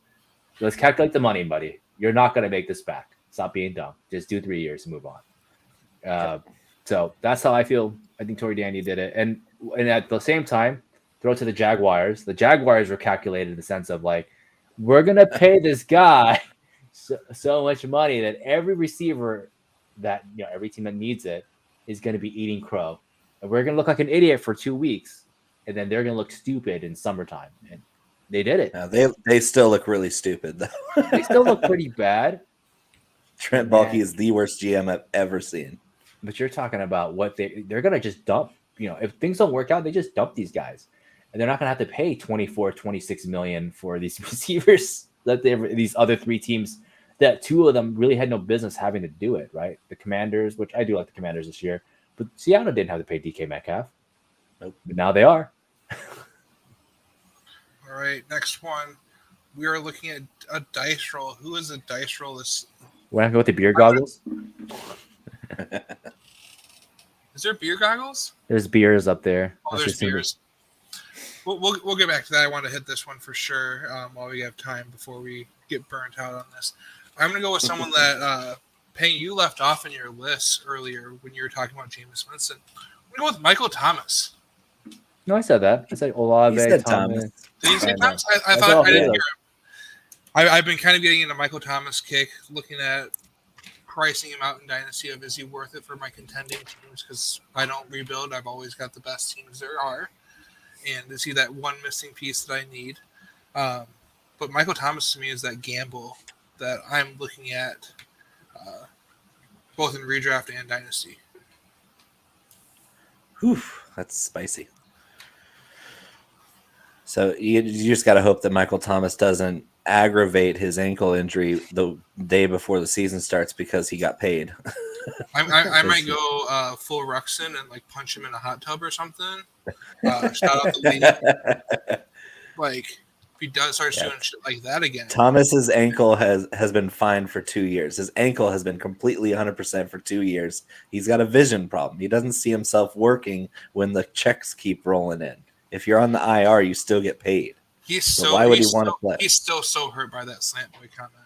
let's calculate the money, buddy. You're not going to make this back. Stop being dumb. Just do 3 years and move on. So that's how I feel. I think Tory Dandy did it. And at the same time, throw it to the Jaguars. The Jaguars were calculated in the sense of like, we're going to pay this guy so much money that every receiver that, every team that needs it is going to be eating crow. And we're going to look like an idiot for 2 weeks. And then they're going to look stupid in summertime. And they did it. No, they still look really stupid, though. They still look pretty bad. Trent Baalke is the worst GM I've ever seen. But you're talking about what they're going to just dump. If things don't work out, they just dump these guys. And they're not going to have to pay 24, 26 million for these receivers that these other 3 teams that 2 of them really had no business having to do it, right? The Commanders, which I do like the Commanders this year, but Seattle didn't have to pay DK Metcalf. Nope. But now they are. All right, next one. We are looking at a dice roll. Who is a dice roll? We're not going to go with the beer goggles? Is there beer goggles? There's beers up there. Oh, there's beers. We'll get back to that. I want to hit this one for sure while we have time before we get burnt out on this. I'm going to go with someone that, Payne, you left off in your list earlier when you were talking about Jameis Winston. I'm going to go with Michael Thomas. No, I said that. I said Olave. He said Thomas. Did you say Thomas? I thought I didn't hear him. I've been kind of getting into Michael Thomas kick, looking at pricing him out in Dynasty of is he worth it for my contending teams? Because I don't rebuild. I've always got the best teams there are. And is he that one missing piece that I need? But Michael Thomas to me is that gamble that I'm looking at both in redraft and Dynasty. Whew, that's spicy. So you just got to hope that Michael Thomas doesn't aggravate his ankle injury the day before the season starts because he got paid. I might go full Ruxin and like punch him in a hot tub or something. Shout out to Lee. Like if he does start doing shit like that again. Thomas's ankle has been fine for 2 years. His ankle has been completely 100% for 2 years. He's got a vision problem. He doesn't see himself working when the checks keep rolling in. If you're on the IR, you still get paid. Why would he want to play? He's still so hurt by that slant boy comment.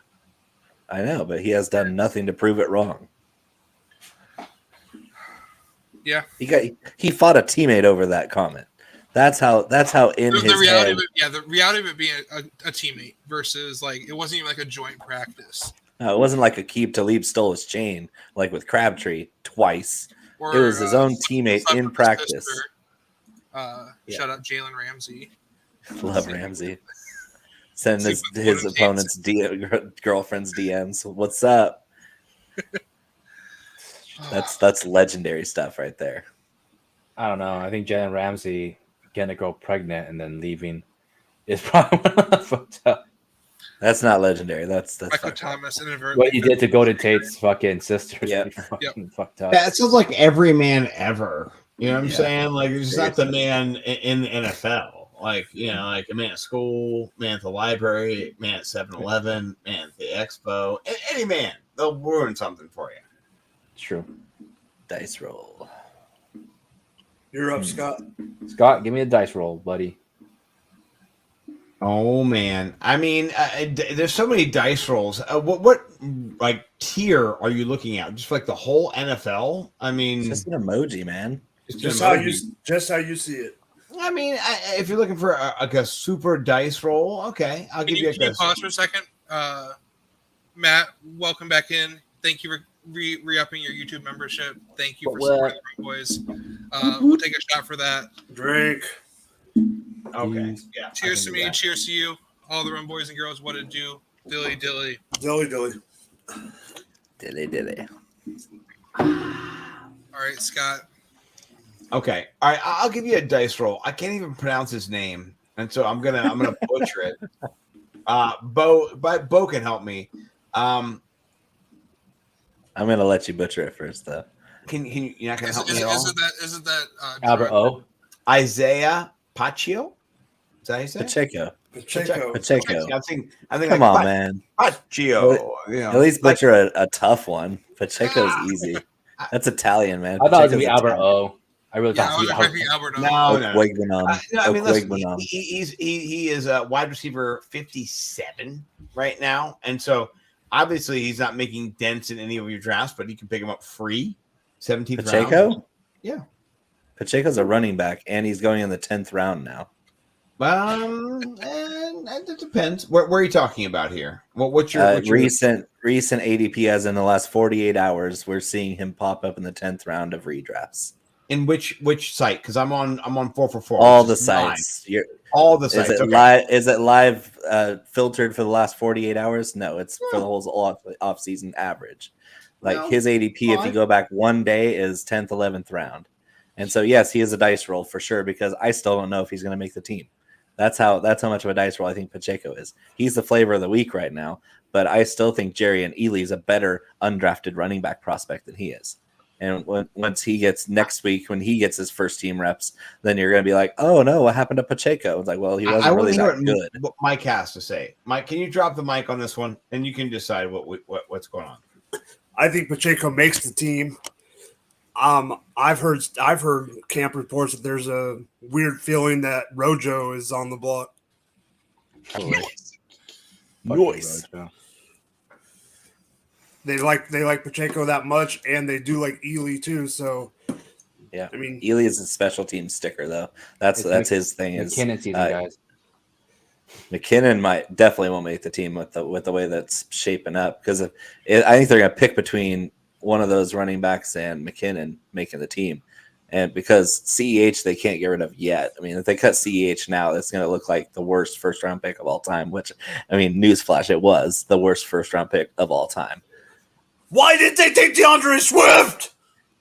I know, but he has done nothing to prove it wrong. Yeah, he fought a teammate over that comment. That's how in his reality head. of it, the reality of it being a teammate versus like it wasn't even like a joint practice. No, it wasn't like Aqib Talib stole his chain like with Crabtree twice. Or, it was his own teammate in practice. Shout out Jalen Ramsey. Love Ramsey. Send his opponent's girlfriend's DMs. What's up? That's legendary stuff right there. I don't know. I think Jalen Ramsey getting a girl pregnant and then leaving is probably fucked up. That's not legendary. That's Michael Thomas inadvertently. What he did to Golden Tate's fucking sister. Yeah, fucked up. That sounds like every man ever. You know what I'm saying? Like it's not the man in the NFL. Like, you know, like a man at school, man at the library, man at 7-Eleven, man at the expo. Any man, they'll ruin something for you. True. Dice roll. You're up, Scott. Scott, give me a dice roll, buddy. Oh man, I mean, there's so many dice rolls. What like tier are you looking at? Just like the whole NFL? I mean, it's just an emoji, man. Just how you see it. I mean, if you're looking for a super dice roll, okay, I'll give you a Can you pause for a second? Matt, welcome back in. Thank you for re-upping your YouTube membership. Thank you for supporting the Rumboyz. We'll take a shot for that. Drink. Okay. Yeah. Cheers to me. Cheers to you. All the Rumboyz and girls. What it do? Dilly dilly. Dilly dilly. Dilly dilly. All right, Scott. Okay. All right. I'll give you a dice roll. I can't even pronounce his name, and so I'm gonna butcher it. Bo can help me. I'm gonna let you butcher it first, though. Can you? You're not gonna help me at all. Isn't that Albert O? Isaiah Pacheco? Is that how you say? Pacheco. I think Come on, man. Pacheco. At least butcher a tough one. Pacheco's easy. That's Italian, man. I thought it was gonna be Albert O. I really thought it was Albert O. No, I mean, listen, he is a wide receiver 57 right now, and so obviously he's not making dents in any of your drafts, but you can pick him up free. 17th Pacheco? round. Yeah. Pacheco's a running back, and he's going in the 10th round now. And it depends. Where are you talking about here? What's your recent ADP? As in the last 48 hours, we're seeing him pop up in the 10th round of redrafts. In which site? Because I'm on 444. All the sites. All the sites. Is it live filtered for the last 48 hours? No, it's for the whole off-season average. Like his ADP, if you go back one day, is 10th, 11th round. And so, yes, he is a dice roll for sure because I still don't know if he's going to make the team. That's how much of a dice roll I think Pacheco is. He's the flavor of the week right now, but I still think Jerry and Ely is a better undrafted running back prospect than he is. And once he gets next week, when he gets his first team reps, then you're going to be like, oh, no, what happened to Pacheco? It's like, well, he wasn't really that good. What Mike has to say. Mike, can you drop the mic on this one? And you can decide what's going on. I think Pacheco makes the team. I've heard camp reports that there's a weird feeling that Rojo is on the block. Nice. They like Pacheco that much, and they do like Ely too. So yeah, I mean, Ely is a special team sticker though. That's his thing. Is McKinnon season, guys. McKinnon definitely won't make the team with the way that's shaping up, because I think they're going to pick between one of those running backs and McKinnon making the team. And because CEH they can't get rid of yet. I mean, if they cut CEH now, it's going to look like the worst first-round pick of all time, which, I mean, newsflash, it was the worst first-round pick of all time. Why did they take DeAndre Swift?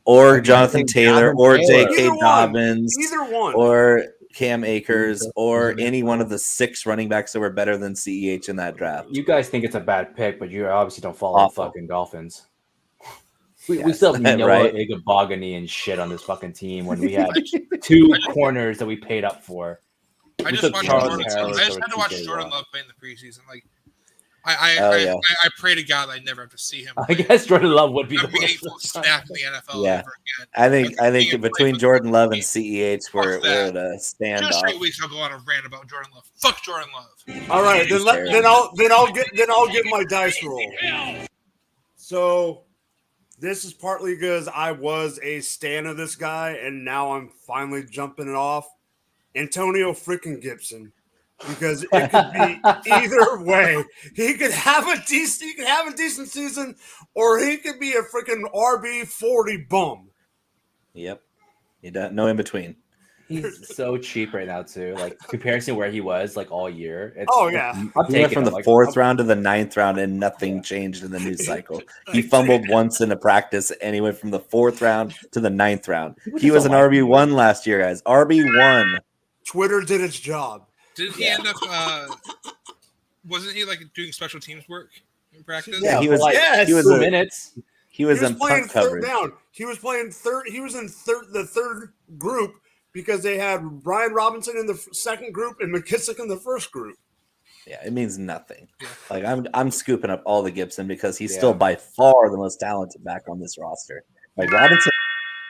Or Jonathan Taylor, or J.K. Either Dobbins, Either one. or Cam Akers, or any one of the 6 running backs that were better than CEH in that draft. You guys think it's a bad pick, but you obviously don't follow the fucking Dolphins. We still have Noah right? Igabogany and shit on this fucking team when we had 2 corners that we paid up for. I just had to watch Jordan Love play in the preseason. Like, I pray to God I never have to see him. I guess Jordan Love would be a meaningful snap in the NFL ever again. I think between Jordan Love and CEH, we're at a standoff. 2 straight weeks I'll go on a rant about Jordan Love. Fuck Jordan Love. All right, then I'll get my dice roll. So this is partly because I was a stan of this guy, and now I'm finally jumping it off. Antonio freaking Gibson, because it could be either way. He could have a decent season, or he could be a freaking RB40 bum. Yep, no in between. He's so cheap right now too. Like comparison to where he was like all year. He went from the 4th round to the 9th round, and nothing changed in the news cycle. He fumbled once in a practice, and he went from the 4th round to the 9th round. He was an RB1 last year, guys. RB1. Twitter did its job. Did he end up? Wasn't he like doing special teams work in practice? Yeah, he was. He was 2 minutes. He was in playing punt third coverage. down. He was playing third. He was in the third group because they had Brian Robinson in the second group and McKissick in the first group. Yeah, it means nothing. Like I'm scooping up all the Gibson because he's still by far the most talented back on this roster. Like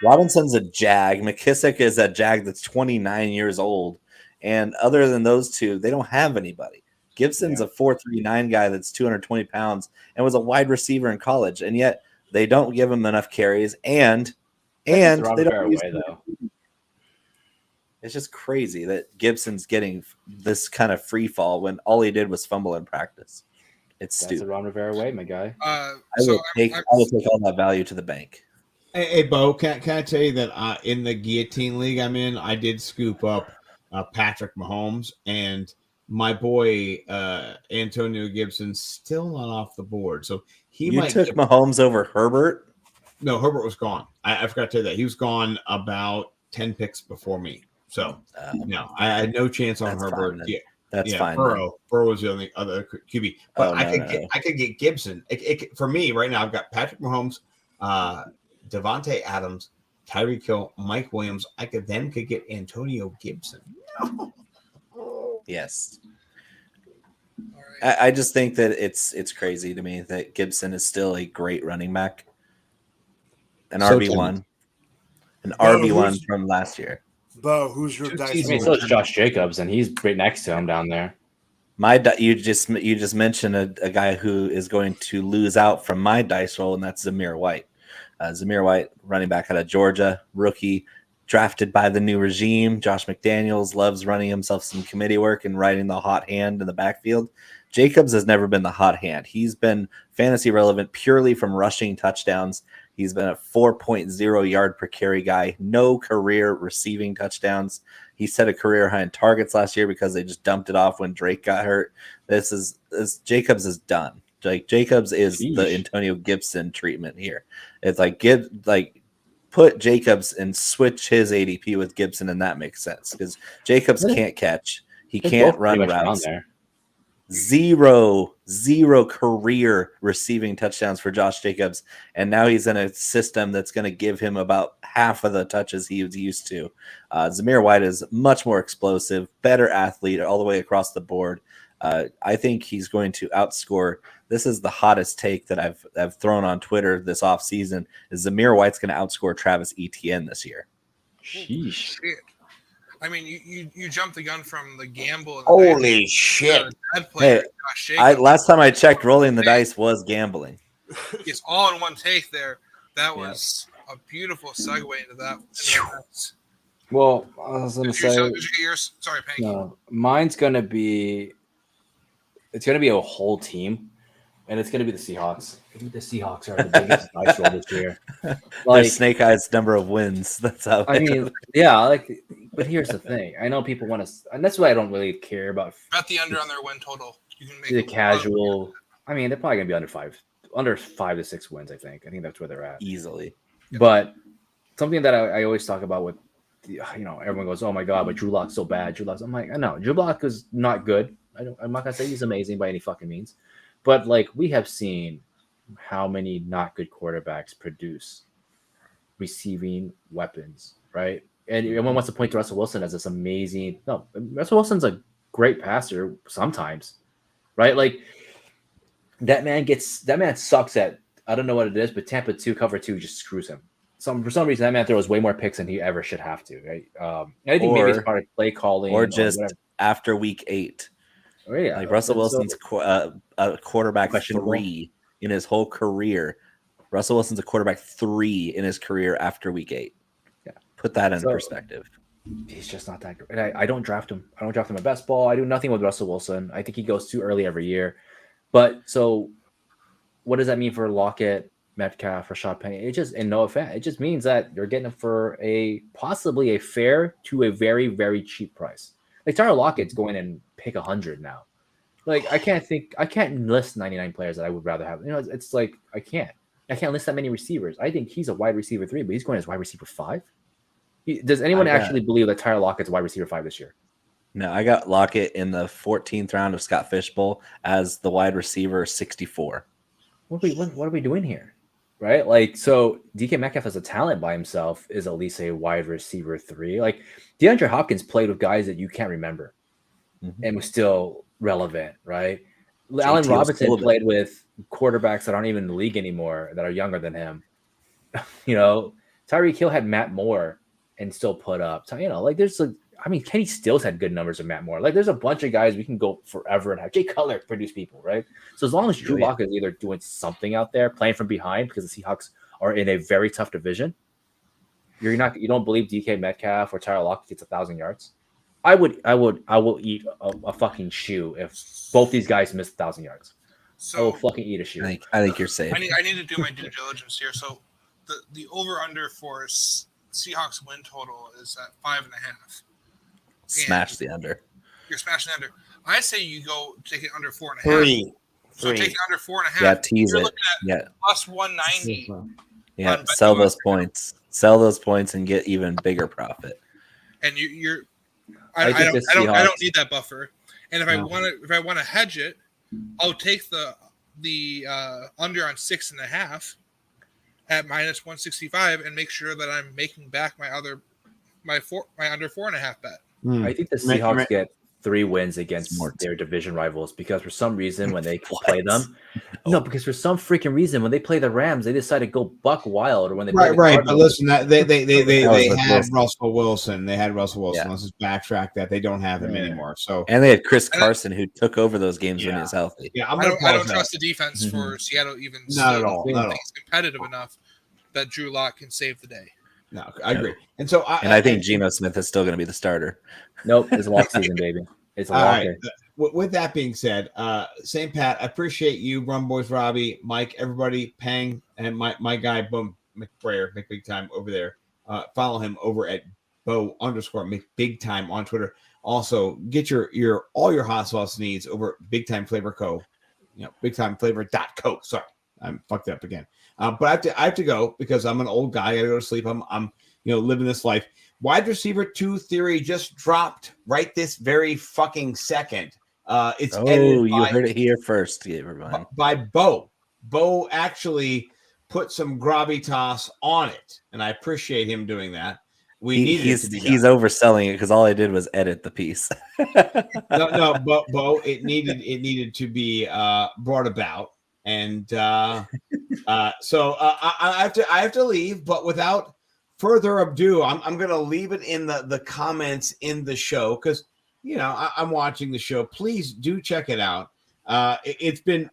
Robinson's a Jag. McKissick is a Jag that's 29 years old. And other than those 2, they don't have anybody. Gibson's a 4.39 guy that's 220 pounds and was a wide receiver in college. And yet they don't give him enough carries. And they don't use though. It's just crazy that Gibson's getting this kind of free fall when all he did was fumble in practice. It's stupid. That's the Ron Rivera way, my guy. I will take all that value to the bank. Hey, Bo, can I tell you that in the Guillotine League I'm in, I did scoop up Patrick Mahomes, and my boy Antonio Gibson's still not off the board. So You took Mahomes over Herbert? No, Herbert was gone. I forgot to tell you that. He was gone about 10 picks before me. So, no, I had no chance on Herbert. That's fine. Burrow was the only other QB. But I could get Gibson. For me, right now, I've got Patrick Mahomes, Devontae Adams, Tyreek Hill, Mike Williams. I could get Antonio Gibson. Yes. I just think that it's crazy to me that Gibson is still a great running back. An RB1. An RB1 from last year. Bo, who's your dice? I mean, so is Josh Jacobs, and he's right next to him down there. You just mentioned a guy who is going to lose out from my dice roll, and that's Zamir White. Zamir White, running back out of Georgia, rookie, drafted by the new regime. Josh McDaniels loves running himself some committee work and riding the hot hand in the backfield. Jacobs has never been the hot hand. He's been fantasy relevant purely from rushing touchdowns. He's been a 4.0 yard per carry guy, no career receiving touchdowns. He set a career high in targets last year because they just dumped it off when Drake got hurt. Jacobs is done. Like Jacobs is the Antonio Gibson treatment here. It's put Jacobs and switch his ADP with Gibson, and that makes sense because Jacobs can't catch. He can't run routes. Zero career receiving touchdowns for Josh Jacobs, and now he's in a system that's going to give him about half of the touches he was used to. Zamir White is much more explosive, better athlete all the way across the board. I think he's going to outscore. This is the hottest take that I've thrown on Twitter this offseason, is Zamir White's going to outscore Travis Etienne this year. Sheesh. Shit. I mean, you jumped the gun from the gamble. Holy shit! Hey, last time I checked, rolling the dice was gambling. It's all in one take there. That was a beautiful segue into that. Well, I was going to say, yours? Sorry, Panky. No, mine's going to be it's going to be a whole team, and it's going to be the Seahawks. I think the Seahawks are the biggest dice roll this year. Their snake eyes number of wins. That's how. I mean, yeah, like, but here's the thing. I know people want to, and that's why I don't really care about. Bet the under on their win total. You can make the casual. I mean, they're probably going to be under 5 to 6 wins. I think that's where they're at easily. But something that I always talk about with, everyone goes, "Oh my God, but Drew Lock's so bad." Drew Lock's. I'm like, I know Drew Lock is not good. I'm not gonna say he's amazing by any fucking means, but like we have seen how many not good quarterbacks produce receiving weapons, right? And everyone wants to point to Russell Wilson as this amazing. No, Russell Wilson's a great passer sometimes, right? Like that man sucks at, I don't know what it is, but Tampa 2 cover 2 just screws him. For some reason, that man throws way more picks than he ever should have to, right? I think maybe it's part of play calling or just after week 8. Oh, yeah. Like Russell Wilson's a quarterback 3 in his whole career. Russell Wilson's a quarterback 3 in his career after week 8. Yeah. Put that in perspective. He's just not that great. I don't draft him. I don't draft him at best ball. I do nothing with Russell Wilson. I think he goes too early every year. But so what does that mean for Lockett, Metcalf, Rashad Penny? It just, and no offense, it just means that you're getting him for possibly a fair to a very, very cheap price. Like Tyler Lockett's going and pick 100 now. Like I can't list 99 players that I would rather have. It's like I can't list that many receivers. I think he's a wide receiver 3, but he's going as wide receiver 5. Does anyone actually believe that Tyler Lockett's wide receiver 5 this year? No, I got Lockett in the 14th round of Scott Fishbowl as the wide receiver 64. What are we doing here? Right? Like, so DK Metcalf as a talent by himself is at least a wide receiver 3. Like DeAndre Hopkins played with guys that you can't remember and was still relevant, right? Allen Robinson played with quarterbacks that aren't even in the league anymore that are younger than him. Tyreek Hill had Matt Moore and still put up. Kenny Stills had good numbers of Matt Moore. Like there's a bunch of guys we can go forever and have. Jay Cutler produce people, right? So as long as Drew Lock is either doing something out there, playing from behind, because the Seahawks are in a very tough division, you don't believe DK Metcalf or Tyler Lockett gets 1,000 yards. I will eat a fucking shoe if both these guys miss 1,000 yards. So I will fucking eat a shoe. I think you're safe. I need to do my due diligence here. So the over under for Seahawks win total is at 5.5. Smash the under. You're smashing the under. I say you go take it under 4.5. 3. So take it under 4.5. Yeah, tease it. Yeah. Plus 190. Yeah, sell those points. Sell those points and get even bigger profit. And I don't need that buffer. And if I want to hedge it, I'll take the under on 6.5 at minus 165 and make sure that I'm making back my under 4.5 bet. I think the Seahawks get 3 wins against their division rivals because for some reason when they play them, because for some freaking reason when they play the Rams, they decide to go buck wild, or when they play right. But listen, they had Russell Wilson. They had Russell Wilson. Yeah. Let's just backtrack that. They don't have him anymore. So and they had Chris Carson who took over those games when he was healthy. Yeah, I don't trust the defense for Seattle even. Not at all. I think it's competitive enough that Drew Lock can save the day. No, I agree. And so I think Geno Smith is still going to be the starter. Nope, it's a long season, baby. It's a long right. With that being said, St. Pat, I appreciate you, Rumboyz, Robbie, Mike, everybody, Pang, and my guy, Bo McBrayer, Big Time over there. Follow him over at Bo_McBigTime on Twitter. Also, get all your hot sauce needs over at Big Time Flavor Co. BigTimeFlavor.co. Sorry, I'm fucked up again. But I have to go because I'm an old guy. I gotta go to sleep. I'm living this life. Wide receiver 2 theory just dropped right this very fucking second. It's you heard it here first, everybody. By Bo. Bo actually put some gravitas on it, and I appreciate him doing that. He's overselling it because all I did was edit the piece. no, Bo, it needed to be brought about. And so I have to leave, but without further ado, I'm going to leave it in the comments in the show because I'm watching the show. Please do check it out. It's been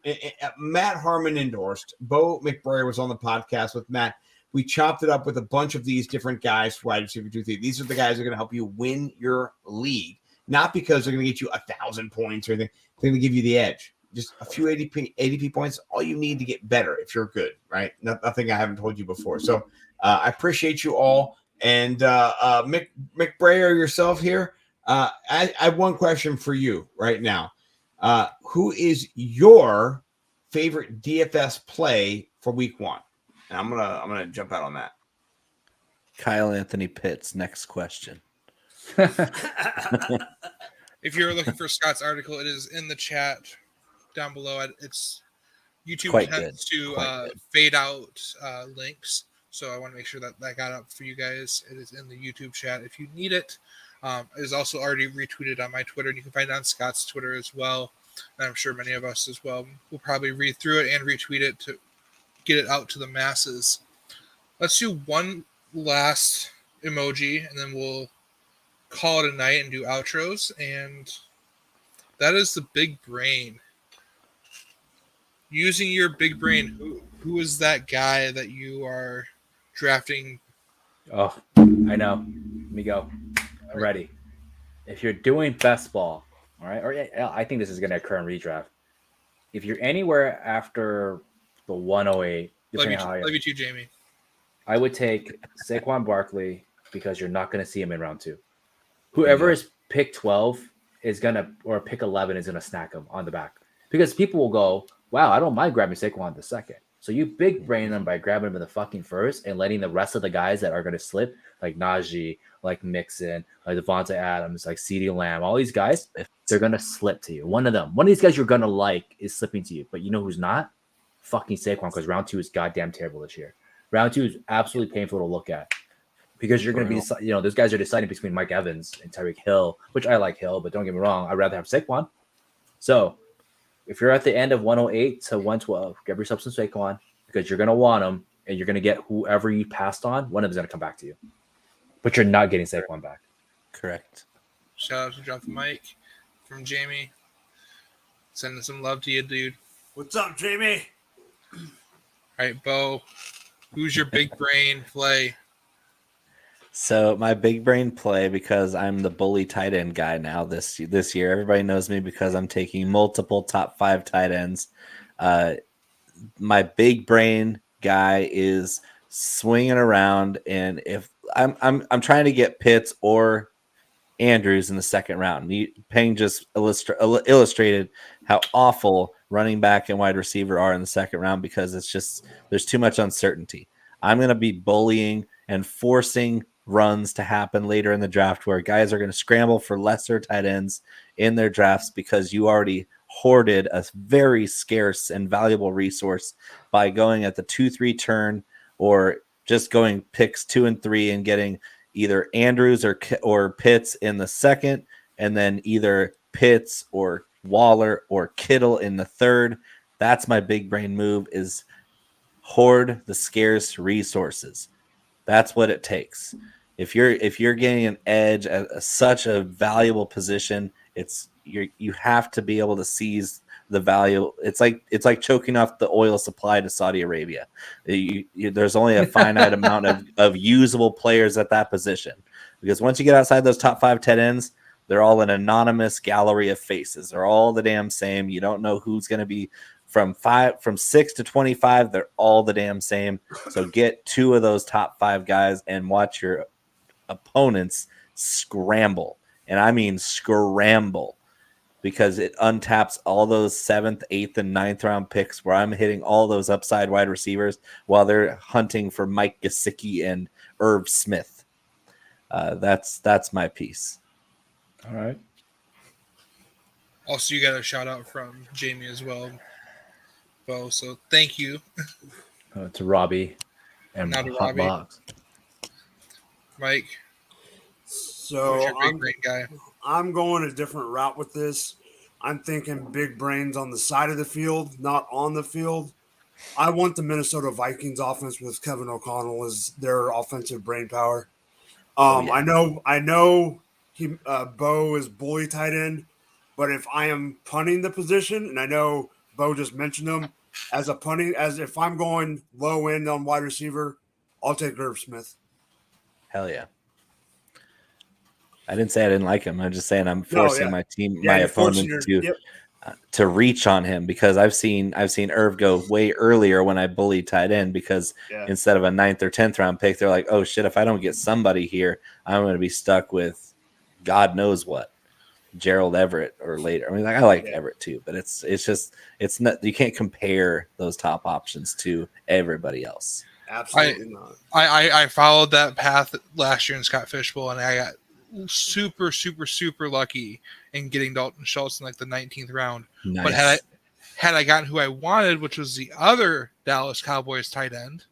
Matt Harmon endorsed. Bo McBrayer was on the podcast with Matt. We chopped it up with a bunch of these different guys for wide receiver 2 theory. These are the guys that are going to help you win your league. Not because they're going to get you 1,000 points or anything. they're going to give you the edge. Just a few ADP points, all you need to get better if you're good, right? Nothing I haven't told you before. So I appreciate you all. And Mick Brayer, yourself here, I have one question for you right now. Who is your favorite DFS play for week 1? And I'm gonna jump out on that. Kyle Anthony Pitts. Next question. If you're looking for Scott's article, it is in the chat down below. It's YouTube Quite tends good. to fade out links, so I want to make sure that got up for you guys. It is in the YouTube chat if you need it. It is also already retweeted on my Twitter, and you can find it on Scott's Twitter as well. And I'm sure many of us as well will probably read through it and retweet it to get it out to the masses. Let's do one last emoji, and then we'll call it a night and do outros. And that is the big brain. Using your big brain, who is that guy that you are drafting? Oh, I know. Let me go. I'm ready. If you're doing best ball, all right, or I think this is going to occur in redraft. If you're anywhere after the 108, Love you too, Jamie. I would take Saquon Barkley because you're not going to see him in round 2. Whoever is pick 12 is going to, or pick 11 is going to snack him on the back. Because people will go, wow, I don't mind grabbing Saquon in the second. So you big brain them by grabbing him in the fucking first and letting the rest of the guys that are going to slip, like Najee, like Mixon, like Devontae Adams, like CeeDee Lamb, all these guys, they're going to slip to you. One of these guys you're going to like is slipping to you. But you know who's not? Fucking Saquon, because round 2 is goddamn terrible this year. Round 2 is absolutely painful to look at because you're going to be, those guys are deciding between Mike Evans and Tyreek Hill, which I like Hill, but don't get me wrong, I'd rather have Saquon. So if you're at the end of 108 to 112, grab yourself some Saquon because you're going to want them and you're going to get whoever you passed on. One of them is going to come back to you, but you're not getting Saquon back. Correct. Shout out to Drop the Mic from Jamie. Sending some love to you, dude. What's up, Jamie? All right, Bo, who's your big brain play? So my big brain play, because I'm the bully tight end guy now this year. Everybody knows me because I'm taking multiple top 5 tight ends. My big brain guy is swinging around, and if I'm trying to get Pitts or Andrews in the second round. Payne just illustrated how awful running back and wide receiver are in the second round because it's just there's too much uncertainty. I'm going to be bullying and forcing runs to happen later in the draft where guys are going to scramble for lesser tight ends in their drafts because you already hoarded a very scarce and valuable resource by going at the 2-3 turn or just going picks 2 and 3 and getting either Andrews or Pitts in the second, and then either Pitts or Waller or Kittle in the third. That's my big brain move, is hoard the scarce resources. That's what it takes. If you're getting an edge at such a valuable position, you have to be able to seize the value. It's like choking off the oil supply to Saudi Arabia. There's only a finite amount of usable players at that position, because once you get outside those top 5 tight ends, they're all an anonymous gallery of faces. They're all the damn same. You don't know who's going to be from 6 to 25. They're all the damn same. So get 2 of those top 5 guys and watch your opponents scramble. And I mean scramble, because it untaps all those 7th, 8th, and 9th round picks where I'm hitting all those upside wide receivers while they're hunting for Mike Gesicki and Irv Smith. That's my piece. All right. Also, you got a shout out from Jamie as well, Bo. So thank you. To Robbie and Not a Hot Robbie. Box. Mike. So Who's your big brain guy? I'm going a different route with this. I'm thinking big brains on the side of the field, not on the field. I want the Minnesota Vikings offense with Kevin O'Connell as their offensive brain power. I know he Bo is bully tight end, but if I am punting the position, and I know Bo just mentioned him as if I'm going low end on wide receiver, I'll take Irv Smith. Hell yeah. I didn't say I didn't like him. I'm just saying I'm forcing my team, my opponent to. Yep. to reach on him, because I've seen Irv go way earlier when I bullied tight end, because instead of a 9th or 10th round pick, they're like, oh shit, if I don't get somebody here, I'm going to be stuck with God knows what, Gerald Everett or later. I mean, like, I like Everett too, but it's not, you can't compare those top options to everybody else. Absolutely not. I followed that path last year in Scott Fishbowl, and I got super lucky in getting Dalton Schultz in like the 19th round. Nice. But had I gotten who I wanted, which was the other Dallas Cowboys tight end,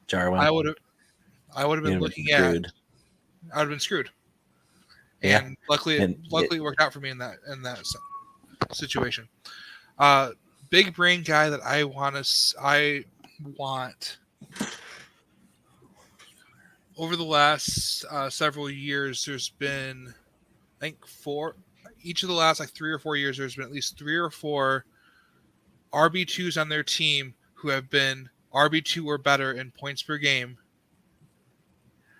Jarwin, I would have been looking at. I would have been screwed. Yeah. And luckily it worked out for me in that situation. Big brain guy that I want. Over the last several years, there's been, I think, each of the last like 3 or 4 years, there's been at least 3 or 4 RB2s on their team who have been RB2 or better in points per game.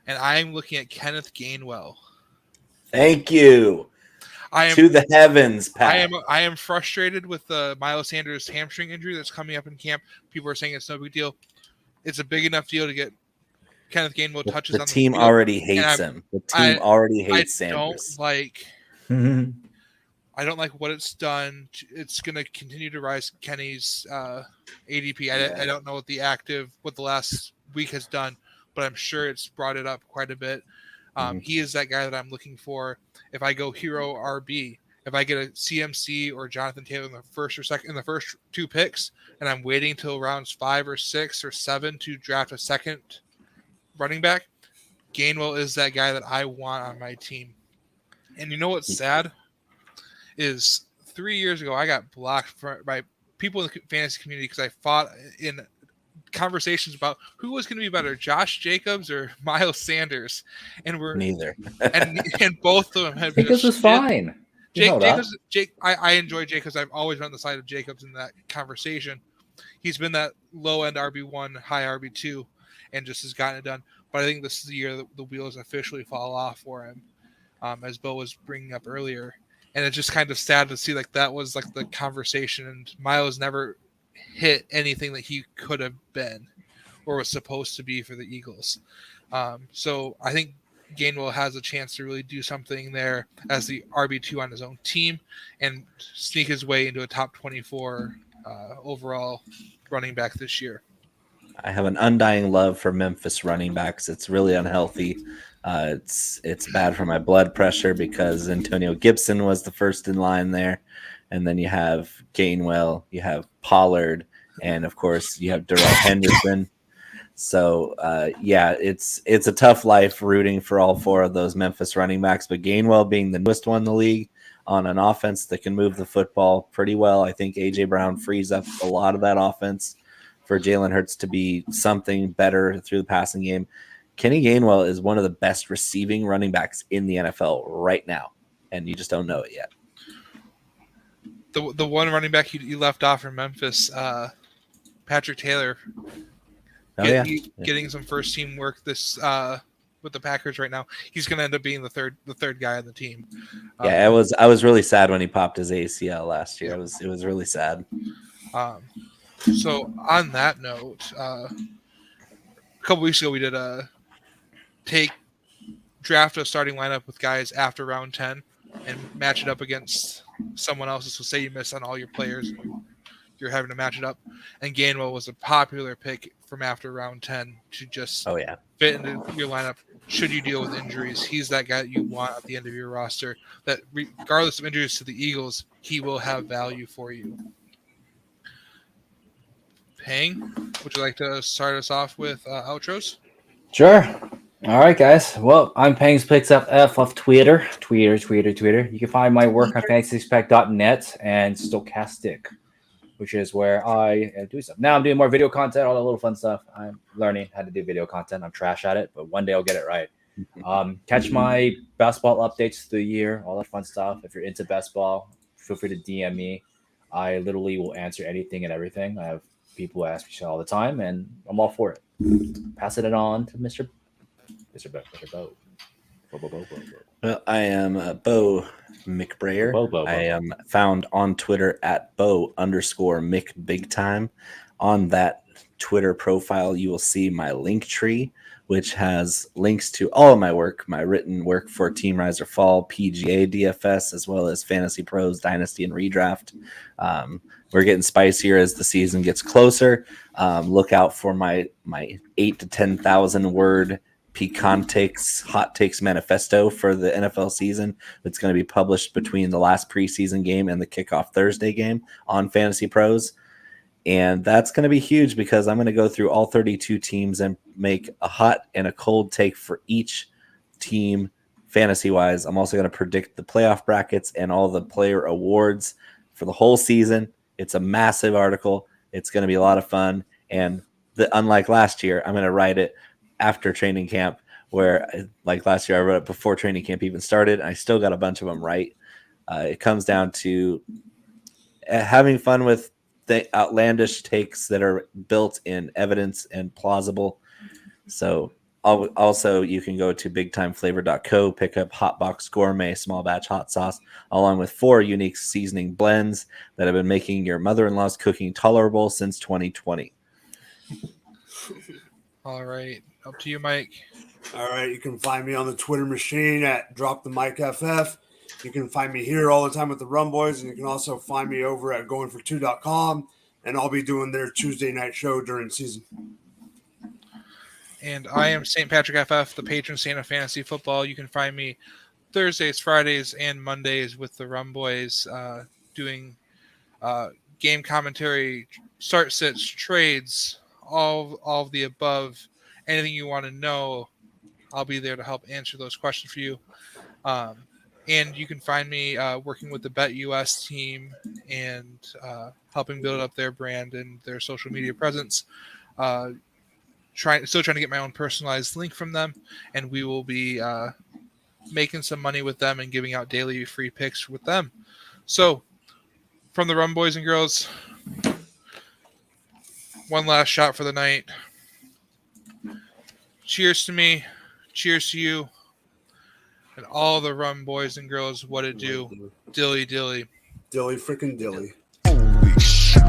And I'm looking at Kenneth Gainwell. Thank you. To the heavens, Pat. I am frustrated with the Miles Sanders hamstring injury that's coming up in camp. People are saying it's no big deal. It's a big enough deal to get Kenneth Gainwell touches on the team field. already hates him. The team already hates Sanders. I don't like what it's done. It's going to continue to rise Kenny's ADP. I don't know what the last week has done, but I'm sure it's brought it up quite a bit. He is that guy that I'm looking for. If I go hero RB, if I get a CMC or Jonathan Taylor in the first 2 picks, and I'm waiting till rounds 5 or 6 or 7 to draft a second running back, Gainwell is that guy that I want on my team. And you know what's sad is 3 years ago I got blocked by people in the fantasy community because I fought in conversations about who was going to be better, Josh Jacobs or Miles Sanders, and we're neither. and both of them had Jacobs was fine. I enjoy Jacobs. I've always been on the side of Jacobs in that conversation. He's been that low end RB1, high RB2, and just has gotten it done. But I think this is the year that the wheels officially fall off for him, as Bo was bringing up earlier. And it's just kind of sad to see like that was like the conversation, and Miles never hit anything that he could have been or was supposed to be for the Eagles. So I think Gainwell has a chance to really do something there as the RB2 on his own team and sneak his way into a top 24 overall running back this year. I have an undying love for Memphis running backs. It's really unhealthy. It's bad for my blood pressure because Antonio Gibson was the first in line there. And then you have Gainwell, you have Pollard, and of course you have Darrell Henderson. So it's a tough life rooting for all 4 of those Memphis running backs. But Gainwell being the newest one in the league on an offense that can move the football pretty well, I think A.J. Brown frees up a lot of that offense for Jalen Hurts to be something better through the passing game. Kenny Gainwell is one of the best receiving running backs in the NFL right now, and you just don't know it yet. The one running back you left off from Memphis, Patrick Taylor, getting some first team work this with the Packers right now. He's going to end up being the third guy on the team. I was really sad when he popped his ACL last year. It was really sad. So on that note, a couple weeks ago we did a draft a starting lineup with guys after round 10 and match it up against someone else's. So say you miss on all your players, you're having to match it up. And Gainwell was a popular pick from after round 10 to just fit into your lineup. Should you deal with injuries, he's that guy that you want at the end of your roster, that regardless of injuries to the Eagles, he will have value for you. Pang, would you like to start us off with outros? Sure. All right, guys. Well, I'm Pangs Picks Up F of Twitter. You can find my work on fantasyspec.net and Stochastic, which is where I do stuff. Now I'm doing more video content, all that little fun stuff. I'm learning how to do video content. I'm trash at it, but one day I'll get it right. Catch my basketball updates through the year, all that fun stuff. If you're into basketball, feel free to DM me. I literally will answer anything and everything. I have people ask me all the time, and I'm all for it. Passing it on to Mr. Bo. Well, I am Bo McBrayer. Bo. I am found on Twitter at Bo_McBigTime. On that Twitter profile, you will see my link tree, which has links to all of my work, my written work for Team Rise or Fall, PGA DFS, as well as Fantasy Pros, Dynasty, and Redraft. We're getting spicier as the season gets closer. Look out for my 8 to 10,000 word hot takes manifesto for the NFL season. It's going to be published between the last preseason game and the kickoff Thursday game on Fantasy Pros. And that's going to be huge because I'm going to go through all 32 teams and make a hot and a cold take for each team fantasy-wise. I'm also going to predict the playoff brackets and all the player awards for the whole season. It's a massive article. It's going to be a lot of fun. And unlike last year, I'm going to write it after training camp, where like last year I wrote it before training camp even started. And I still got a bunch of them right. It comes down to having fun with the outlandish takes that are built in evidence and plausible. So also you can go to bigtimeflavor.co, pick up Hotbox Gourmet small batch hot sauce, along with 4 unique seasoning blends that have been making your mother-in-law's cooking tolerable since 2020. All right. Up to you, Mike. All right. You can find me on the Twitter machine at DropTheMikeFF. You can find me here all the time with the Rumboyz, and you can also find me over at goingfor2.com, and I'll be doing their Tuesday night show during season. And I am St. Patrick FF, the patron saint of fantasy football. You can find me Thursdays, Fridays, and Mondays with the Rumboyz, doing game commentary, start sits, trades, all of the above. Anything you want to know, I'll be there to help answer those questions for you. And you can find me working with the Bet US team and helping build up their brand and their social media presence. Still trying to get my own personalized link from them, and we will be making some money with them and giving out daily free picks with them. So, from the Rumboyz and girls, one last shot for the night. Cheers to me. Cheers to you. And all the Rumboyz and girls, what it do. Dilly dilly. Dilly freaking dilly. Holy shit.